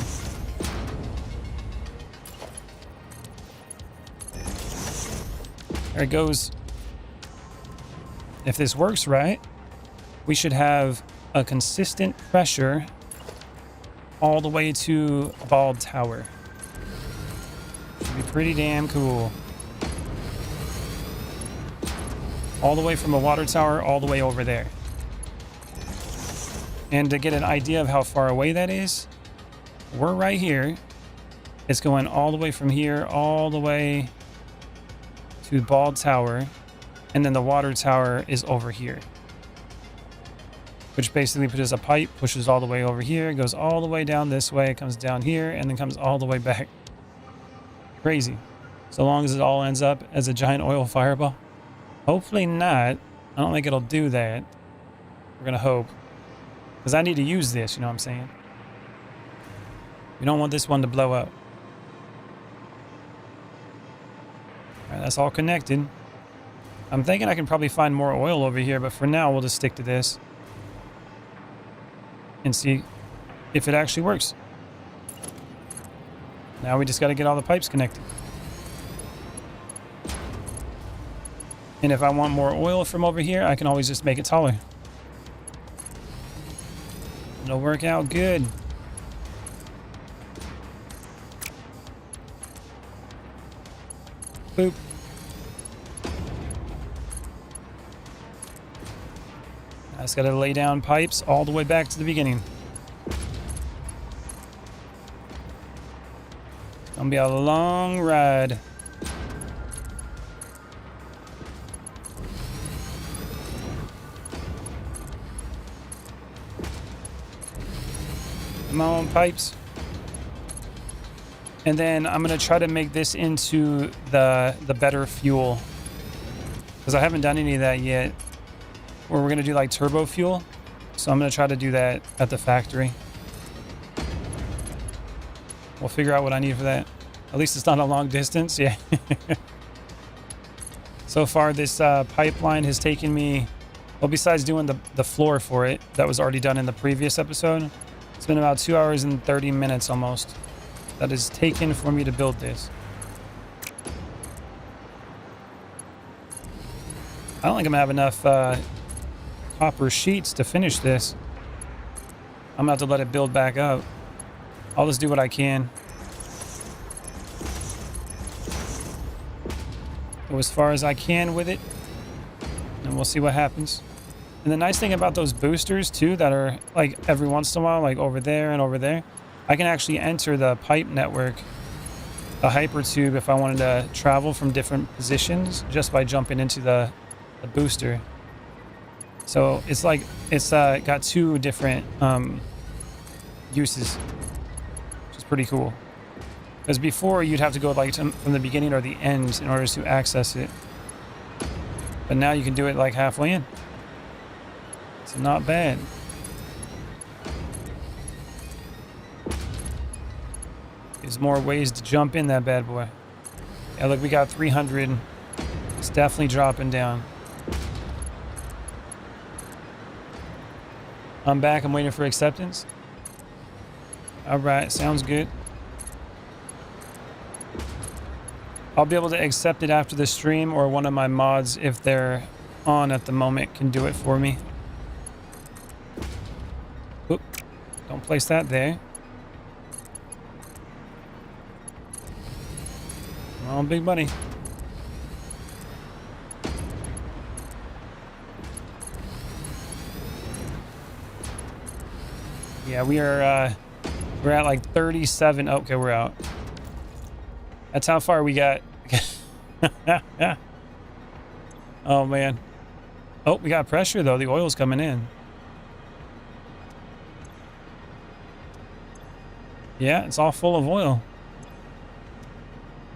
There it goes. If this works right, we should have a consistent pressure all the way to Bald Tower. Should be pretty damn cool. All the way from the water tower all the way over there. And to get an idea of how far away that is, we're right here. It's going all the way from here all the way to Bald Tower, and then the water tower is over here. Which basically pushes a pipe, pushes all the way over here, goes all the way down this way, comes down here, and then comes all the way back. Crazy. So long as it all ends up as a giant oil fireball. Hopefully not. I don't think it'll do that. We're gonna hope. Because I need to use this, you know what I'm saying? We don't want this one to blow up. Alright, that's all connected. I'm thinking I can probably find more oil over here, but for now we'll just stick to this. And see if it actually works. Now we just got to get all the pipes connected. And if I want more oil from over here, I can always just make it taller. It'll work out good. Boop. I just gotta lay down pipes all the way back to the beginning. Gonna be a long ride. Come on, pipes. And then I'm gonna try to make this into the better fuel, because I haven't done any of that yet. Or we're gonna do like turbo fuel. So I'm gonna try to do that at the factory. We'll figure out what I need for that. At least it's not a long distance. Yeah. So far, this pipeline has taken me, well, besides doing the floor for it, that was already done in the previous episode, it's been about 2 hours and 30 minutes almost that is taken for me to build this. I don't think I'm gonna have enough copper sheets to finish this. I'm gonna have to let it build back up. I'll just do what I can. Go as far as I can with it, and we'll see what happens. And the nice thing about those boosters too, that are like every once in a while, like over there and over there, I can actually enter the pipe network, the hypertube, if I wanted to travel from different positions just by jumping into the booster. So it's like it's got two different uses, which is pretty cool. Because before you'd have to go like from the beginning or the end in order to access it, but now you can do it like halfway in. So not bad. There's more ways to jump in that bad boy. Yeah, look, we got 300. It's definitely dropping down. I'm back. I'm waiting for acceptance. All right, sounds good. I'll be able to accept it after the stream, or one of my mods, if they're on at the moment, can do it for me. Oop, don't place that there. Oh, big buddy. Yeah, we're at like 37. Okay, we're out. That's how far we got. Oh man. Oh, we got pressure though. The oil's coming in. Yeah, it's all full of oil.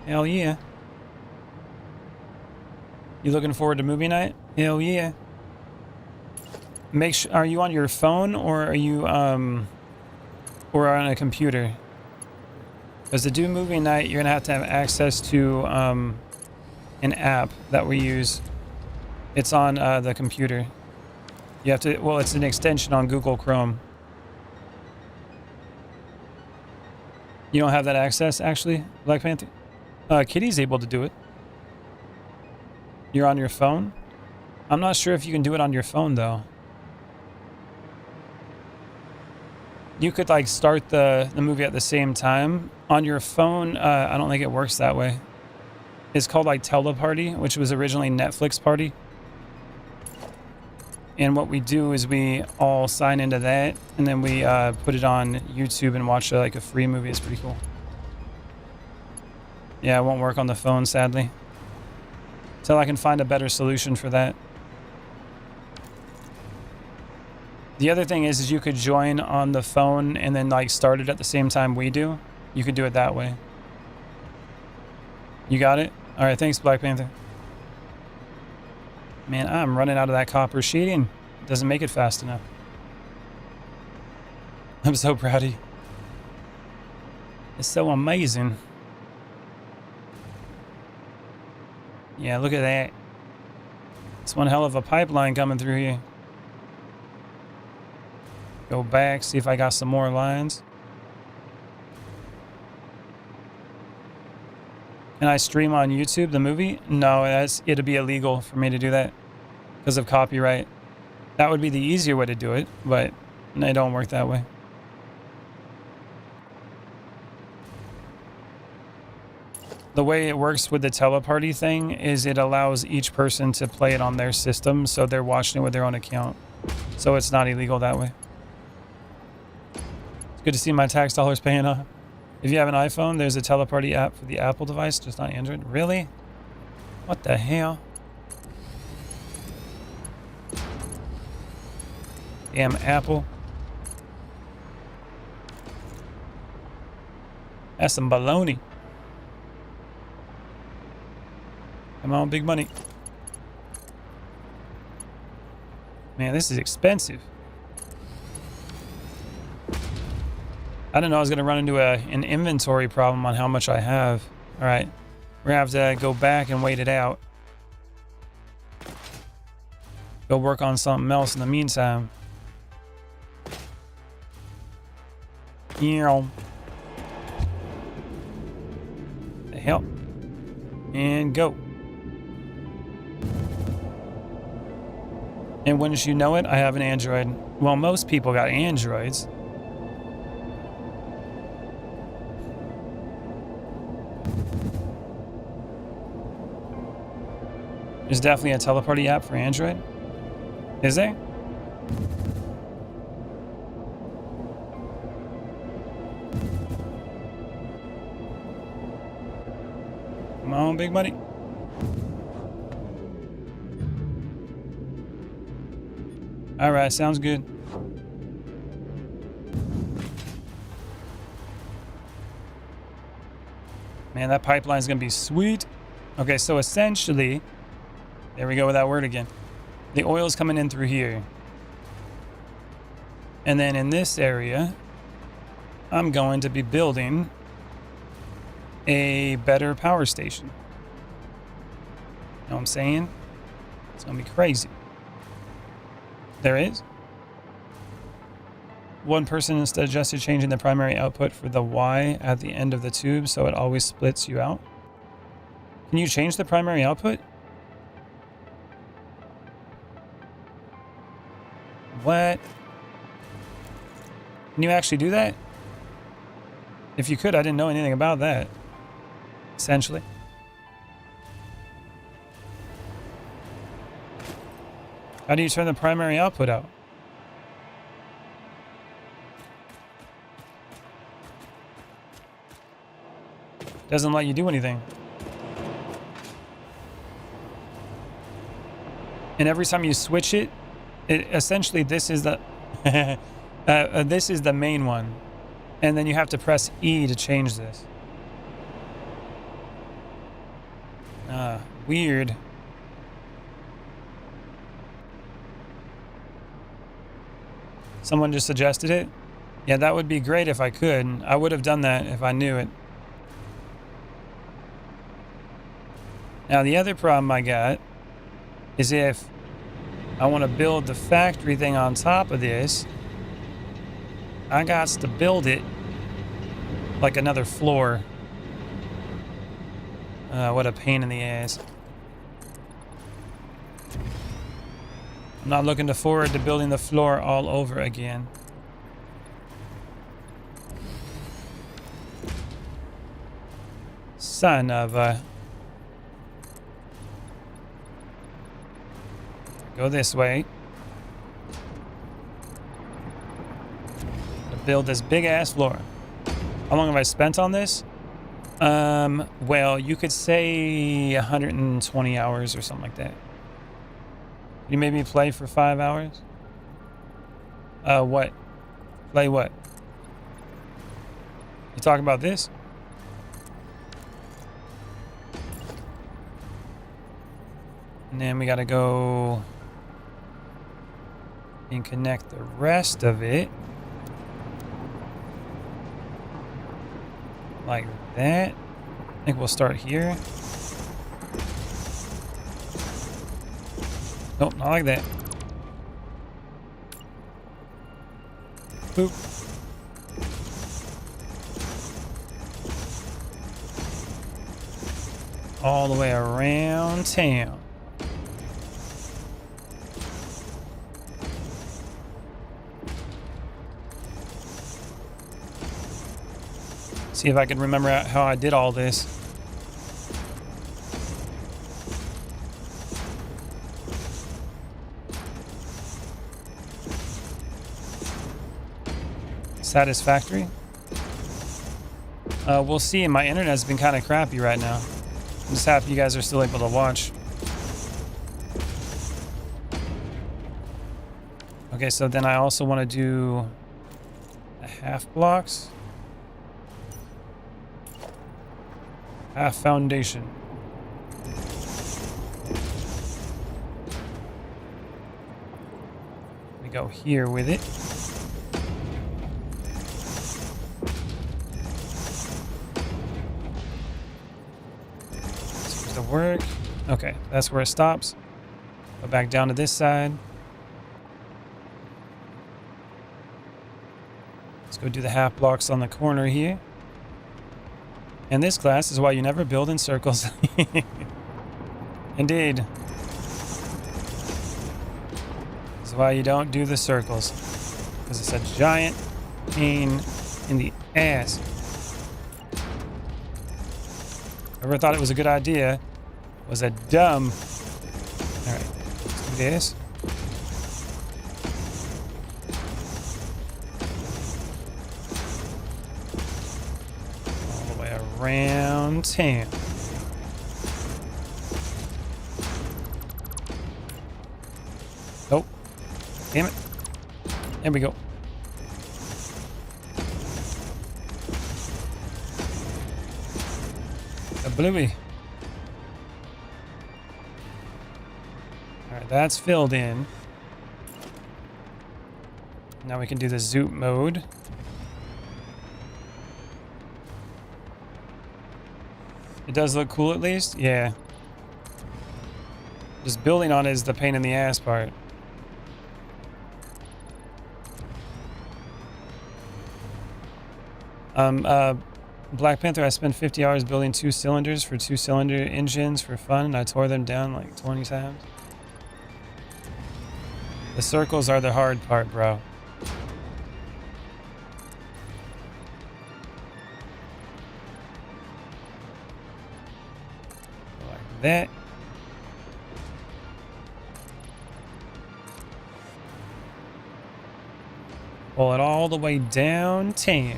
Hell yeah. You looking forward to movie night? Hell yeah. Make sure, are you on your phone or are you or on a computer? Because to do movie night, you're gonna have to have access to an app that we use. It's on the computer. You have to, well, it's an extension on Google Chrome. You don't have that access, actually, Black Panther? Kitty's able to do it. You're on your phone? I'm not sure if you can do it on your phone, though. You could, like, start the movie at the same time. On your phone, I don't think it works that way. It's called, like, Teleparty, which was originally Netflix Party. And what we do is we all sign into that, and then we put it on YouTube and watch, like, a free movie. It's pretty cool. Yeah, it won't work on the phone, sadly. Until I can find a better solution for that. The other thing is you could join on the phone and then like start it at the same time we do. You could do it that way. You got it? All right, thanks, Black Panther. Man, I'm running out of that copper sheeting. It doesn't make it fast enough. I'm so proud of you. It's so amazing. Yeah, look at that. It's one hell of a pipeline coming through here. Go back, see if I got some more lines. Can I stream on YouTube the movie? No, it'd be illegal for me to do that because of copyright. That would be the easier way to do it, but it don't work that way. The way it works with the teleparty thing is it allows each person to play it on their system, so they're watching it with their own account. So it's not illegal that way. It's good to see my tax dollars paying off. If you have an iPhone, there's a teleparty app for the Apple device, just not Android. Really? What the hell? Damn Apple. That's some baloney. Come on, big money. Man, this is expensive. I didn't know I was going to run into an inventory problem on how much I have. All right. We're going to have to go back and wait it out. Go work on something else in the meantime. The hell? And go. And wouldn't you know it, I have an Android. Well, most people got Androids. There's definitely a teleparty app for Android. Is there? Come on, big money. All right, sounds good. Man, that pipeline's gonna be sweet. Okay, so essentially, there we go with that word again. The oil's coming in through here. And then in this area, I'm going to be building a better power station. You know what I'm saying? It's gonna be crazy. There is. One person suggested changing the primary output for the Y at the end of the tube so it always splits you out. Can you change the primary output? What? Can you actually do that? If you could, I didn't know anything about that. Essentially. How do you turn the primary output out? Doesn't let you do anything. And every time you switch it, essentially this is the this is the main one, and then you have to press E to change this. Weird. Someone just suggested it. Yeah, that would be great if I could. I would have done that if I knew it. Now the other problem I got is if I want to build the factory thing on top of this, I got to build it like another floor. What a pain in the ass. I'm not looking forward to building the floor all over again. Son of a... Go this way. To build this big ass floor. How long have I spent on this? Well, you could say 120 hours or something like that. You made me play for 5 hours? What? Play what? You talking about this? And then we gotta go and connect the rest of it like that. I think we'll start here. Nope, not like that. Boop. All the way around town. See if I can remember how I did all this. Satisfactory. We'll see. My internet's been kind of crappy right now. I'm just happy you guys are still able to watch. Okay, so then I also want to do the half blocks. Half foundation. We go here with it. Seems to work. Okay, that's where it stops. Go back down to this side. Let's go do the half blocks on the corner here. And this class is why you never build in circles. Indeed. This is why you don't do the circles. Because it's a giant pain in the ass. Whoever thought it was a good idea was a dumb. Alright, let's do this. Around town. Oh, damn it. There we go. A bluey. Alright, that's filled in. Now we can do the zoop mode. It does look cool at least? Yeah. Just building on it is the pain in the ass part. Black Panther, I spent 50 hours building 2 cylinders for 2-cylinder engines for fun, and I tore them down like 20 times. The circles are the hard part, bro. That. Pull it all the way downtown.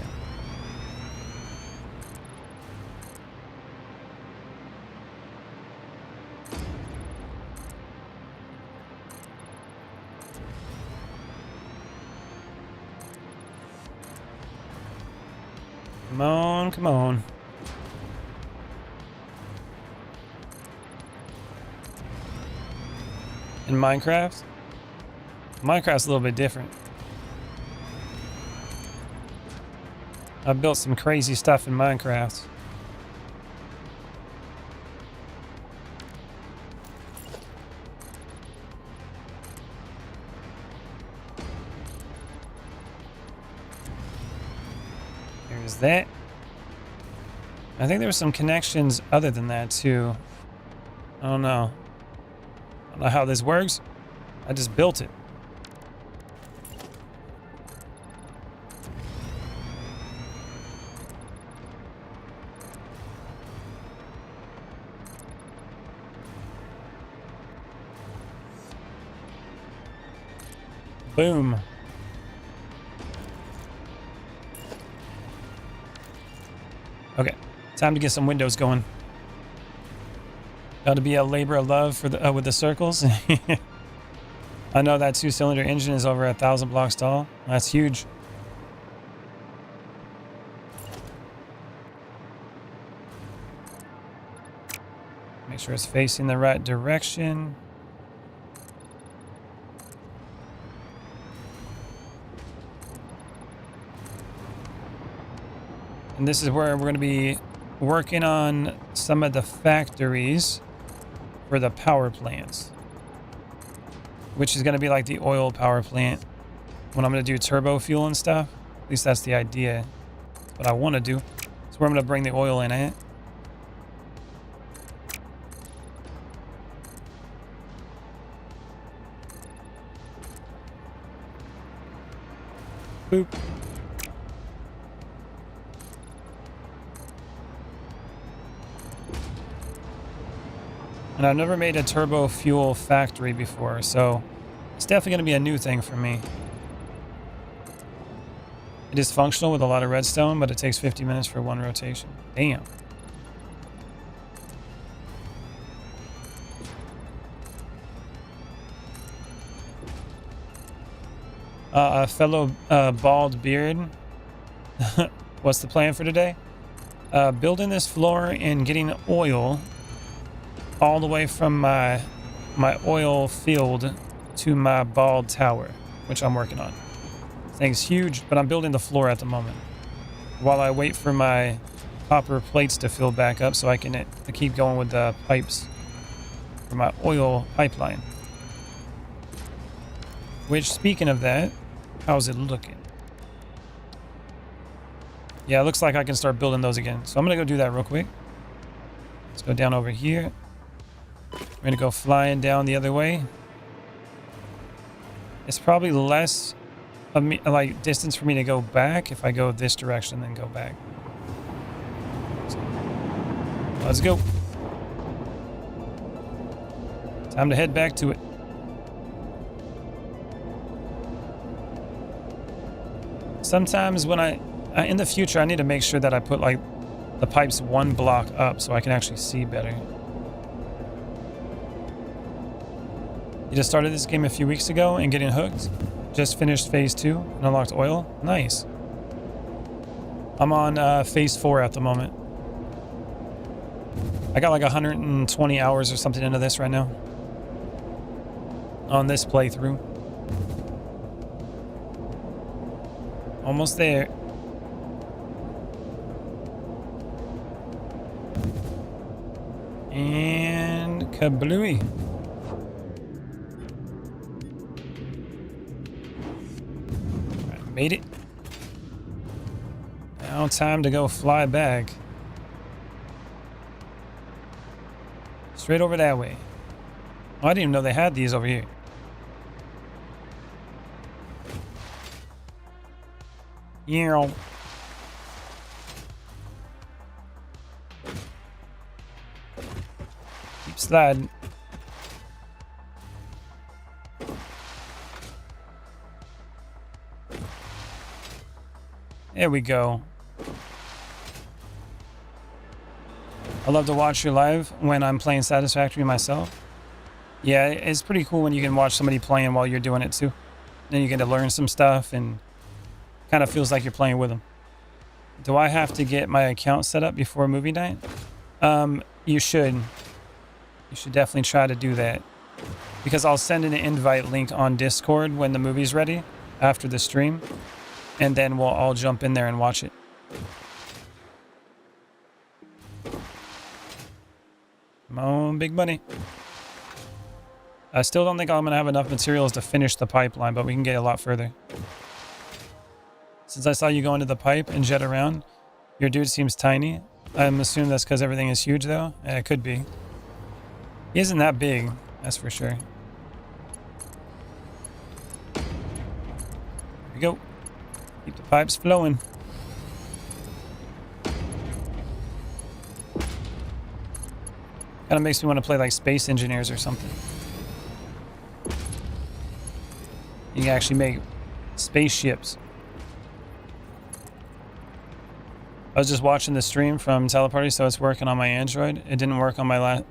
Come on, come on. In Minecraft? Minecraft's a little bit different. I've built some crazy stuff in Minecraft. There's that. I think there were some connections other than that too. I don't know. I don't know how this works. I just built it. Boom. Okay, time to get some windows going. Got to be a labor of love for the with the circles. I know that 2-cylinder engine is over 1,000 blocks tall. That's huge. Make sure it's facing the right direction. And this is where we're going to be working on some of the factories for the power plants, which is going to be like the oil power plant when I'm going to do turbo fuel and stuff. At least that's the idea. That's what I want to do. That's where I'm going to bring the oil in at. Boop. And I've never made a turbo fuel factory before, so it's definitely going to be a new thing for me. It is functional with a lot of redstone, but it takes 50 minutes for one rotation. Damn. A fellow bald beard. What's the plan for today? Building this floor and getting oil all the way from my oil field to my bald tower, which I'm working on. Thing's huge, but I'm building the floor at the moment while I wait for my copper plates to fill back up so I can keep going with the pipes for my oil pipeline. Which, speaking of that, how's it looking? Yeah, it looks like I can start building those again. So I'm going to go do that real quick. Let's go down over here. We're going to go flying down the other way. It's probably less like distance for me to go back if I go this direction then go back. So, let's go. Time to head back to it. Sometimes when in the future, I need to make sure that I put like the pipes one block up so I can actually see better. You just started this game a few weeks ago and getting hooked. Just finished phase 2 and unlocked oil. Nice. I'm on phase 4 at the moment. I got like 120 hours or something into this right now. On this playthrough. Almost there. And kablooey. Made it. Now time to go fly back. Straight over that way. Oh, I didn't even know they had these over here. Yeah. Keep sliding. There we go. I love to watch your live when I'm playing Satisfactory myself. Yeah, it's pretty cool when you can watch somebody playing while you're doing it too. Then you get to learn some stuff and kind of feels like you're playing with them. Do I have to get my account set up before movie night? You should. You should definitely try to do that. Because I'll send an invite link on Discord when the movie's ready after the stream. And then we'll all jump in there and watch it. Come on, big money. I still don't think I'm going to have enough materials to finish the pipeline, but we can get a lot further. Since I saw you go into the pipe and jet around, your dude seems tiny. I'm assuming that's because everything is huge, though. It could be. He isn't that big, that's for sure. Here we go. Keep the pipes flowing. Kind of makes me want to play like Space Engineers or something. You can actually make spaceships. I was just watching the stream from Teleparty, so it's working on my Android. It didn't work on my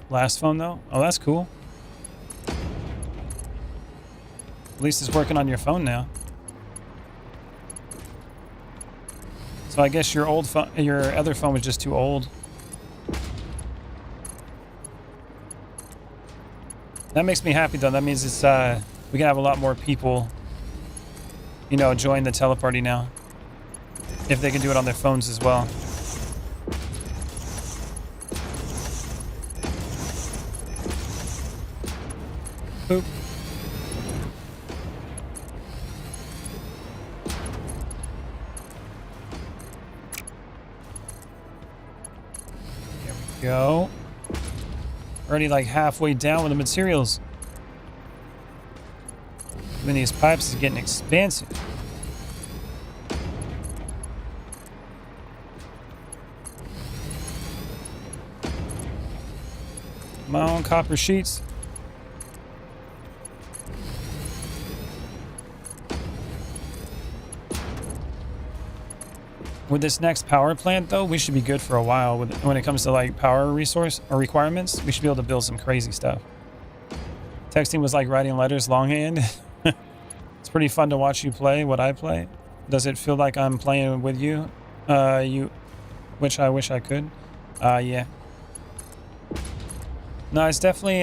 last phone though. Oh, that's cool. At least it's working on your phone now. So I guess your other phone was just too old. That makes me happy though. That means it's we can have a lot more people, you know, join the Teleparty now. If they can do it on their phones as well. Boop. There we go. Already like halfway down with the materials. Even these pipes is getting expensive. Come on, copper sheets. With this next power plant, though, we should be good for a while. When it comes to like power resource or requirements, we should be able to build some crazy stuff. Texting was like writing letters longhand. It's pretty fun to watch you play what I play. Does it feel like I'm playing with you? Which I wish I could. Yeah. No, it's definitely,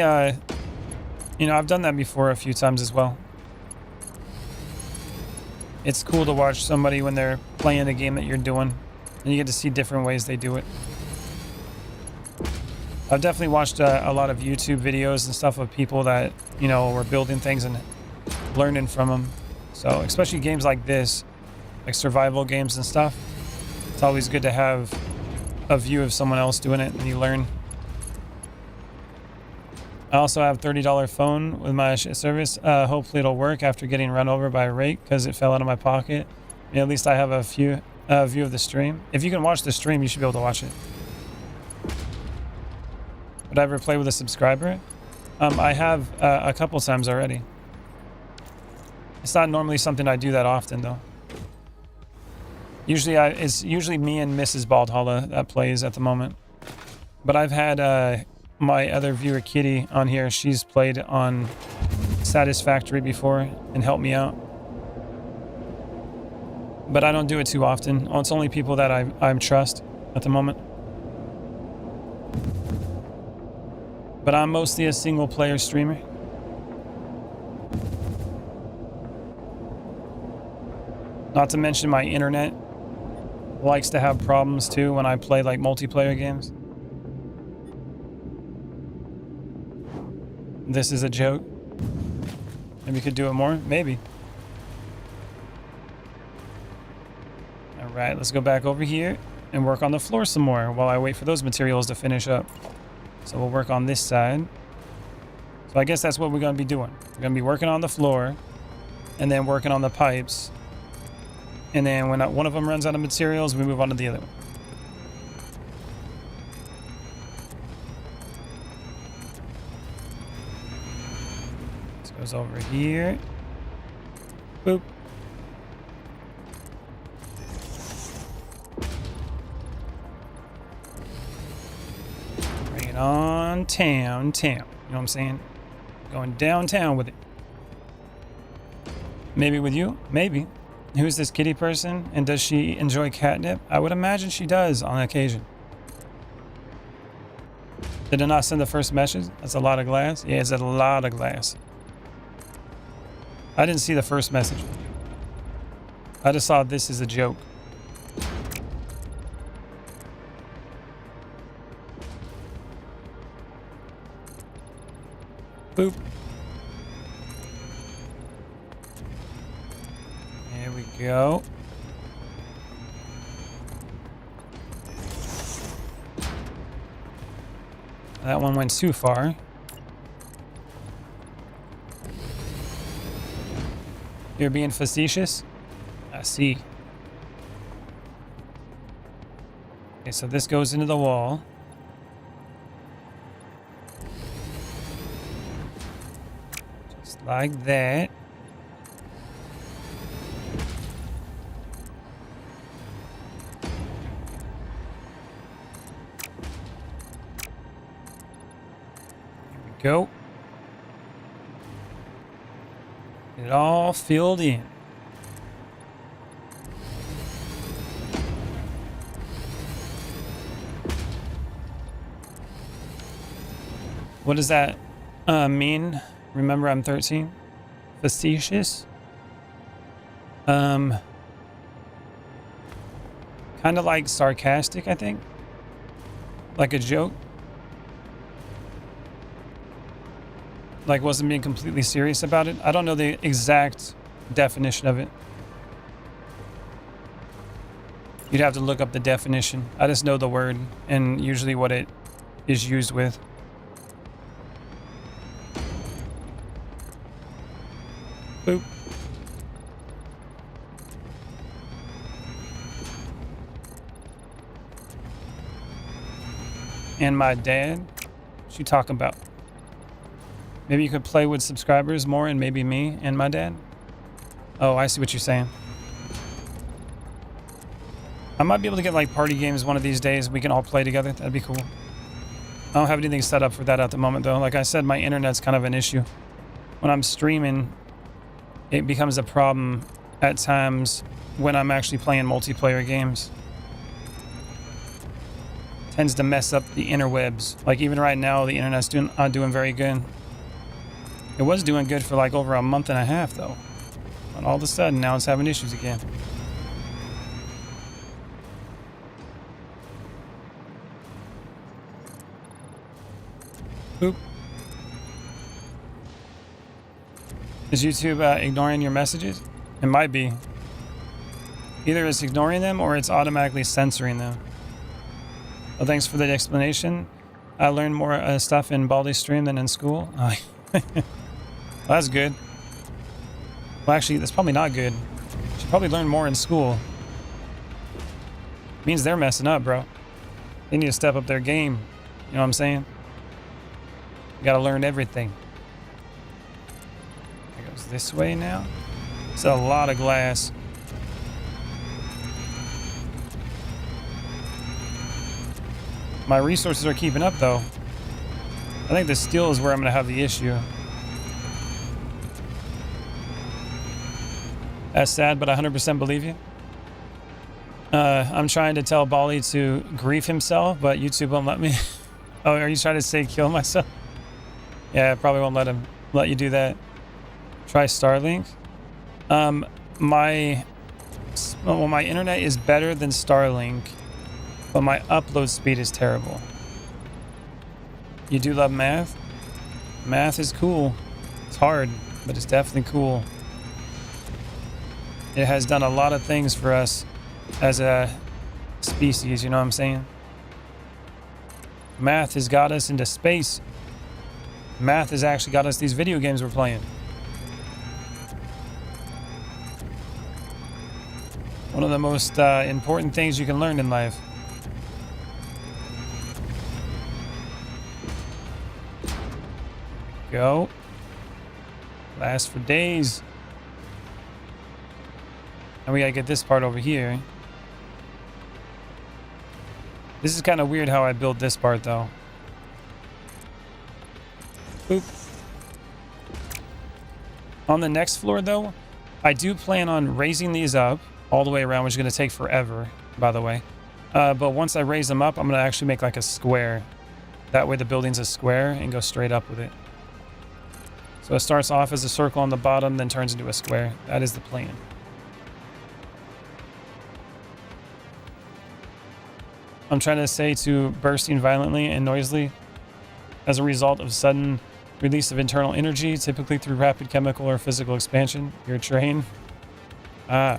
you know, I've done that before a few times as well. It's cool to watch somebody when they're playing a game that you're doing, and you get to see different ways they do it. I've definitely watched a lot of YouTube videos and stuff of people that, you know, were building things and learning from them. So, especially games like this, like survival games and stuff, it's always good to have a view of someone else doing it and you learn. I also have $30 phone with my service. Hopefully it'll work after getting run over by a rake because it fell out of my pocket. Yeah, at least I have a view of the stream. If you can watch the stream, you should be able to watch it. Would I ever play with a subscriber? I have a couple times already. It's not normally something I do that often, though. Usually, it's usually me and Mrs. Baldhalla that plays at the moment. But I've had my other viewer, Kitty, on here. She's played on Satisfactory before and helped me out. But I don't do it too often. It's only people that I trust at the moment. But I'm mostly a single player streamer. Not to mention my internet likes to have problems too when I play like multiplayer games. This is a joke. Maybe we could do it more. Maybe. All right, let's go back over here and work on the floor some more while I wait for those materials to finish up. So we'll work on this side. So I guess that's what we're going to be doing. We're going to be working on the floor and then working on the pipes. And then when one of them runs out of materials, we move on to the other one. This goes over here. Boop. Bring it on town. You know what I'm saying? Going downtown with it. Maybe with you? Maybe. Who's this kitty person? And does she enjoy catnip? I would imagine she does on occasion. Did it not send the first message? That's a lot of glass? Yeah, it's a lot of glass. I didn't see the first message. I just saw this is a joke. Boop. There we go. That one went too far. You're being facetious? I see. Okay, so this goes into the wall. Just like that. Go. Get it all filled in. What does that mean? Remember, I'm 13. Facetious. Kind of like sarcastic, I think. Like a joke. Like wasn't being completely serious about it. I don't know the exact definition of it. You'd have to look up the definition. I just know the word and usually what it is used with. Boop. And my dad? What you talking about? Maybe you could play with subscribers more and maybe me and my dad? Oh, I see what you're saying. I might be able to get like party games one of these days. We can all play together. That'd be cool. I don't have anything set up for that at the moment though. Like I said, my internet's kind of an issue. When I'm streaming, it becomes a problem at times when I'm actually playing multiplayer games. Tends to mess up the interwebs. Like even right now, the internet's not doing very good. It was doing good for like over a month and a half though. But all of a sudden, now it's having issues again. Boop. Is YouTube ignoring your messages? It might be. Either it's ignoring them or it's automatically censoring them. Well, thanks for the explanation. I learned more stuff in Baldi's stream than in school. Well, that's good. Well, actually, that's probably not good. You should probably learn more in school. Means they're messing up, bro. They need to step up their game. You know what I'm saying? You gotta learn everything. It goes this way now. It's a lot of glass. My resources are keeping up, though. I think the steel is where I'm gonna have the issue. That's sad, but I 100% believe you. I'm trying to tell Bali to grief himself, but YouTube won't let me. Oh, are you trying to say kill myself? Yeah, I probably won't let you do that. Try Starlink. My internet is better than Starlink, but my upload speed is terrible. You do love math? Math is cool. It's hard, but it's definitely cool. It has done a lot of things for us as a species, you know what I'm saying? Math has got us into space. Math has actually got us these video games we're playing. One of the most important things you can learn in life. Go. Last for days. And we gotta get this part over here. This is kind of weird how I built this part though. Boop. On the next floor though, I do plan on raising these up all the way around, which is gonna take forever, by the way. But once I raise them up, I'm gonna actually make like a square. That way the building's a square and go straight up with it. So it starts off as a circle on the bottom, then turns into a square. That is the plan. I'm trying to say to bursting violently and noisily as a result of sudden release of internal energy, typically through rapid chemical or physical expansion. Your train. Ah.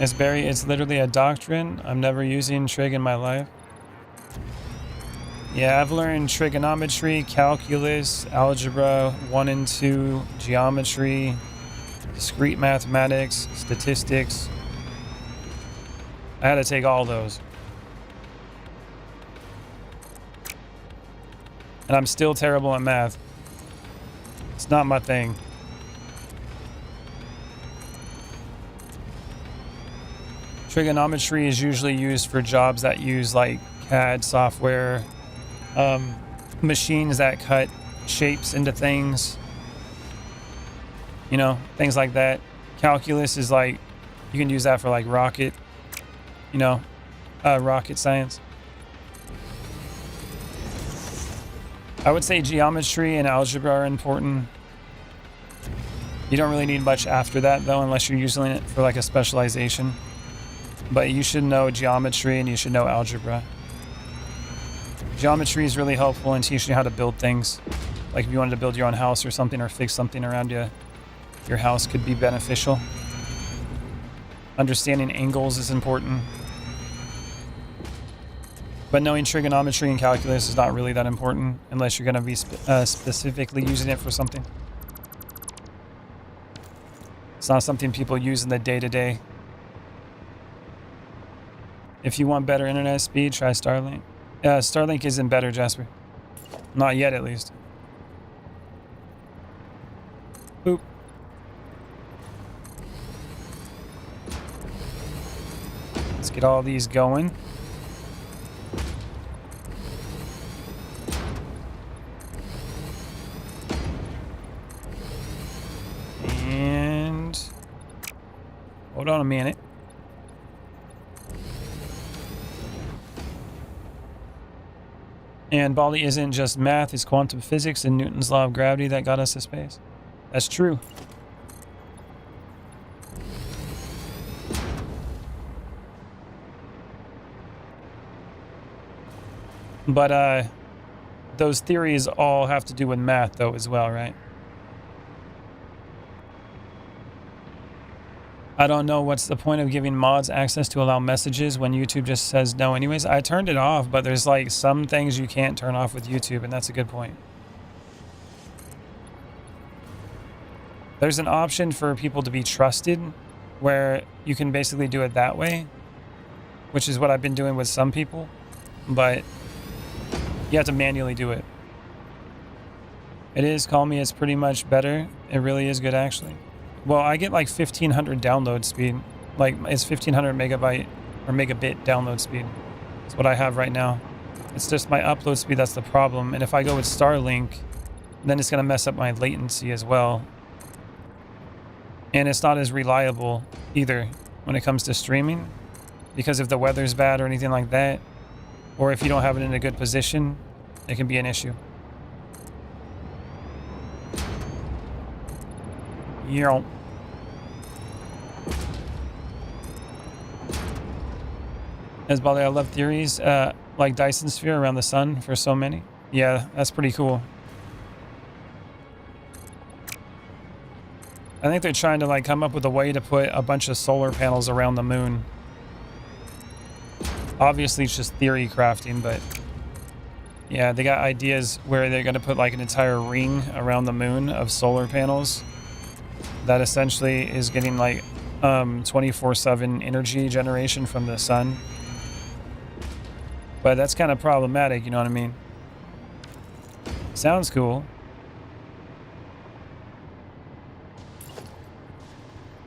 Miss Barry, it's literally a doctrine. I'm never using trig in my life. Yeah, I've learned trigonometry, calculus, algebra 1 and 2, geometry, discrete mathematics, statistics. I had to take all those. And I'm still terrible at math. It's not my thing. Trigonometry is usually used for jobs that use like CAD software, machines that cut shapes into things. You know, things like that. Calculus is like, you can use that for like rocket, you know, rocket science. I would say geometry and algebra are important. You don't really need much after that though, unless you're using it for like a specialization. But you should know geometry and you should know algebra. Geometry is really helpful in teaching you how to build things. Like if you wanted to build your own house or something, or fix something around you, your house could be beneficial. Understanding angles is important. But knowing trigonometry and calculus is not really that important unless you're going to be specifically using it for something. It's not something people use in the day-to-day. If you want better internet speed, try Starlink. Starlink isn't better, Jasper. Not yet, at least. Boop. Get all these going. And hold on a minute. And Bali isn't just math, it's quantum physics and Newton's law of gravity that got us to space. That's true. But those theories all have to do with math though as well, right? I don't know what's the point of giving mods access to allow messages when YouTube just says no anyways. I turned it off, but there's like some things you can't turn off with YouTube, and that's a good point. There's an option for people to be trusted where you can basically do it that way, which is what I've been doing with some people, but you have to manually do it. It is, call me, it's pretty much better. It really is good actually. Well, I get like 1500 download speed. Like it's 1500 megabyte or megabit download speed. That's what I have right now. It's just my upload speed that's the problem. And if I go with Starlink, then it's going to mess up my latency as well. And it's not as reliable either when it comes to streaming, because if the weather's bad or anything like that, or if you don't have it in a good position, it can be an issue. Yeah. As Bali, I love theories like Dyson sphere around the sun for so many. Yeah, that's pretty cool. I think they're trying to like come up with a way to put a bunch of solar panels around the moon. Obviously, it's just theory crafting, but yeah, they got ideas where they're going to put like an entire ring around the moon of solar panels that essentially is getting like 24/7 energy generation from the sun. But that's kind of problematic, you know what I mean? Sounds cool.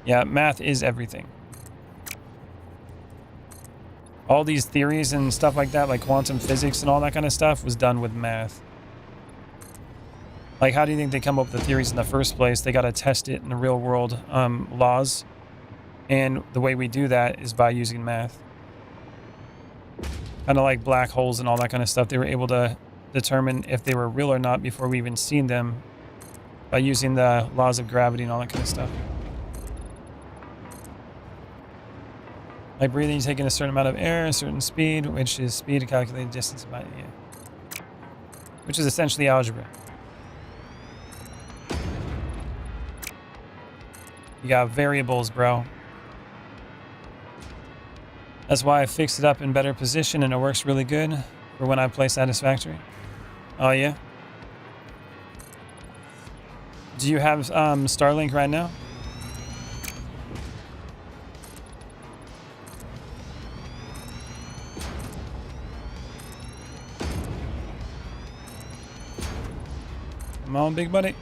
Yeah, math is everything. All these theories and stuff like that, like quantum physics and all that kind of stuff, was done with math. Like, how do you think they come up with the theories in the first place? They got to test it in the real world laws. And the way we do that is by using math. Kind of like black holes and all that kind of stuff. They were able to determine if they were real or not before we even seen them by using the laws of gravity and all that kind of stuff. Like breathing, you take in a certain amount of air, a certain speed, which is speed to calculate distance by, yeah. Which is essentially algebra. You got variables, bro. That's why I fixed it up in better position and it works really good for when I play Satisfactory. Oh, yeah? Do you have Starlink right now? Come on, big buddy.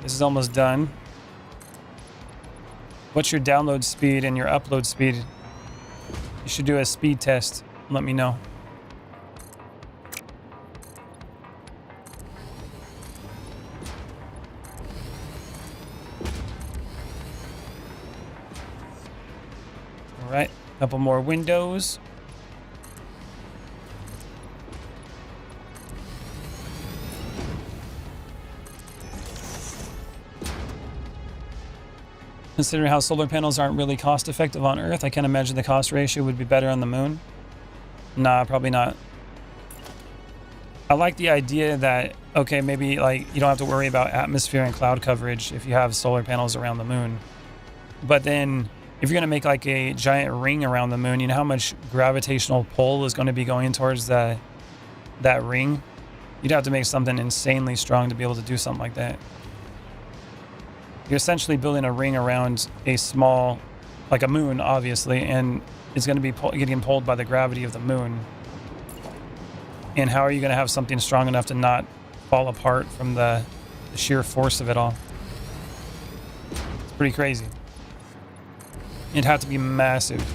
This is almost done. What's your download speed and your upload speed? You should do a speed test. Let me know. All right, a couple more windows. Considering how solar panels aren't really cost effective on Earth, I can't imagine the cost ratio would be better on the moon. Nah, probably not. I like the idea that, okay, maybe like you don't have to worry about atmosphere and cloud coverage if you have solar panels around the moon. But then if you're going to make like a giant ring around the moon, you know how much gravitational pull is going to be going towards that ring? You'd have to make something insanely strong to be able to do something like that. You're essentially building a ring around a small, like a moon, obviously, and it's going to be getting pulled by the gravity of the moon. And how are you going to have something strong enough to not fall apart from the sheer force of it all. It's pretty crazy. It'd have to be massive.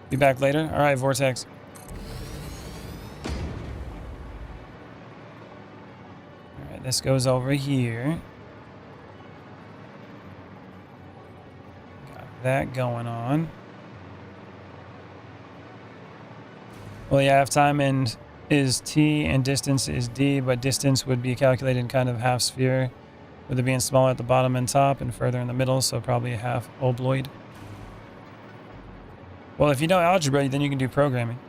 Be back later? All right, Vortex. All right, this goes over here. Got that going on. Well, yeah, half time and is T and distance is D, but distance would be calculated in kind of half sphere, with it being smaller at the bottom and top and further in the middle, so probably a half obloid. Well, if you know algebra, then you can do programming.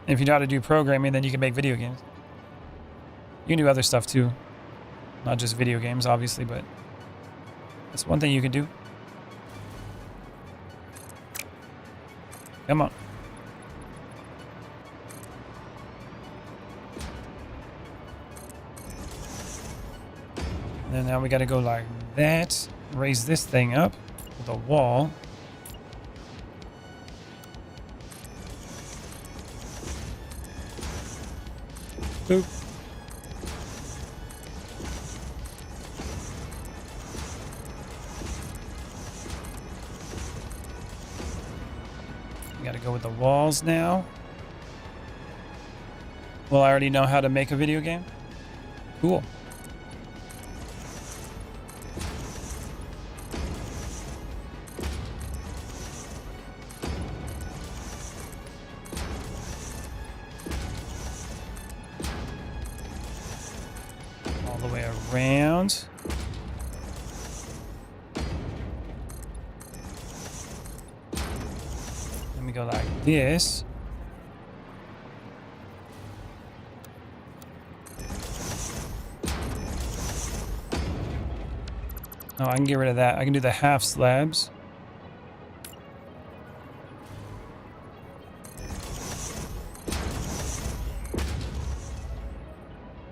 If you know how to do programming, then you can make video games. You can do other stuff too. Not just video games, obviously, but that's one thing you can do. Come on. And then now we got to go like that. Raise this thing up with a wall. Boop. We got to go with the walls now. Well, I already know how to make a video game. Cool. Around. Let me go like this. Oh, I can get rid of that. I can do the half slabs.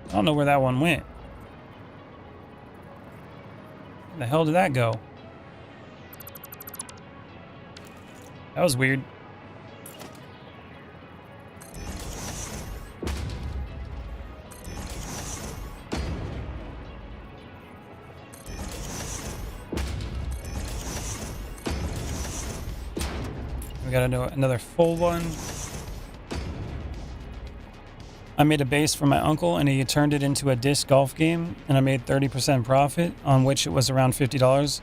I don't know where that one went. Where the hell did that go? That was weird. We got another full one. I made a base for my uncle and he turned it into a disc golf game and I made 30% profit, on which it was around $50.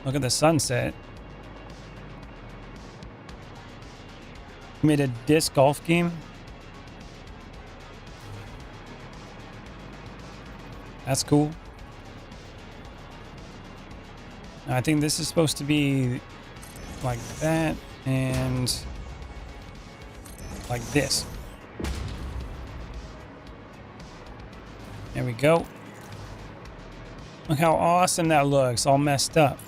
Look at the sunset. I made a disc golf game. That's cool. I think this is supposed to be like that and like this. There we go. Look how awesome that looks, all messed up.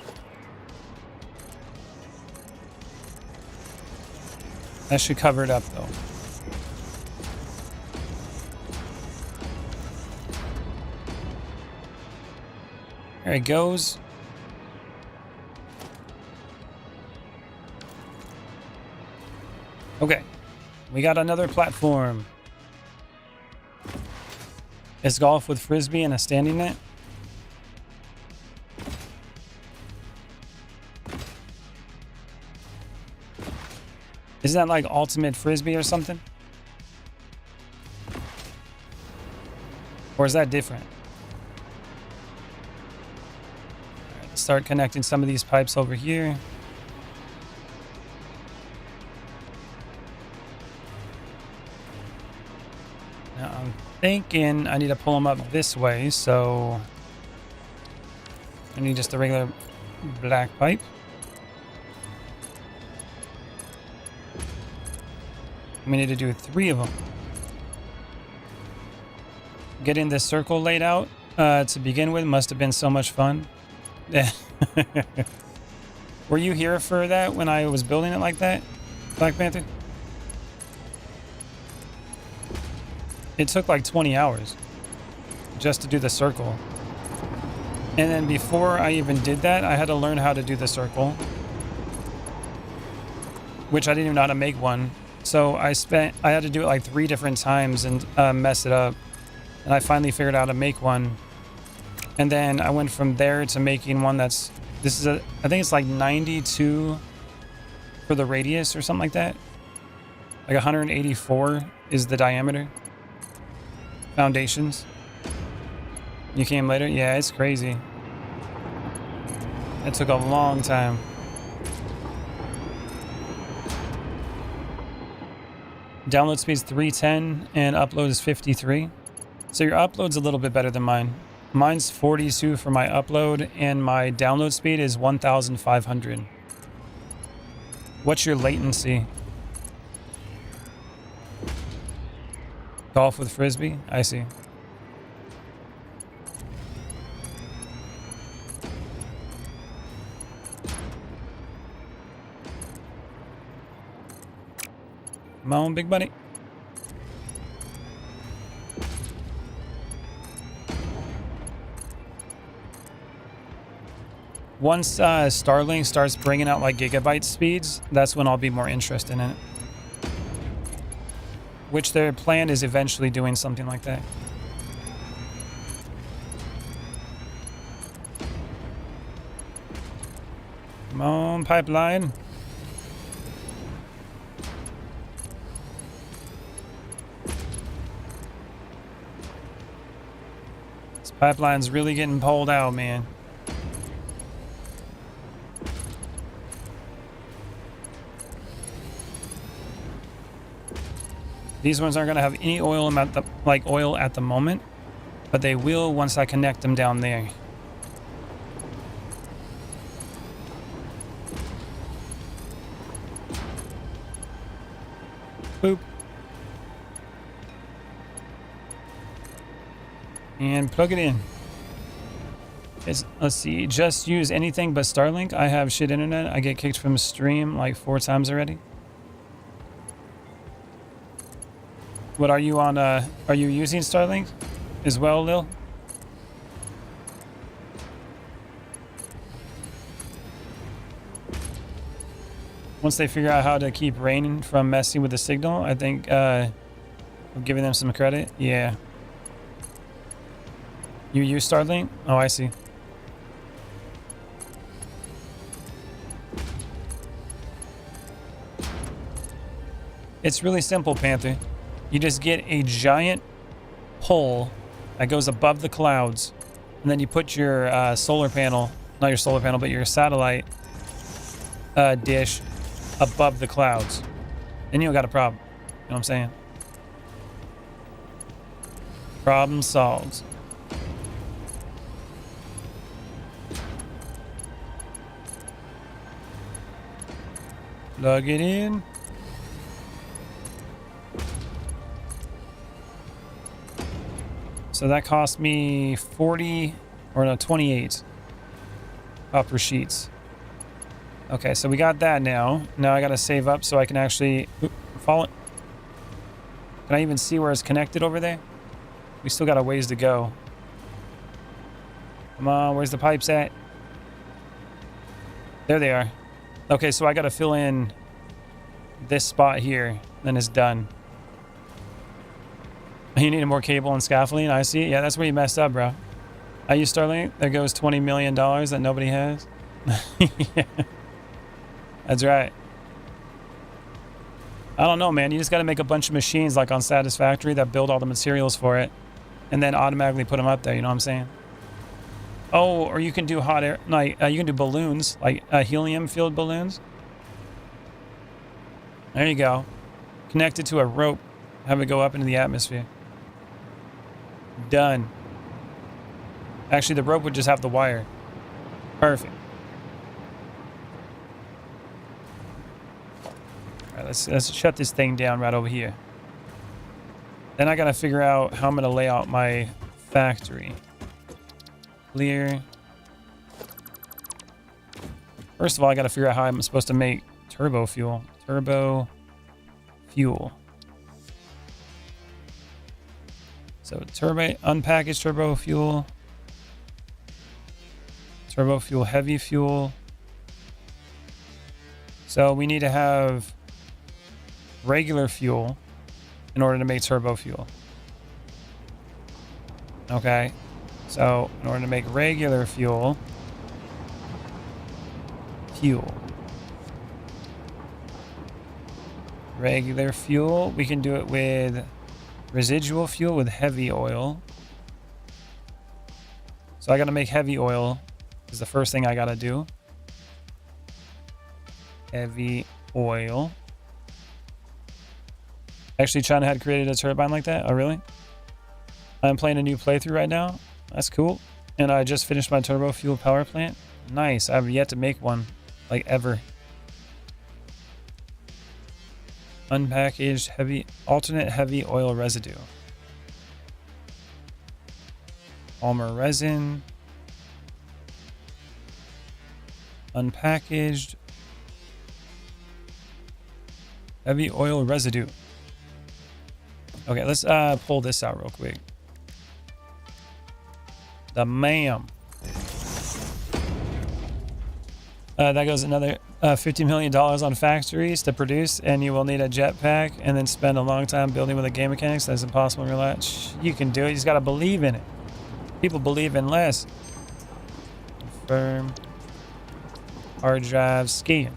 That should cover it up though. There it goes. Okay, we got another platform. It's golf with frisbee and a standing net. Isn't that like ultimate frisbee or something? Or is that different? All right, let's start connecting some of these pipes over here. Now I'm thinking I need to pull them up this way, so I need just a regular black pipe. We need to do 3 of them. Getting this circle laid out to begin with must have been so much fun. Were you here for that when I was building it like that, Black Panther? It took like 20 hours just to do the circle. And then before I even did that, I had to learn how to do the circle, which I didn't even know how to make one So I had to do it like 3 different times and mess it up. And I finally figured out how to make one. And then I went from there to making one I think it's like 92 for the radius or something like that. Like 184 is the diameter. Foundations. You came later? Yeah, it's crazy. It took a long time. Download speed is 310 and upload is 53. So your upload's a little bit better than mine. Mine's 42 for my upload and my download speed is 1,500. What's your latency? Golf with Frisbee? I see. Come on, big buddy. Once Starlink starts bringing out like gigabyte speeds, that's when I'll be more interested in it. Which their plan is eventually doing something like that. Come on, pipeline. This pipeline's really getting pulled out, man. These ones aren't going to have any oil at the moment, but they will once I connect them down there. Boop. And plug it in. Let's see, just use anything but Starlink. I have shit internet. I get kicked from stream like 4 times already. What are you on? Are you using Starlink as well, Lil? Once they figure out how to keep Rain from messing with the signal, I think I'm giving them some credit. Yeah. You use Starlink? Oh, I see. It's really simple, Panther. You just get a giant pole that goes above the clouds, and then you put your solar panel, not your solar panel, but your satellite dish above the clouds. Then you don't got a problem. You know what I'm saying? Problem solved. Plug it in. So that cost me 28 copper sheets. Okay, so we got that now. Now I gotta save up so I can actually follow it. Can I even see where it's connected over there? We still got a ways to go. Come on, where's the pipes at? There they are. Okay, so I gotta fill in this spot here, then it's done. You need more cable and scaffolding, I see. Yeah, that's where you messed up, bro. I use Starlink. There goes $20 million that nobody has. Yeah. That's right. I don't know, man. You just got to make a bunch of machines like on Satisfactory that build all the materials for it and then automatically put them up there. You know what I'm saying? Oh, or you can do hot air. Like, you can do balloons, like helium-filled balloons. There you go. Connect it to a rope. Have it go up into the atmosphere. Done. Actually, the rope would just have the wire. Perfect. All right, let's shut this thing down right over here. Then I gotta figure out how I'm gonna lay out my factory. Clear. First of all, I gotta figure out how I'm supposed to make turbo fuel. Turbo fuel. So unpackaged turbo fuel, heavy fuel. So we need to have regular fuel in order to make turbo fuel. Okay. So in order to make regular fuel, regular fuel, we can do it with residual fuel with heavy oil. So I got to make heavy oil is the first thing I got to do. Heavy oil. Actually, China had created a turbine like that. Oh, really? I'm playing a new playthrough right now. That's cool. And I just finished my turbo fuel power plant. Nice. I've yet to make one, like, ever. Unpackaged heavy, alternate heavy oil residue. Palmer resin. Unpackaged heavy oil residue. Okay, let's pull this out real quick. The ma'am. That goes another $50 million on factories to produce, and you will need a jetpack and then spend a long time building with the game mechanics. That's impossible in real life. You can do it. You just got to believe in it. People believe in less. Confirm. Hard drives. Scan.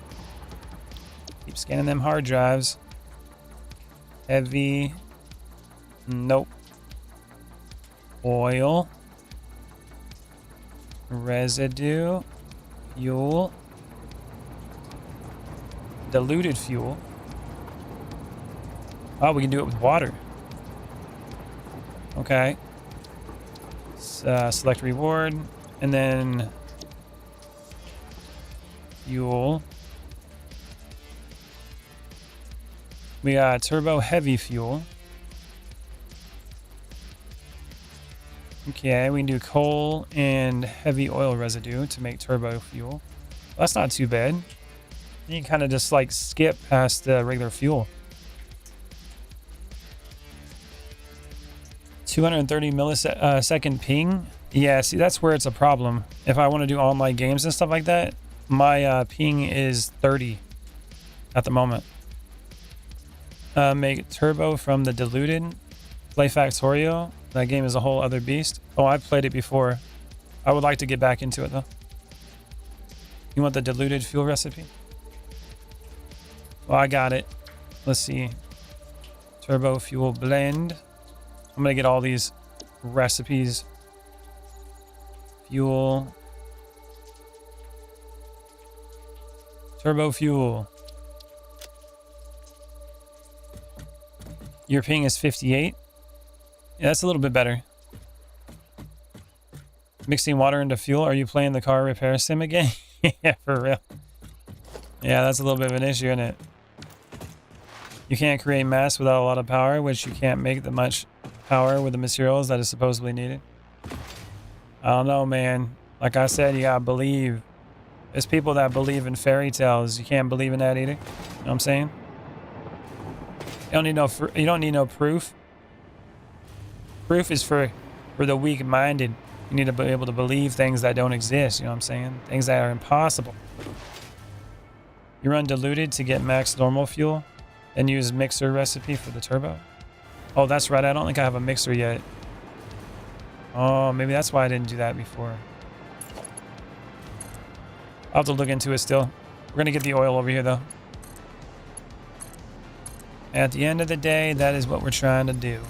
Keep scanning them hard drives. Heavy. Nope. Oil. Residue. Fuel. Diluted fuel. Oh, we can do it with water. Okay. Select reward. And then fuel. We got turbo heavy fuel. Okay, we can do coal and heavy oil residue to make turbo fuel. That's not too bad. You can kind of just like skip past the regular fuel. 230 millisecond ping. Yeah, see, that's where it's a problem. If I want to do online games and stuff like that, my ping is 30 at the moment. Make turbo from the diluted. Play Factorio. That game is a whole other beast. Oh, I've played it before. I would like to get back into it though. You want the diluted fuel recipe? Well, I got it. Let's see. Turbo fuel blend. I'm gonna get all these recipes. Fuel. Turbo fuel. Your ping is 58. Yeah, that's a little bit better. Mixing water into fuel. Are you playing the car repair sim again? Yeah, for real. Yeah, that's a little bit of an issue, isn't it? You can't create mass without a lot of power, which you can't make that much power with the materials that is supposedly needed. I don't know, man. Like I said, you gotta believe. There's people that believe in fairy tales. You can't believe in that either. You know what I'm saying? You don't need no proof. Proof is for the weak-minded. You need to be able to believe things that don't exist. You know what I'm saying? Things that are impossible. You run diluted to get max normal fuel, and use mixer recipe for the turbo. Oh, that's right. I don't think I have a mixer yet. Oh, maybe that's why I didn't do that before. I'll have to look into it still. We're gonna get the oil over here though. At the end of the day, that is what we're trying to do.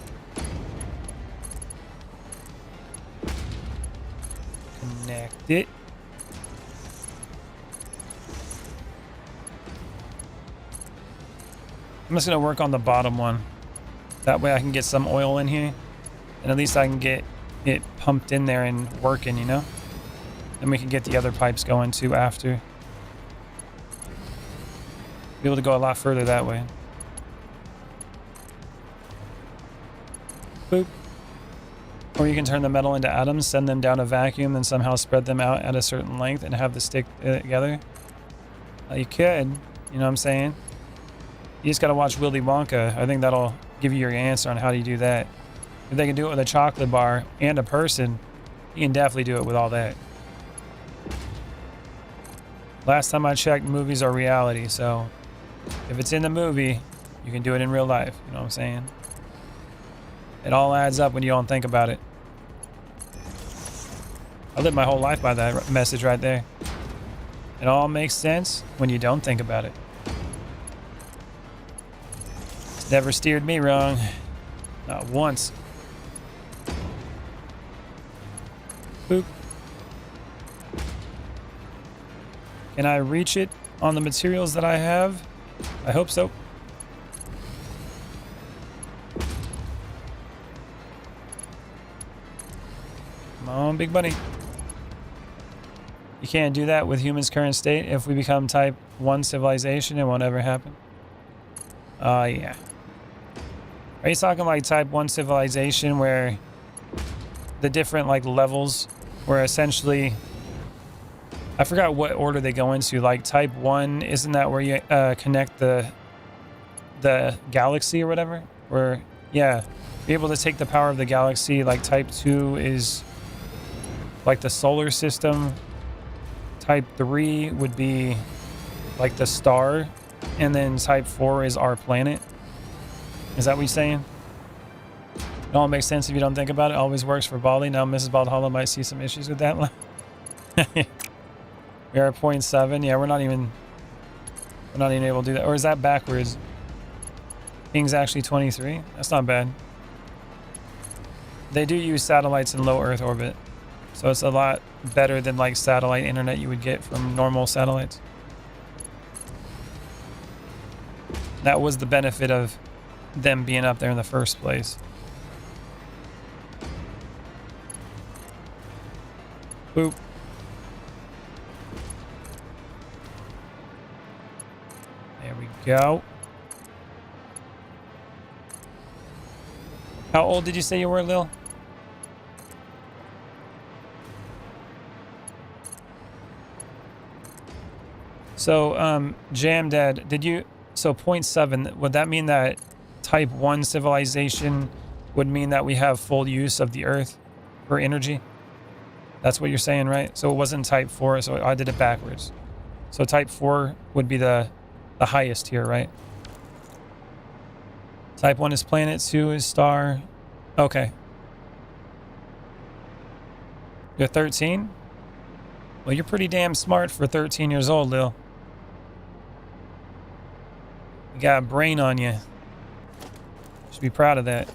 Connect it. I'm just gonna work on the bottom one. That way I can get some oil in here. And at least I can get it pumped in there and working, you know? Then we can get the other pipes going too after. Be able to go a lot further that way. Boop. Or you can turn the metal into atoms, send them down a vacuum, then somehow spread them out at a certain length and have the stick together. You could, you know what I'm saying? You just gotta watch Willy Wonka. I think that'll give you your answer on how do you do that. If they can do it with a chocolate bar and a person, you can definitely do it with all that. Last time I checked, movies are reality, so if it's in the movie, You can do it in real life. You know what I'm saying? It all adds up when you don't think about it. I lived my whole life by that message right there. It all makes sense when you don't think about it. It's never steered me wrong. Not once. Boop. Can I reach it on the materials that I have? I hope so. Come on, big buddy. You can't do that with humans' current state. If we become type 1 civilization, it won't ever happen. Yeah. Are you talking like type 1 civilization where the different like levels where essentially, I forgot what order they go into, like type 1, isn't that where you connect the galaxy or whatever? Where, yeah, be able to take the power of the galaxy. Like type 2 is like the solar system. Type 3 would be like the star, and then type 4 is our planet. Is that what you're saying? It all makes sense if you don't think about it. Always works for Bali. Now Mrs. Baldhala might see some issues with that one. We are at 0.7. Yeah, we're not even able to do that. Or is that backwards? King's actually 23. That's not bad. They do use satellites in low Earth orbit, so it's a lot better than like satellite internet you would get from normal satellites. That was the benefit of them being up there in the first place. Boop. There we go. How old did you say you were, Lil? So, Jam Dad, did you... So 0.7, would that mean that type 1 civilization would mean that we have full use of the Earth for energy? That's what you're saying, right? So it wasn't type 4, so I did it backwards. So type 4 would be the highest here, right? Type 1 is planet, 2 is star. Okay. You're 13? Well, you're pretty damn smart for 13 years old, Lil. You got a brain on you. Should be proud of that.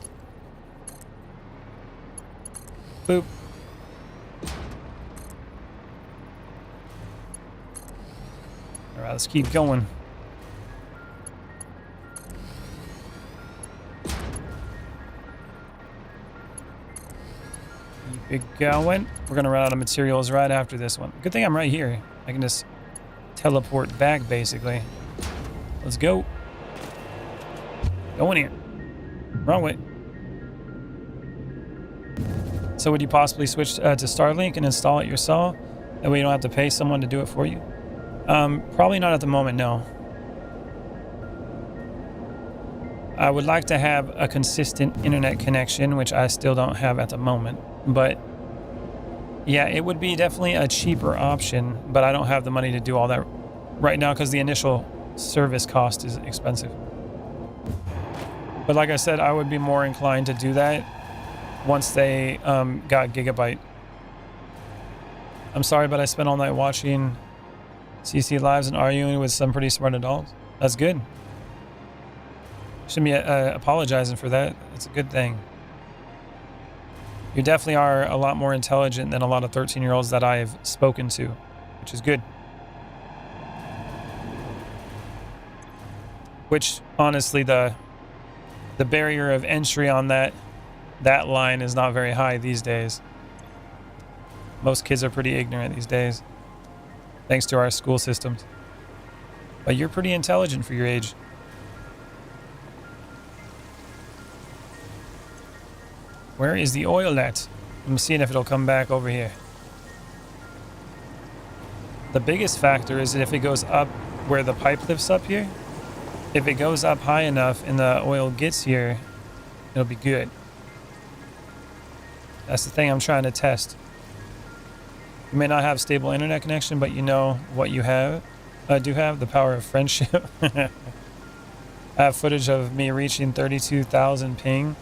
Boop. All right, let's keep going. Keep it going. We're gonna run out of materials right after this one. Good thing I'm right here. I can just teleport back, basically. Let's go. Go in here. Wrong way. So would you possibly switch to Starlink and install it yourself? That way you don't have to pay someone to do it for you? Probably not at the moment, no. I would like to have a consistent internet connection, which I still don't have at the moment. But yeah, it would be definitely a cheaper option, but I don't have the money to do all that right now because the initial service cost is expensive. But like I said, I would be more inclined to do that once they got Gigabyte. I'm sorry, but I spent all night watching CC Lives and arguing with some pretty smart adults. That's good. Shouldn't be apologizing for that. It's a good thing. You definitely are a lot more intelligent than a lot of 13-year-olds that I've spoken to, which is good. Which, honestly, the barrier of entry on that line is not very high these days. Most kids are pretty ignorant these days, thanks to our school systems. But you're pretty intelligent for your age. Where is the oil at? I'm seeing if it'll come back over here. The biggest factor is if it goes up where the pipe lifts up here. If it goes up high enough and the oil gets here, it'll be good. That's the thing I'm trying to test. You may not have stable internet connection, but you know what you have. Do have the power of friendship. I have footage of me reaching 32,000 ping.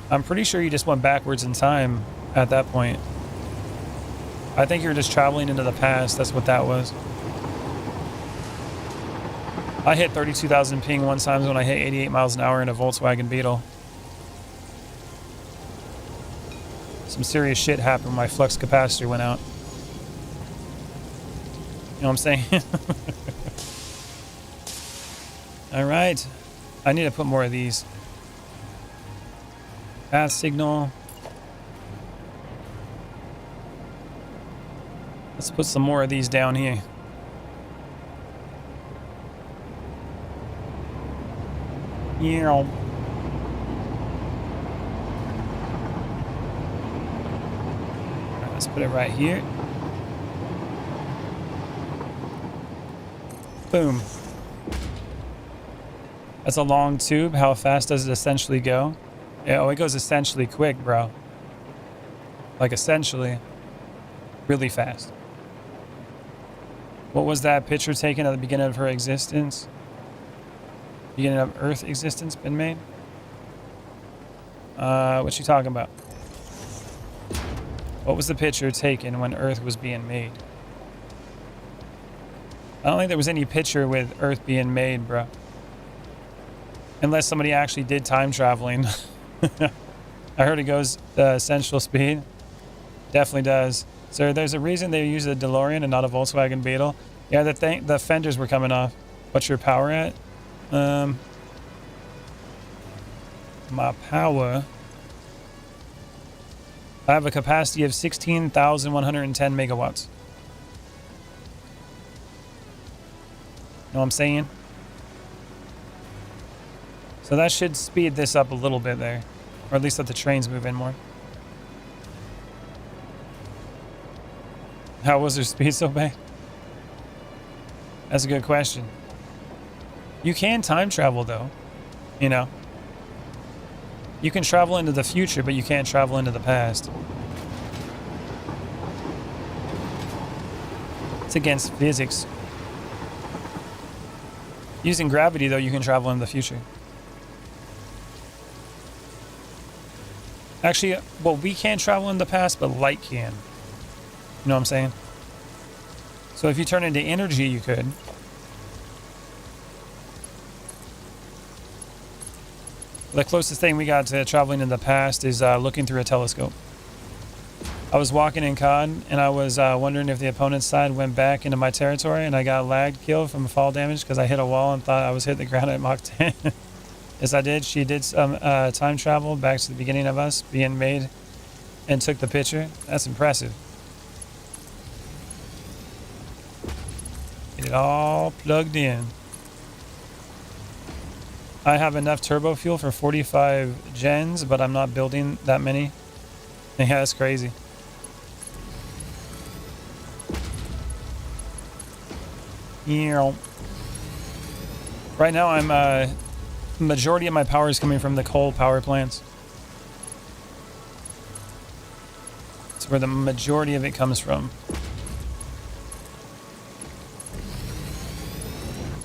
I'm pretty sure you just went backwards in time at that point. I think you're just traveling into the past. That's what that was. I hit 32,000 ping one time when I hit 88 miles an hour in a Volkswagen Beetle. Some serious shit happened when my flux capacitor went out. You know what I'm saying? All right. I need to put more of these. Path signal. Let's put some more of these down here. Yeah. Let's put it right here. Boom. That's a long tube. How fast does it essentially go? Yeah, oh, it goes essentially quick, bro. Like essentially. Really fast. What was that picture taken at the beginning of her existence? Beginning of Earth existence been made? What you talking about? What was the picture taken when Earth was being made? I don't think there was any picture with Earth being made, bro. Unless somebody actually did time traveling. I heard it goes essential speed. Definitely does. So there's a reason they use a DeLorean and not a Volkswagen Beetle. Yeah, the fenders were coming off. What's your power at? My power. I have a capacity of 16,110 megawatts. Know what I'm saying? So that should speed this up a little bit there. Or at least let the trains move in more. How was their speed so bad? That's a good question. You can time travel though. You know? You can travel into the future, but you can't travel into the past. It's against physics. Using gravity though, you can travel in the future. Actually, well, we can't travel in the past, but light can. You know what I'm saying? So if you turn into energy, you could. The closest thing we got to traveling in the past is looking through a telescope. I was walking in COD, and I was wondering if the opponent's side went back into my territory, and I got lagged killed from fall damage because I hit a wall and thought I was hitting the ground at Mach 10. Yes, I did. She did some time travel back to the beginning of us being made and took the picture. That's impressive. Get it all plugged in. I have enough turbo fuel for 45 gens, but I'm not building that many. Yeah, that's crazy. Yeah. Right now, I'm majority of my power is coming from the coal power plants. That's where the majority of it comes from.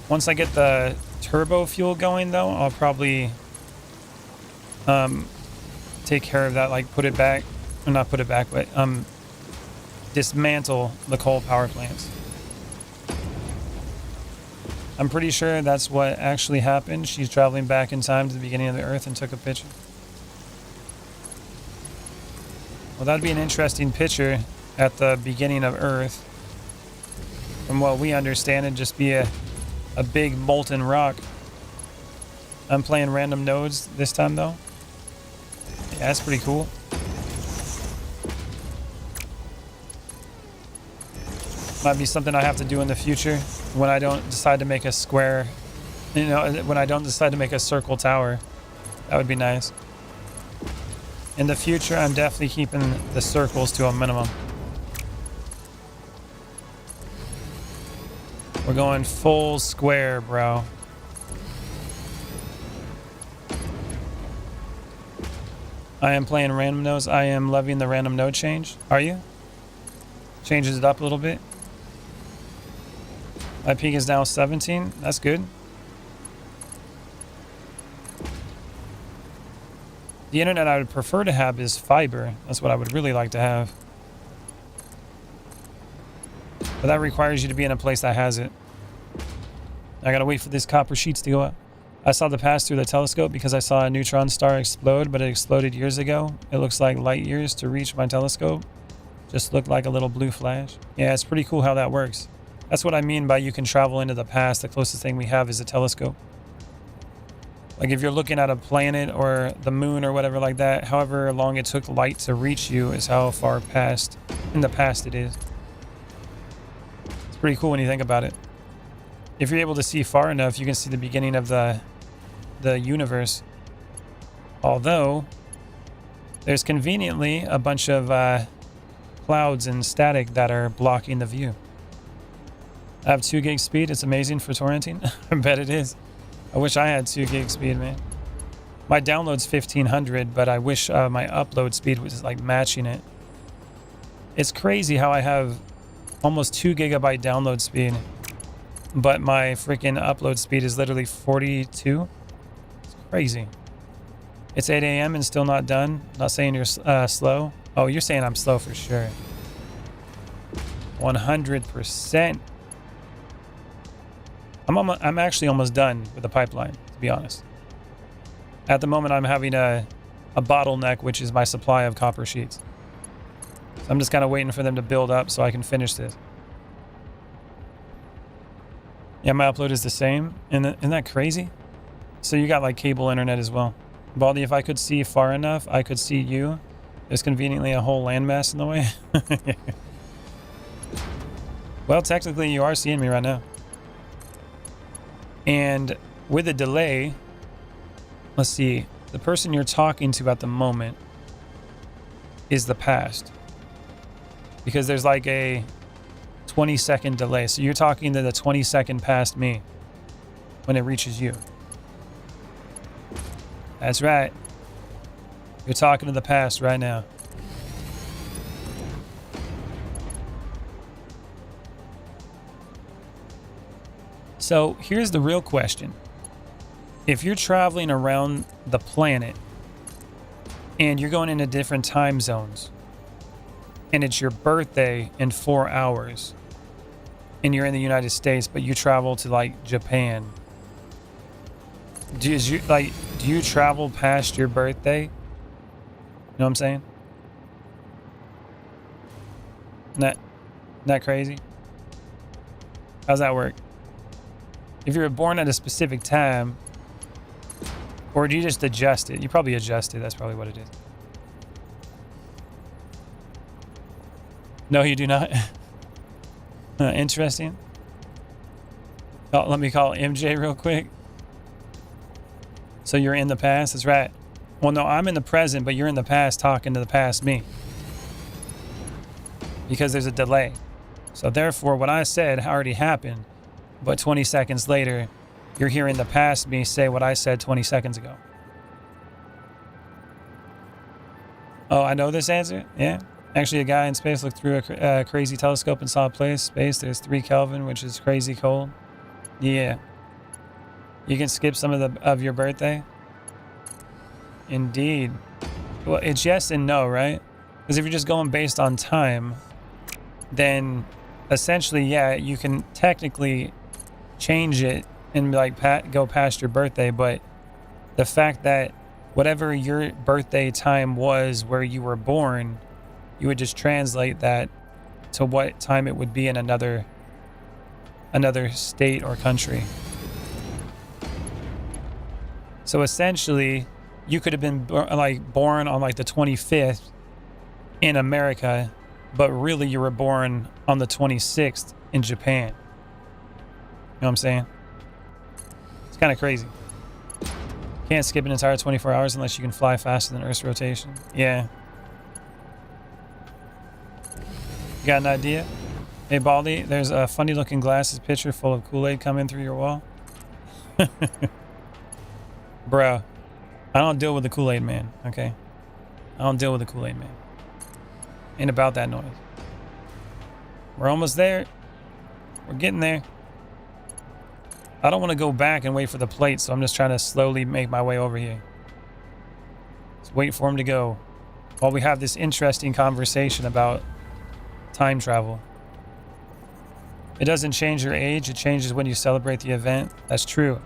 Once I get the turbo fuel going though, I'll probably take care of that, like put it back, or not put it back, but dismantle the coal power plants. I'm pretty sure that's what actually happened. She's traveling back in time to the beginning of the Earth and took a picture. Well, that'd be an interesting picture at the beginning of Earth. From what we understand, it'd just be a big molten rock. I'm playing random nodes this time though. Yeah, that's pretty cool. Might be something I have to do in the future when I don't decide to make a square, you know, when I don't decide to make a circle tower. That would be nice. In the future, I'm definitely keeping the circles to a minimum. We're going full square, bro. I am playing random nodes. I am loving the random node change. Are you? Changes it up a little bit. My peak is now 17. That's good. The internet I would prefer to have is fiber. That's what I would really like to have. But that requires you to be in a place that has it. I gotta wait for these copper sheets to go up. I saw the pass through the telescope because I saw a neutron star explode, but it exploded years ago. It looks like light years to reach my telescope. Just looked like a little blue flash. Yeah, it's pretty cool how that works. That's what I mean by you can travel into the past. The closest thing we have is a telescope. Like if you're looking at a planet or the moon or whatever like that, however long it took light to reach you is how far past in the past it is. It's pretty cool when you think about it. If you're able to see far enough, you can see the beginning of the universe. Although there's conveniently a bunch of clouds and static that are blocking the view. I have 2 gig speed. It's amazing for torrenting. I bet it is. I wish I had 2 gig speed, man. My download's 1500, but I wish my upload speed was like matching it. It's crazy how I have almost 2 gigabyte download speed, but my freaking upload speed is literally 42. It's crazy. It's 8 a.m. and still not done. Not saying you're slow. Oh, you're saying I'm slow for sure. 100%. I'm actually almost done with the pipeline, to be honest. At the moment, I'm having a bottleneck, which is my supply of copper sheets. So I'm just kind of waiting for them to build up so I can finish this. Yeah, my upload is the same. Isn't that crazy? So you got like cable internet as well. Baldy, if I could see far enough, I could see you. There's conveniently a whole landmass in the way. Well, technically you are seeing me right now. And with a delay, let's see, the person you're talking to at the moment is the past. Because there's like a 20-second delay. So you're talking to the 20-second past me when it reaches you. That's right. You're talking to the past right now. So here's the real question. If you're traveling around the planet and you're going into different time zones and it's your birthday in 4 hours and you're in the United States, but you travel to like Japan, do you travel past your birthday? You know what I'm saying? Isn't that crazy? How's that work? If you were born at a specific time, or do you just adjust it? You probably adjust it. That's probably what it is. No, you do not. Interesting. Oh, let me call MJ real quick. So you're in the past? That's right. Well, no, I'm in the present, but you're in the past talking to the past me. Because there's a delay. So therefore, what I said already happened. But 20 seconds later, you're hearing the past me say what I said 20 seconds ago. Oh, I know this answer? Yeah. Actually, a guy in space looked through a crazy telescope and saw a place. Space, there's 3 Kelvin, which is crazy cold. Yeah. You can skip some of your birthday? Indeed. Well, it's yes and no, right? Because if you're just going based on time, then essentially, yeah, you can technically change it and like go past your birthday, but the fact that whatever your birthday time was where you were born, you would just translate that to what time it would be in another state or country. So essentially, you could have been born on like the 25th in America, but really you were born on the 26th in Japan. You know what I'm saying? It's kind of crazy. Can't skip an entire 24 hours unless you can fly faster than Earth's rotation. Yeah. You got an idea? Hey, Baldy, there's a funny looking glasses picture full of Kool-Aid coming through your wall. Bro, I don't deal with the Kool-Aid man, okay? I don't deal with the Kool-Aid man. Ain't about that noise. We're almost there. We're getting there. I don't want to go back and wait for the plate, so I'm just trying to slowly make my way over here. Let's wait for him to go while we have this interesting conversation about time travel. It doesn't change your age. It changes when you celebrate the event. That's true.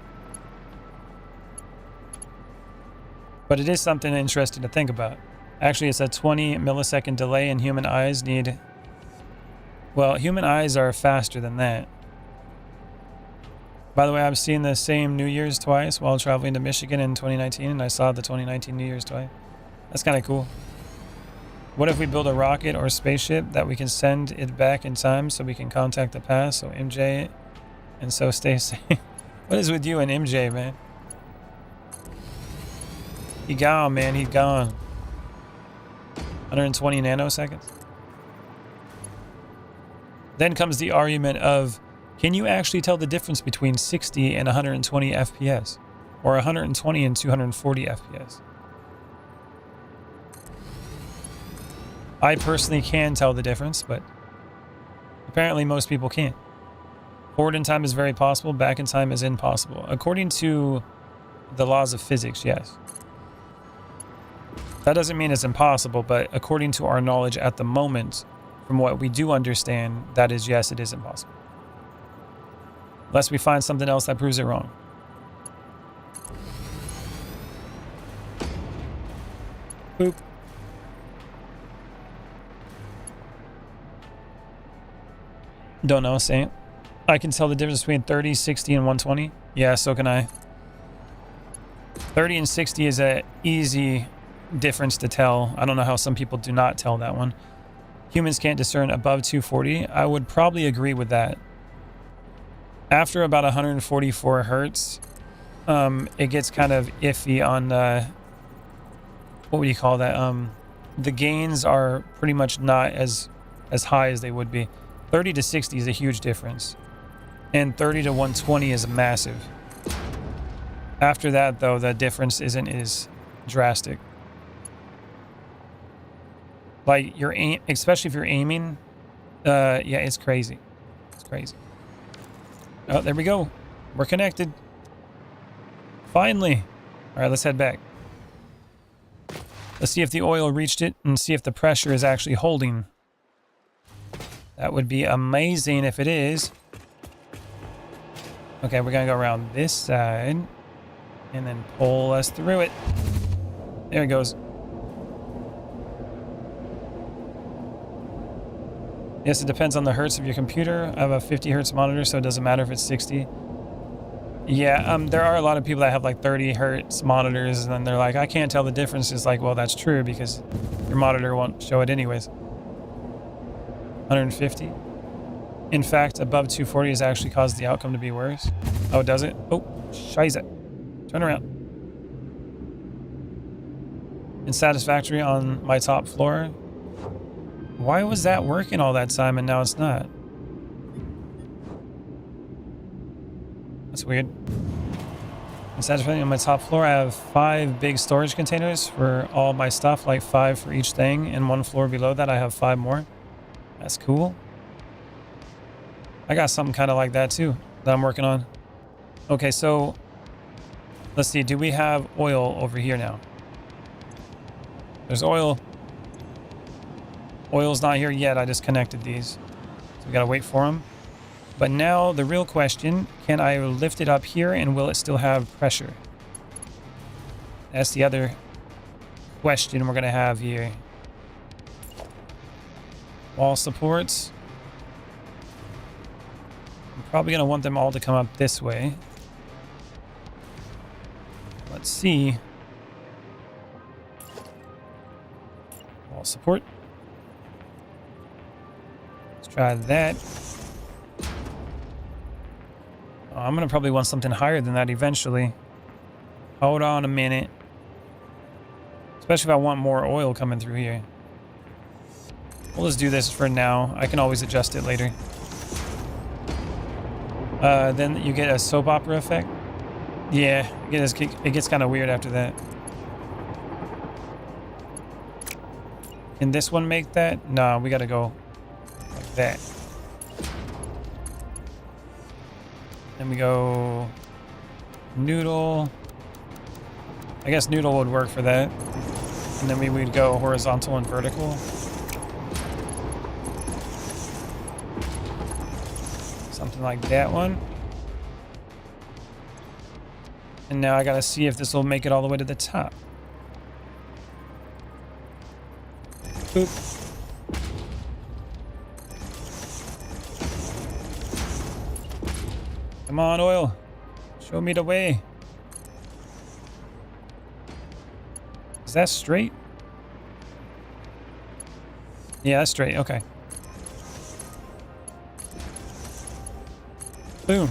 But it is something interesting to think about. Actually, it's a 20 millisecond delay, and human eyes need... Well, human eyes are faster than that. By the way, I've seen the same New Year's twice while traveling to Michigan in 2019, and I saw the 2019 New Year's twice. That's kind of cool. What if we build a rocket or a spaceship that we can send it back in time so we can contact the past? So MJ, and so stay safe. What is with you and MJ, man? He gone, man. He gone. 120 nanoseconds. Then comes the argument of, can you actually tell the difference between 60 and 120 FPS? Or 120 and 240 FPS? I personally can tell the difference, but apparently most people can't. Forward in time is very possible, back in time is impossible. According to the laws of physics, yes. That doesn't mean it's impossible, but according to our knowledge at the moment, from what we do understand, that is, yes, it is impossible. Unless we find something else that proves it wrong. Boop. Don't know, Saint. I can tell the difference between 30, 60, and 120. Yeah, so can I. 30 and 60 is an easy difference to tell. I don't know how some people do not tell that one. Humans can't discern above 240. I would probably agree with that. After about 144 hertz, it gets kind of iffy on what would you call that? The gains are pretty much not as high as they would be. 30 to 60 is a huge difference, and 30 to 120 is massive. After that, though, the difference isn't as drastic. Like your aim, especially if you're aiming, yeah, it's crazy. It's crazy. Oh, there we go. We're connected. Finally. All right, let's head back. Let's see if the oil reached it and see if the pressure is actually holding. That would be amazing if it is. Okay, we're going to go around this side and then pull us through it. There it goes. Yes, it depends on the hertz of your computer. I have a 50 hertz monitor, so it doesn't matter if it's 60. Yeah, there are a lot of people that have like 30 hertz monitors, and then they're like, I can't tell the difference. It's like, well, that's true because your monitor won't show it anyways. 150. In fact, above 240 has actually caused the outcome to be worse. Oh, does it? Oh, scheiße. Turn around. In Satisfactory on my top floor. Why was that working all that time and now it's not? That's weird. In Satisfactory on my top floor, I have 5 big storage containers for all my stuff, like 5 for each thing, and 1 floor below that I have 5 more. That's cool. I got something kind of like that too that I'm working on. Okay, so let's see. Do we have oil over here now? There's oil. Oil's not here yet. I just connected these. So we got to wait for them. But now the real question, can I lift it up here and will it still have pressure? That's the other question we're going to have here. Wall supports. I'm probably going to want them all to come up this way. Let's see. Wall support. Let's try that. Oh, I'm going to probably want something higher than that eventually. Hold on a minute. Especially if I want more oil coming through here. We'll just do this for now. I can always adjust it later. Then you get a soap opera effect. Yeah, it gets kind of weird after that. Can this one make that? No, we gotta go like that. Then we go noodle. I guess noodle would work for that. And then we would go horizontal and vertical. Something like that one. And now I gotta see if this will make it all the way to the top. Boop. Come on, oil. Show me the way. Is that straight? Yeah, that's straight. Okay. Boom.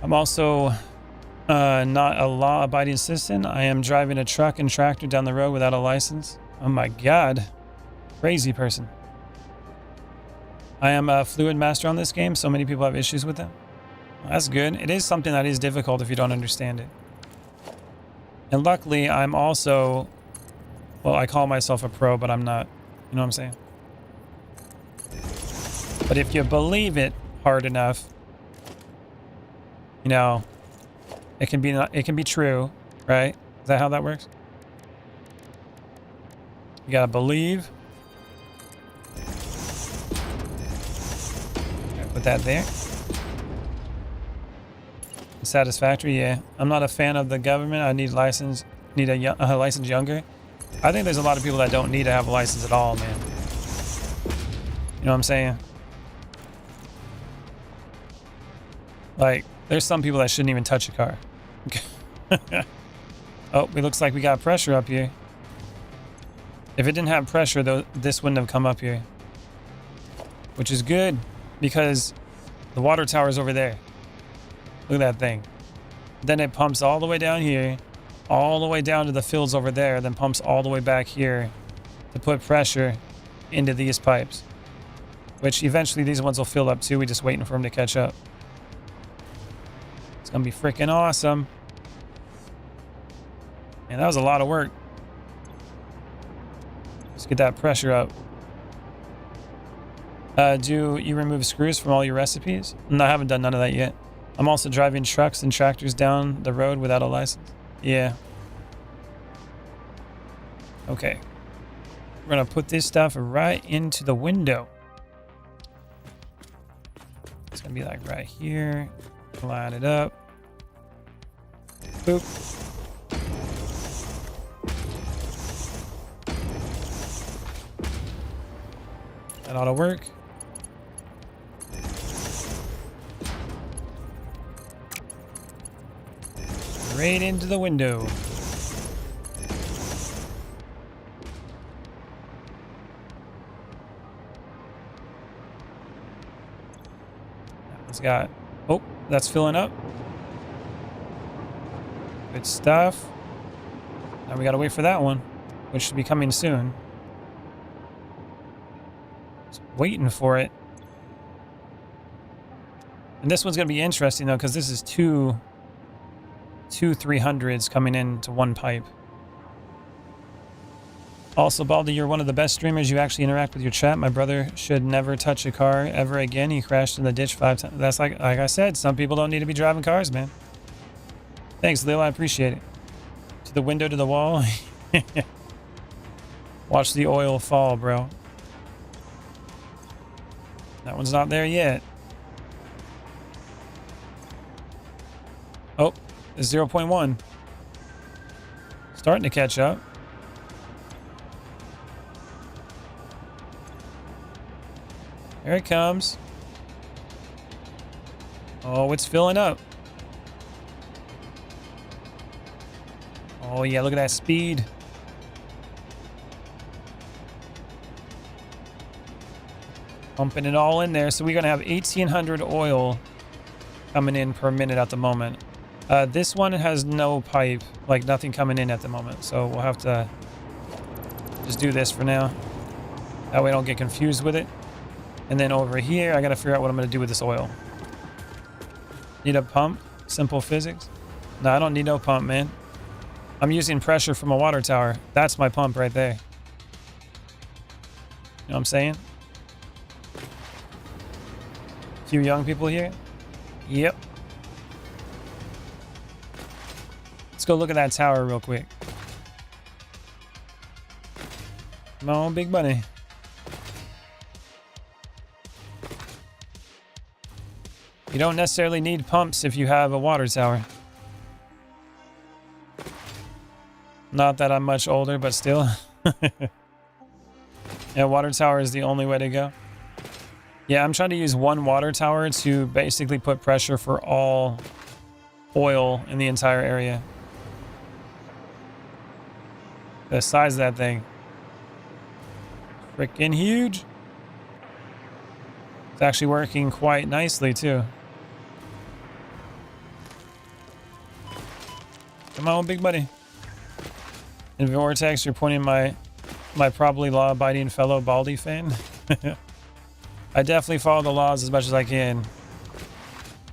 I'm also not a law-abiding citizen. I am driving a truck and tractor down the road without a license. Oh my god. Crazy person. I am a fluid master on this game. So many people have issues with them. Well, that's good. It is something that is difficult if you don't understand it. And luckily, I'm also... Well, I call myself a pro, but I'm not. You know what I'm saying? But if you believe it hard enough, you know, it can be true, right? Is that how that works? You gotta believe. Okay, put that there. Satisfactory, yeah. I'm not a fan of the government. I need license. Need a license younger. I think there's a lot of people that don't need to have a license at all, man. You know what I'm saying? Like, there's some people that shouldn't even touch a car. Oh, it looks like we got pressure up here. If it didn't have pressure, though, this wouldn't have come up here. Which is good, because the water tower is over there. Look at that thing. Then it pumps all the way down here, all the way down to the fields over there, then pumps all the way back here to put pressure into these pipes. Which eventually these ones will fill up too. We're just waiting for them to catch up. It's gonna be freaking awesome. Man, that was a lot of work. Let's get that pressure up. Do you remove screws from all your recipes? No, I haven't done none of that yet. I'm also driving trucks and tractors down the road without a license. Yeah. Okay. We're gonna put this stuff right into the window. It's gonna be like right here. Line it up. Boop. That ought to work. Straight into the window. It's got... Oh, that's filling up. Good stuff. Now we gotta wait for that one, which should be coming soon. Just waiting for it. And this one's gonna be interesting though, because this is two 300s coming into one pipe. Also, Baldy, you're one of the best streamers. You actually interact with your chat. My brother should never touch a car ever again. He crashed in the ditch 5 times. That's like I said, some people don't need to be driving cars, man. Thanks, Lil. I appreciate it. To the window, to the wall. Watch the oil fall, bro. That one's not there yet. Oh, it's 0.1. Starting to catch up. Here it comes. Oh, it's filling up. Oh, yeah, look at that speed. Pumping it all in there. So we're going to have 1,800 oil coming in per minute at the moment. This one has no pipe, like nothing coming in at the moment. So we'll have to just do this for now. That way I don't get confused with it. And then over here, I got to figure out what I'm going to do with this oil. Need a pump? Simple physics? No, I don't need no pump, man. I'm using pressure from a water tower. That's my pump right there. You know what I'm saying? Few young people here? Yep. Let's go look at that tower real quick. Come on, big money. You don't necessarily need pumps if you have a water tower. Not that I'm much older, but still. Yeah, water tower is the only way to go. Yeah, I'm trying to use one water tower to basically put pressure for all oil in the entire area. The size of that thing. Freaking huge. It's actually working quite nicely too. Come on, big buddy. In Vortex, you're pointing my probably law-abiding fellow Baldy fan. I definitely follow the laws as much as I can.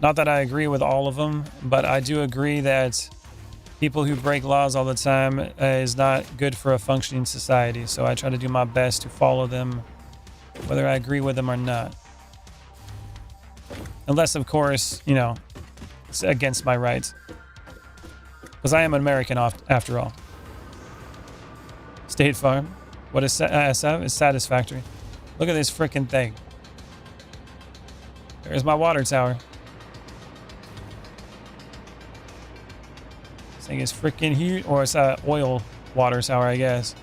Not that I agree with all of them, but I do agree that people who break laws all the time is not good for a functioning society. So I try to do my best to follow them, whether I agree with them or not. Unless, of course, you know, it's against my rights. Because I am an American after all. State Farm. What is SF? It's Satisfactory. Look at this freaking thing. There's my water tower. This thing is freaking huge. Or it's an oil water tower, I guess.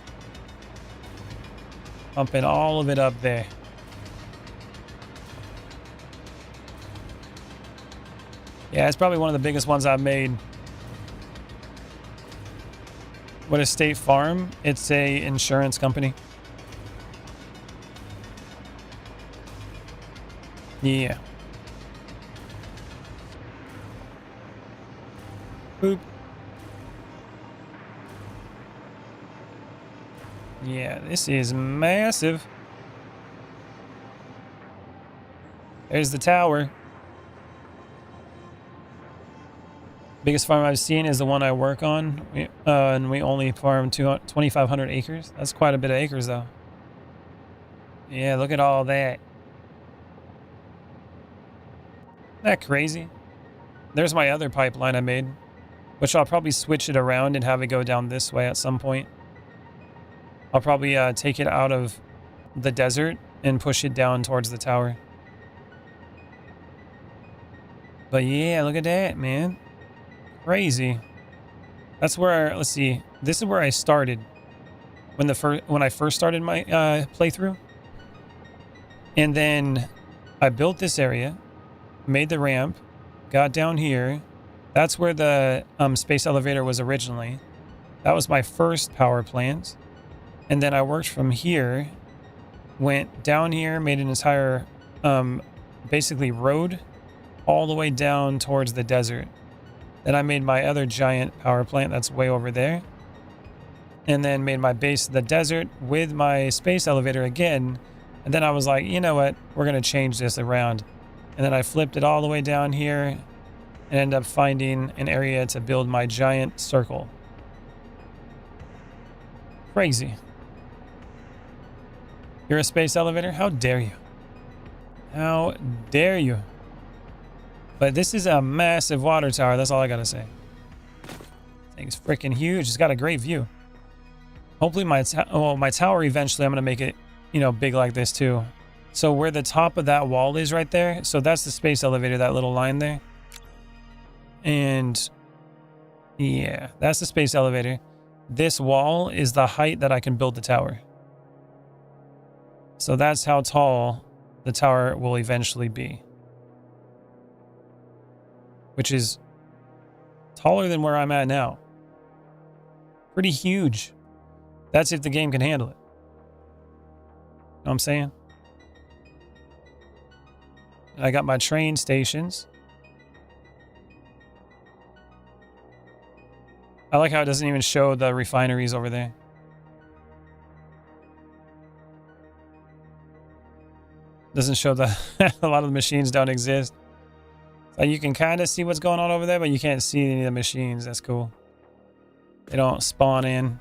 Pumping all of it up there. Yeah, it's probably one of the biggest ones I've made. What is State Farm? It's a insurance company. Yeah. Boop. Yeah, this is massive. There's the tower. Biggest farm I've seen is the one I work on, and we only farm 2,500 acres. That's quite a bit of acres, though. Yeah, look at all that. Isn't that crazy? There's my other pipeline I made, which I'll probably switch it around and have it go down this way at some point. I'll probably take it out of the desert and push it down towards the tower. But yeah, look at that, man. Crazy. That's where, let's see, this is where I started when I first started my playthrough. And then I built this area, made the ramp, got down here. That's where the space elevator was originally. That was my first power plant. And then I worked from here, went down here, made an entire basically road all the way down towards the desert. Then I made my other giant power plant that's way over there. And then made my base in the desert with my space elevator again. And then I was like, you know what? We're going to change this around. And then I flipped it all the way down here and ended up finding an area to build my giant circle. Crazy. You're a space elevator? How dare you? How dare you? But this is a massive water tower. That's all I gotta say. Thing's freaking huge. It's got a great view. Hopefully my tower eventually I'm gonna make it, you know, big like this too. So where the top of that wall is right there, so that's the space elevator, that little line there. And yeah, that's the space elevator. This wall is the height that I can build the tower. So that's how tall the tower will eventually be. Which is taller than where I'm at now. Pretty huge. That's if the game can handle it. Know what I'm saying? I got my train stations. I like how it doesn't even show the refineries over there. Doesn't show the a lot of the machines don't exist. So you can kind of see what's going on over there, but you can't see any of the machines. That's cool. They don't spawn in.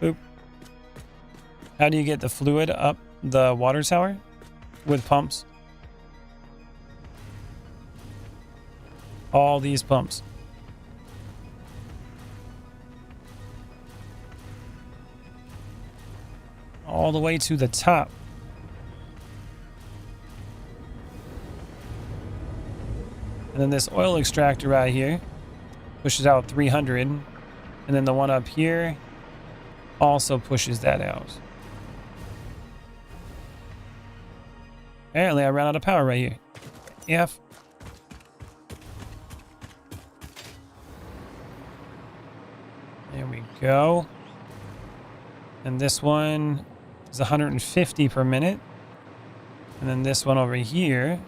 Oop. How do you get the fluid up the water tower? With pumps. All these pumps. all the way to the top. And then this oil extractor right here pushes out 300. And then the one up here also pushes that out. Apparently I ran out of power right here. F. There we go. And this one is 150 per minute. And then this one over here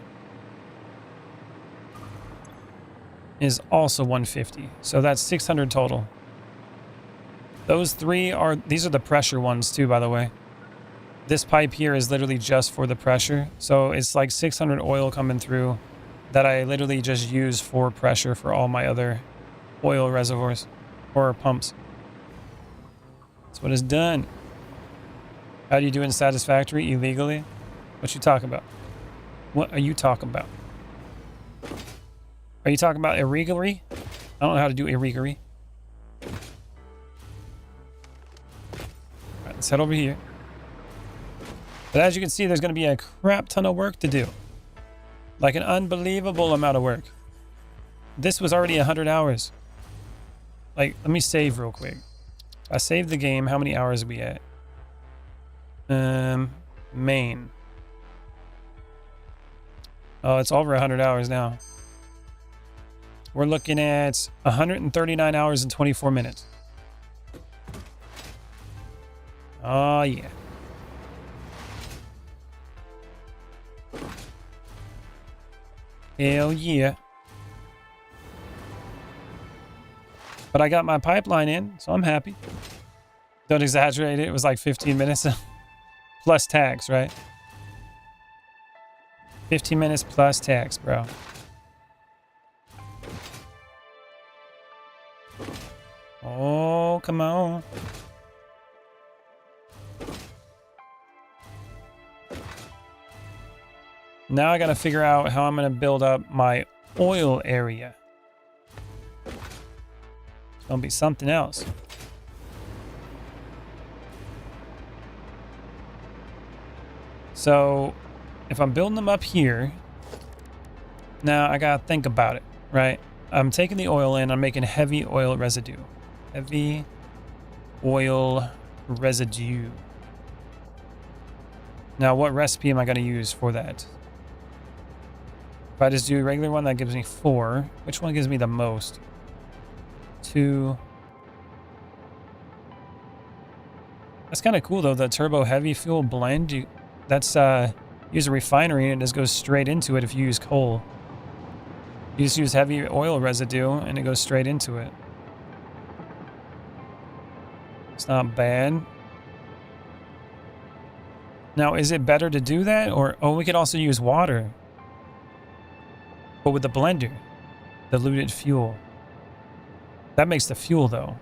is also 150. So that's 600 total. These are the pressure ones too, by the way. This pipe here is literally just for the pressure. So it's like 600 oil coming through that I literally just use for pressure for all my other oil reservoirs or pumps. That's what it's done. How do you do it in Satisfactory illegally? What you talking about? What are you talking about? Are you talking about irregulary? I don't know how to do irregulary. All right, let's head over here. But as you can see, there's going to be a crap ton of work to do. Like an unbelievable amount of work. This was already 100 hours. Like, let me save real quick. I saved the game. How many hours are we at? Main. Oh, it's over 100 hours now. We're looking at 139 hours and 24 minutes. Oh, yeah. Hell yeah. But I got my pipeline in, so I'm happy. Don't exaggerate it. It was like 15 minutes plus tax, right? 15 minutes plus tax, bro. Oh, come on. Now I gotta figure out how I'm gonna build up my oil area. It's gonna be something else. So, if I'm building them up here, now I gotta think about it, right? I'm taking the oil in, I'm making heavy oil residue. Heavy oil residue. Now, what recipe am I gonna use for that? If I just do a regular one, that gives me 4. Which one gives me the most? 2. That's kind of cool though, the turbo heavy fuel blend. Use a refinery and it just goes straight into it if you use coal. You just use heavy oil residue and it goes straight into it. It's not bad. Now, is it better to do that? Or, oh, we could also use water. But with the blender, diluted fuel. That makes the fuel though.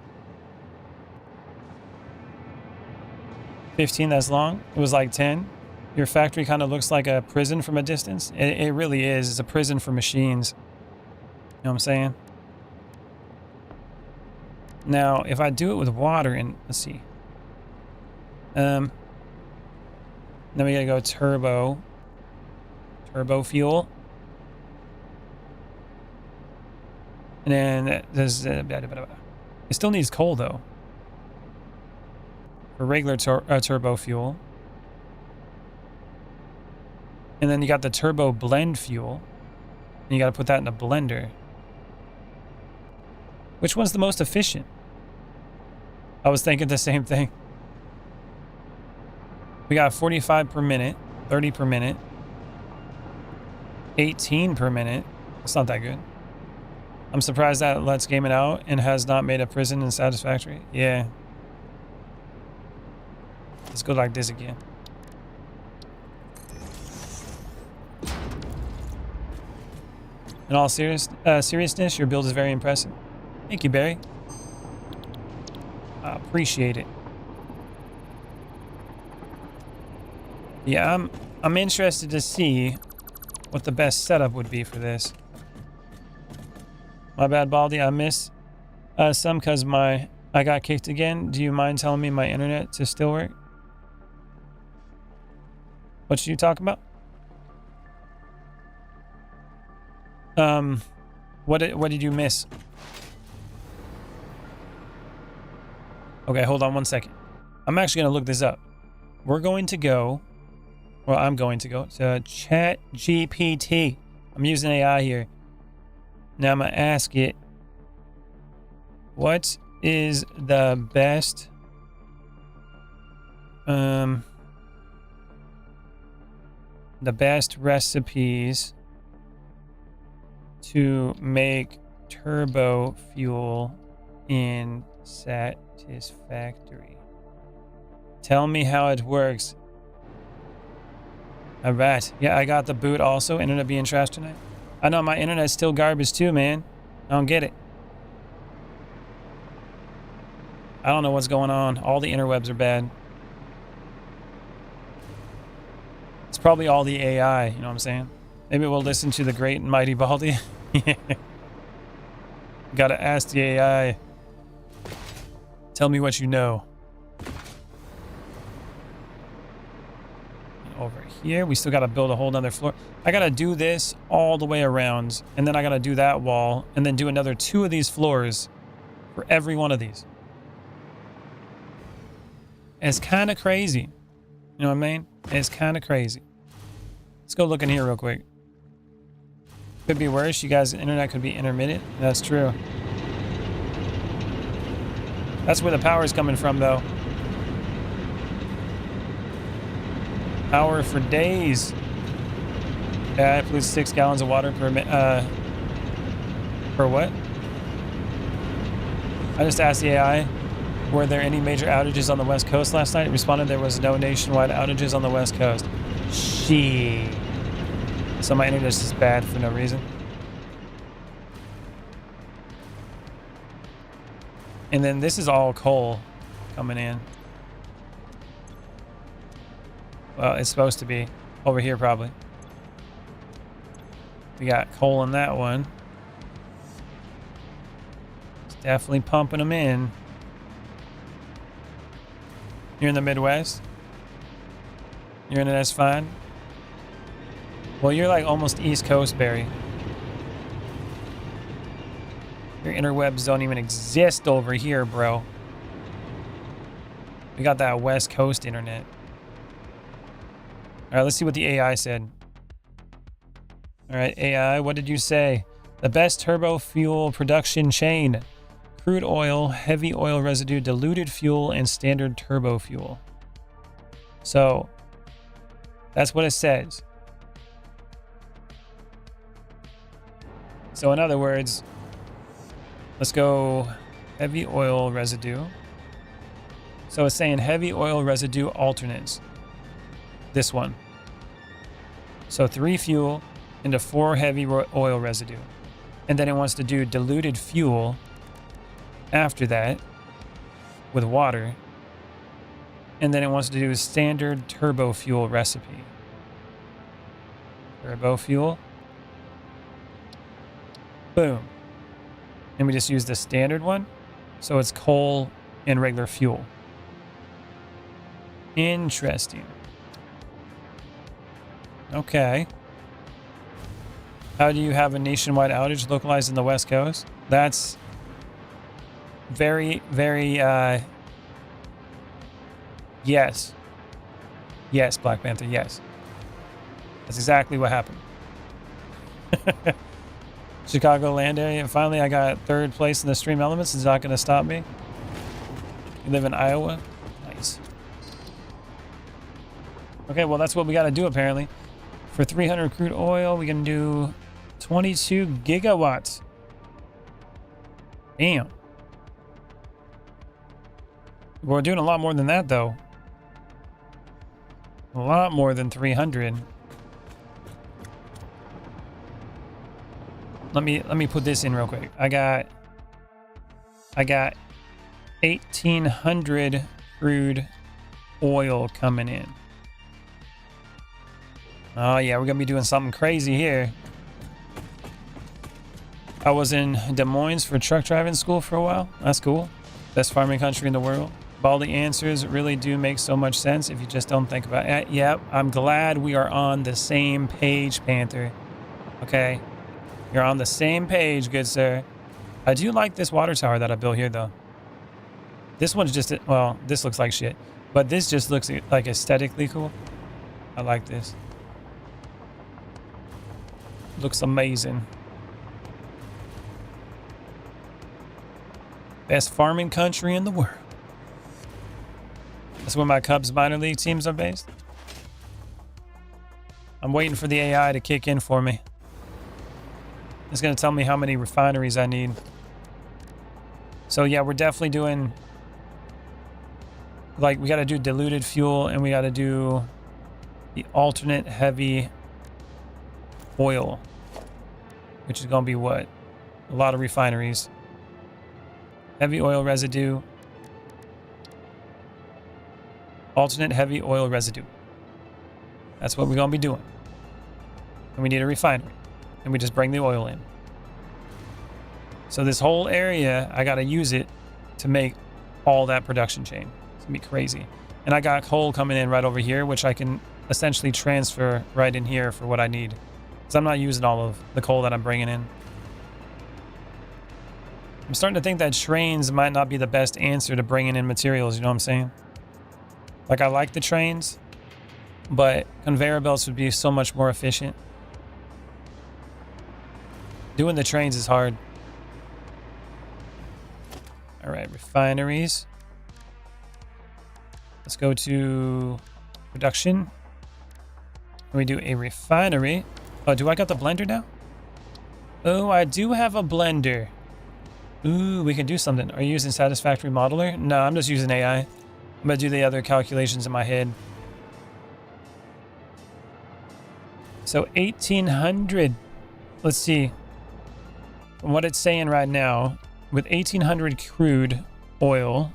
15, that's long. It was like 10. Your factory kind of looks like a prison from a distance. It really is. It's a prison for machines. You know what I'm saying? Now, if I do it with water and let's see. Then we gotta go turbo fuel. And then there's it still needs coal though. For regular turbo fuel. And then you got the turbo blend fuel. And you got to put that in a blender. Which one's the most efficient? I was thinking the same thing. We got 45 per minute, 30 per minute, 18 per minute. It's not that good. I'm surprised that lets game it out and has not made a prison in Satisfactory. Yeah. Let's go like this again. In all seriousness, your build is very impressive. Thank you, Barry. I appreciate it. Yeah, I'm interested to see what the best setup would be for this. My bad, Baldy. I missed some because I got kicked again. Do you mind telling me my internet to still work? What should you talk about? What did you miss? Okay, hold on one second. I'm actually gonna look this up. We're going to go. Well, I'm going to go to Chat GPT. I'm using AI here. Now I'm gonna ask it, what is the best recipes to make turbo fuel in Satisfactory? Tell me how it works. All right. Yeah, I got the boot also. Internet being trash tonight. I know my internet's still garbage too, man. I don't get it. I don't know what's going on. All the interwebs are bad. It's probably all the AI, you know what I'm saying? Maybe we'll listen to the great and mighty Baldy. Gotta ask the AI. Tell me what you know. Over here, we still gotta build a whole nother floor. I gotta do this all the way around, and then I gotta do that wall, and then do another 2 of these floors for every one of these. It's kind of crazy. You know what I mean? It's kind of crazy. Let's go look in here real quick. Could be worse. You guys' internet could be intermittent. That's true. That's where the power is coming from, though. Power for days. Yeah, it pollutes 6 gallons of water per minute. For what? I just asked the AI, were there any major outages on the West Coast last night? It responded there was no nationwide outages on the West Coast. Shit. So my internet's just bad for no reason. And then this is all coal coming in. Well, it's supposed to be. Over here, probably. We got coal in that one. It's definitely pumping them in. You're in the Midwest? Your internet's fine? Well, you're like almost East Coast, Barry. Your interwebs don't even exist over here, bro. We got that West Coast internet. All right, let's see what the AI said. All right, AI, what did you say? The best turbo fuel production chain. Crude oil, heavy oil residue, diluted fuel, and standard turbo fuel. So, that's what it says. So in other words, let's go heavy oil residue. So it's saying heavy oil residue alternates. This one. So 3 fuel into 4 heavy oil residue. And then it wants to do diluted fuel after that with water. And then it wants to do a standard turbo fuel recipe. Turbo fuel. Boom. And we just use the standard one. So it's coal and regular fuel. Interesting. Okay. How do you have a nationwide outage localized in the West Coast? That's very, very, yes. Yes, Black Panther, yes. That's exactly what happened. Chicago land area. And finally, I got 3rd place in the stream elements. It's not going to stop me. You live in Iowa? Nice. Okay, well, that's what we got to do, apparently. For 300 crude oil, we can do 22 gigawatts. Damn. We're doing a lot more than that, though. A lot more than 300. Let me put this in real quick. I got 1,800 crude oil coming in. Oh yeah, we're gonna be doing something crazy here. I was in Des Moines for truck driving school for a while. That's cool. Best farming country in the world. All the answers really do make so much sense if you just don't think about it. Yep, I'm glad we are on the same page, Panther. Okay, you're on the same page, good sir. I do like this water tower that I built here, though. This one's just, well, this looks like shit, but this just looks like aesthetically cool. I like this. Looks amazing. Best farming country in the world. That's where my Cubs minor league teams are based. I'm waiting for the AI to kick in for me. It's going to tell me how many refineries I need. So yeah, we're definitely doing, like, we got to do diluted fuel and we got to do the alternate heavy oil, which is going to be what? A lot of refineries. Heavy oil residue. Alternate heavy oil residue. That's what we're going to be doing. And we need a refinery. And we just bring the oil in. So this whole area, I got to use it to make all that production chain. It's going to be crazy. And I got coal coming in right over here, which I can essentially transfer right in here for what I need. Because I'm not using all of the coal that I'm bringing in. I'm starting to think that trains might not be the best answer to bringing in materials, you know what I'm saying? Like, I like the trains, but conveyor belts would be so much more efficient. Doing the trains is hard. All right, refineries. Let's go to production. We do a refinery. Oh, do I got the blender now? Oh, I do have a blender. Ooh, we can do something. Are you using Satisfactory Modeler? No, I'm just using AI. I'm going to do the other calculations in my head. So 1800. Let's see. From what it's saying right now, with 1800 crude oil,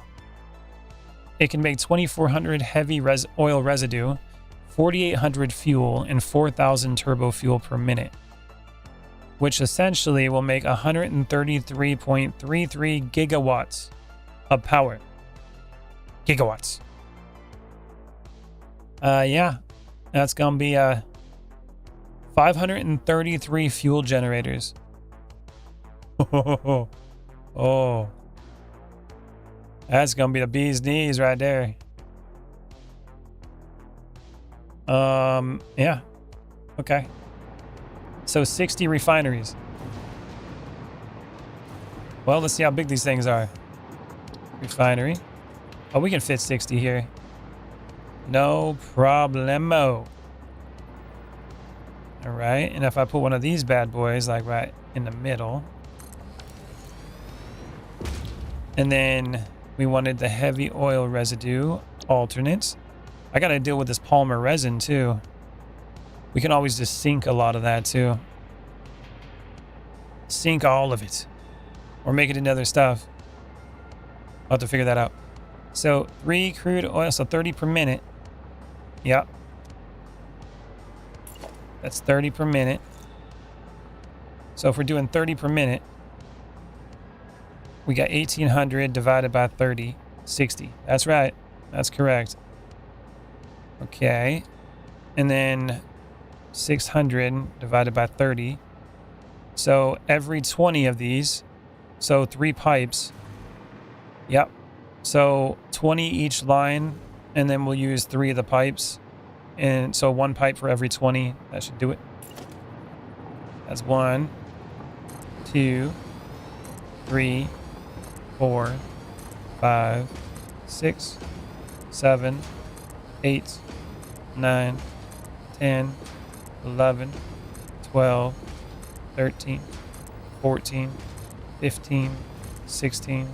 it can make 2400 heavy oil residue, 4800 fuel, and 4000 turbo fuel per minute, which essentially will make 133.33 gigawatts of power. Gigawatts. Yeah, that's gonna be 533 fuel generators. Oh, that's gonna be the bee's knees right there. Yeah, okay. So 60 refineries. Well, let's see how big these things are. Refinery. Oh, we can fit 60 here. No problemo. All right, and if I put one of these bad boys like right in the middle, and then we wanted the heavy oil residue alternates. I gotta deal with this polymer resin too. We can always just sink a lot of that too. Sink all of it. Or make it into other stuff. I'll have to figure that out. So 3 crude oil, so 30 per minute. Yep. That's 30 per minute. So if we're doing 30 per minute, we got 1800 divided by 30, 60. That's right. That's correct. Okay. And then 600 divided by 30. So every 20 of these, so 3 pipes. Yep. So 20 each line, and then we'll use 3 of the pipes. And so 1 pipe for every 20. That should do it. That's 1, 2, 3, 4, 5, 6, 7, 8, 9, 10, 11, 12, 13, 14, 15, 16.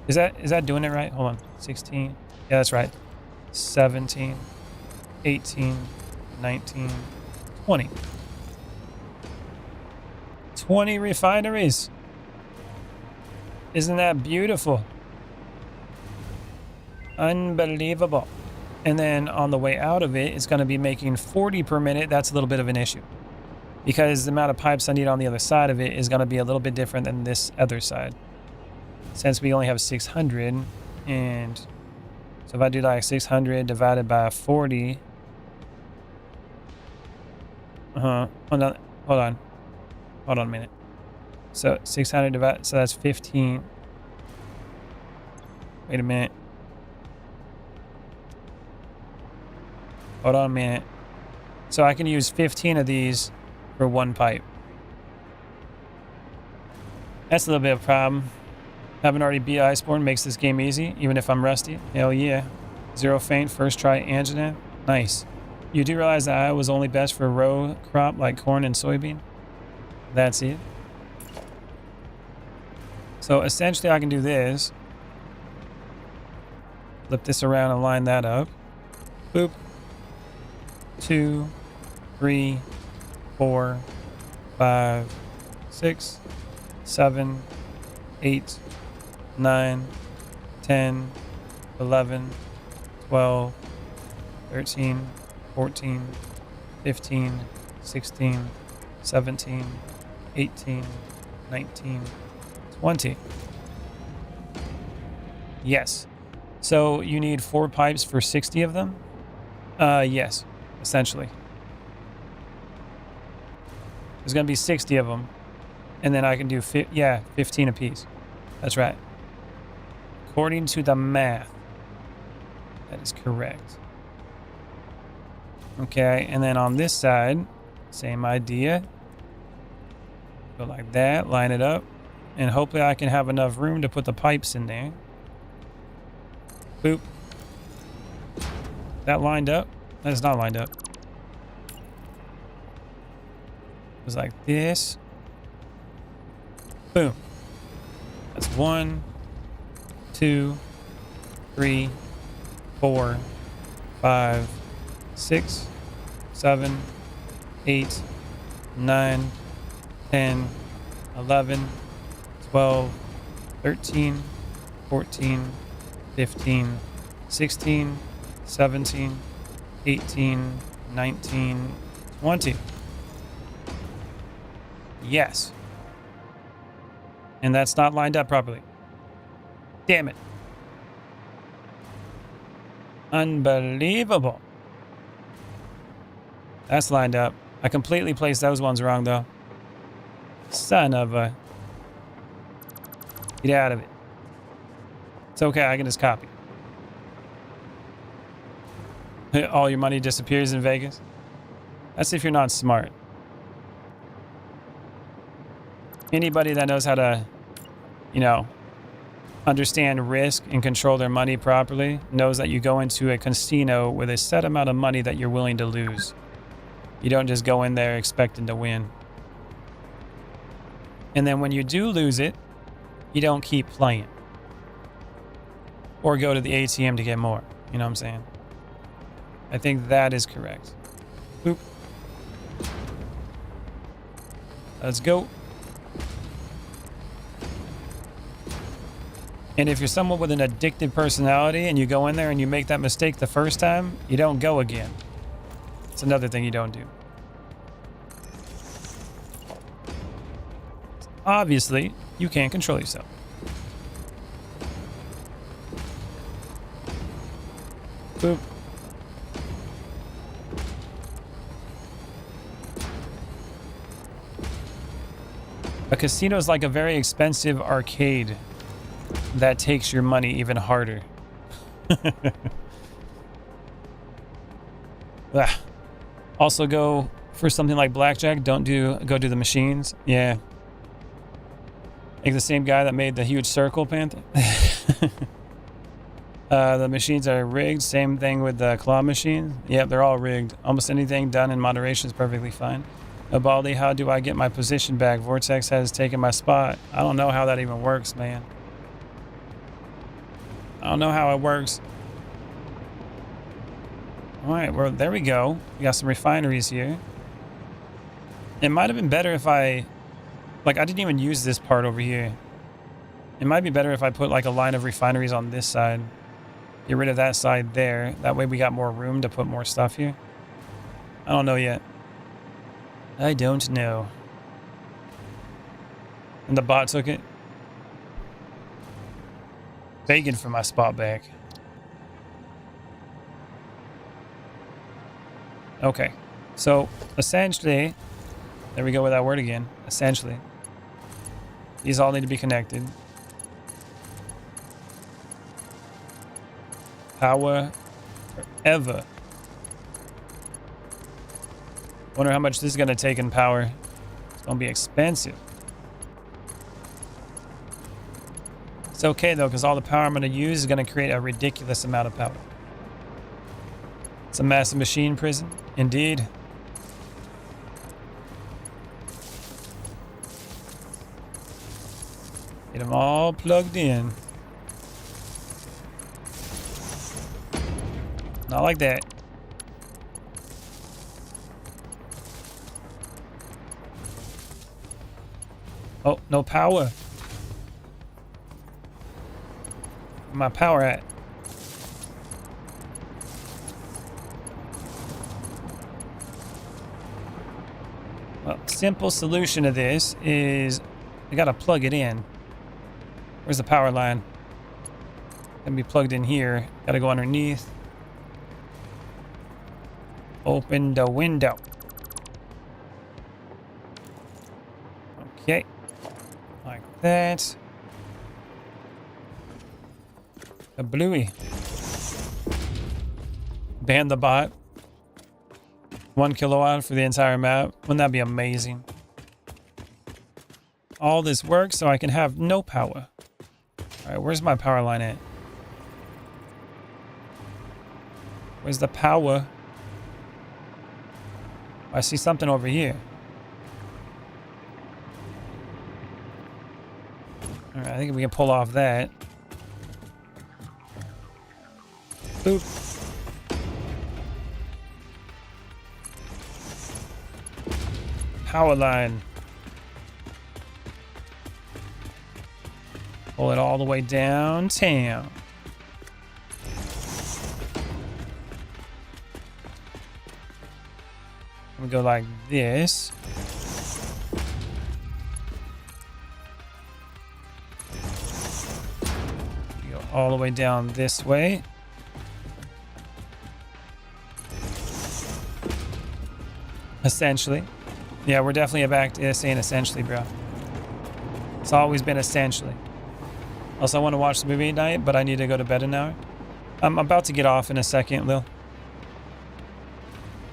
Is that doing it right? Hold on. 16. Yeah, that's right. 17, 18, 19, 20. 20 refineries. Isn't that beautiful? Unbelievable. And then on the way out of it, it's going to be making 40 per minute. That's a little bit of an issue because the amount of pipes I need on the other side of it is going to be a little bit different than this other side. Since we only have 600, And so if I do like 600 divided by 40. Hold on. Hold on. Hold on a minute. So 600 divided, so that's 15. Wait a minute. Hold on a minute. So I can use 15 of these for one pipe. That's a little bit of a problem. Having already beat Iceborne makes this game easy, even if I'm rusty. Hell yeah. Zero faint, first try angina. Nice. You do realize that I was only best for row crop like corn and soybean? That's it. So essentially I can do this. Flip this around and line that up. Boop. 2, 3, 4, 5, 6, 7, 8, 9, 10, 11, 12, 13, 14, 15, 16, 17, 18, 19, 20. Yes. So you need 4 pipes for 60 of them? Yes, essentially. There's going to be 60 of them. And then I can do 15 apiece. That's right. According to the math. That is correct. Okay, and then on this side, same idea. Go like that, line it up. And hopefully I can have enough room to put the pipes in there. Boop. That lined up? That is not lined up. It was like this. Boom. That's 1, 2, 3, 4, 5, 6, 7, 8, 9, 10, 11, 12, 13, 14, 15, 16, 17, 18, 19, 20. Yes. And that's not lined up properly. Damn it. Unbelievable. That's lined up. I completely placed those ones wrong, though. Son of a... Get out of it. It's okay, I can just copy. All your money disappears in Vegas? That's if you're not smart. Anybody that knows how to, you know, understand risk and control their money properly knows that you go into a casino with a set amount of money that you're willing to lose. You don't just go in there expecting to win. And then when you do lose it, you don't keep playing. Or go to the ATM to get more. You know what I'm saying? I think that is correct. Boop. Let's go. And if you're someone with an addictive personality and you go in there and you make that mistake the first time, you don't go again. It's another thing you don't do. Obviously, you can't control yourself. Boop. A casino is like a very expensive arcade that takes your money even harder. Also go for something like blackjack. Go do the machines. Yeah. Like the same guy that made the huge circle panther. The machines are rigged. Same thing with the claw machines. Yep, they're all rigged. Almost anything done in moderation is perfectly fine. Baldi, how do I get my position back? Vortex has taken my spot. I don't know how that even works, man. I don't know how it works. Alright, well, there we go. We got some refineries here. It might have been better if I... Like, I didn't even use this part over here. It might be better if I put, like, a line of refineries on this side. Get rid of that side there. That way we got more room to put more stuff here. I don't know yet. I don't know. And the bot took it. begging for my spot back. Okay. So, essentially, there we go with that word again. Essentially. These all need to be connected. Power forever. Wonder how much this is going to take in power. It's going to be expensive. It's okay though, because all the power I'm going to use is going to create a ridiculous amount of power. It's a massive machine prison. Indeed. Get them all plugged in. Not like that. Oh, no power. Where's my power at? Well, simple solution to this is I gotta plug it in. Where's the power line? Gonna be plugged in here. Gotta go underneath. Open the window. Okay. Like that. A bluey. Ban the bot. 1 kilowatt for the entire map. Wouldn't that be amazing? All this work so I can have no power. Alright, where's my power line at? Where's the power? I see something over here. Alright, I think we can pull off that. Boop. Power line. Pull it all the way downtown. We go like this. We go all the way down this way. Essentially. Yeah, we're definitely back to saying essentially, bro. It's always been essentially. Also, I want to watch the movie at night, but I need to go to bed an hour. I'm about to get off in a second, Lil.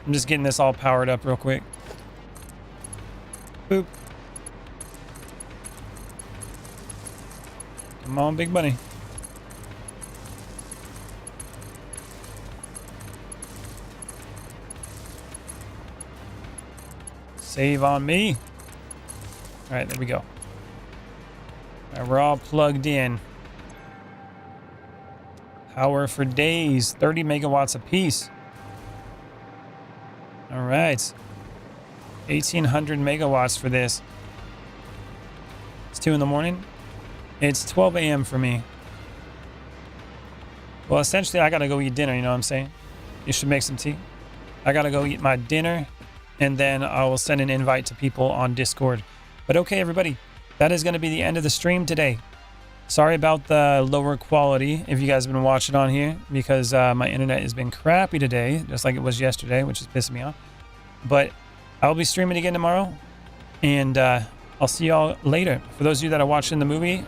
I'm just getting this all powered up real quick. Boop. Come on, big bunny. Save on me. All right, there we go. All right, we're all plugged in. Power for days, 30 megawatts a piece. All right. 1,800 megawatts for this. It's 2 in the morning. It's 12 a.m. for me. Well, essentially, I got to go eat dinner, you know what I'm saying? You should make some tea. I got to go eat my dinner, and then I will send an invite to people on Discord. But okay, everybody, that is going to be the end of the stream today. Sorry about the lower quality if you guys have been watching on here, because my internet has been crappy today, just like it was yesterday, which is pissing me off. But I'll be streaming again tomorrow, and I'll see y'all later. For those of you that are watching the movie,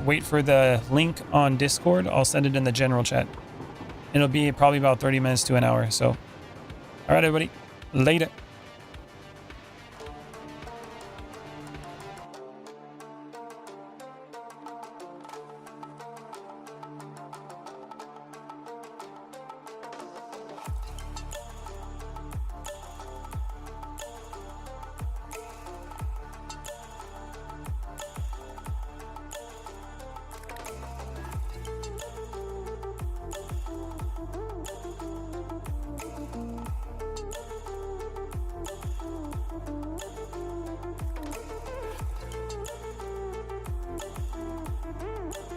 wait for the link on Discord. I'll send it in the general chat. It'll be probably about 30 minutes to an hour. So, all right, everybody, later.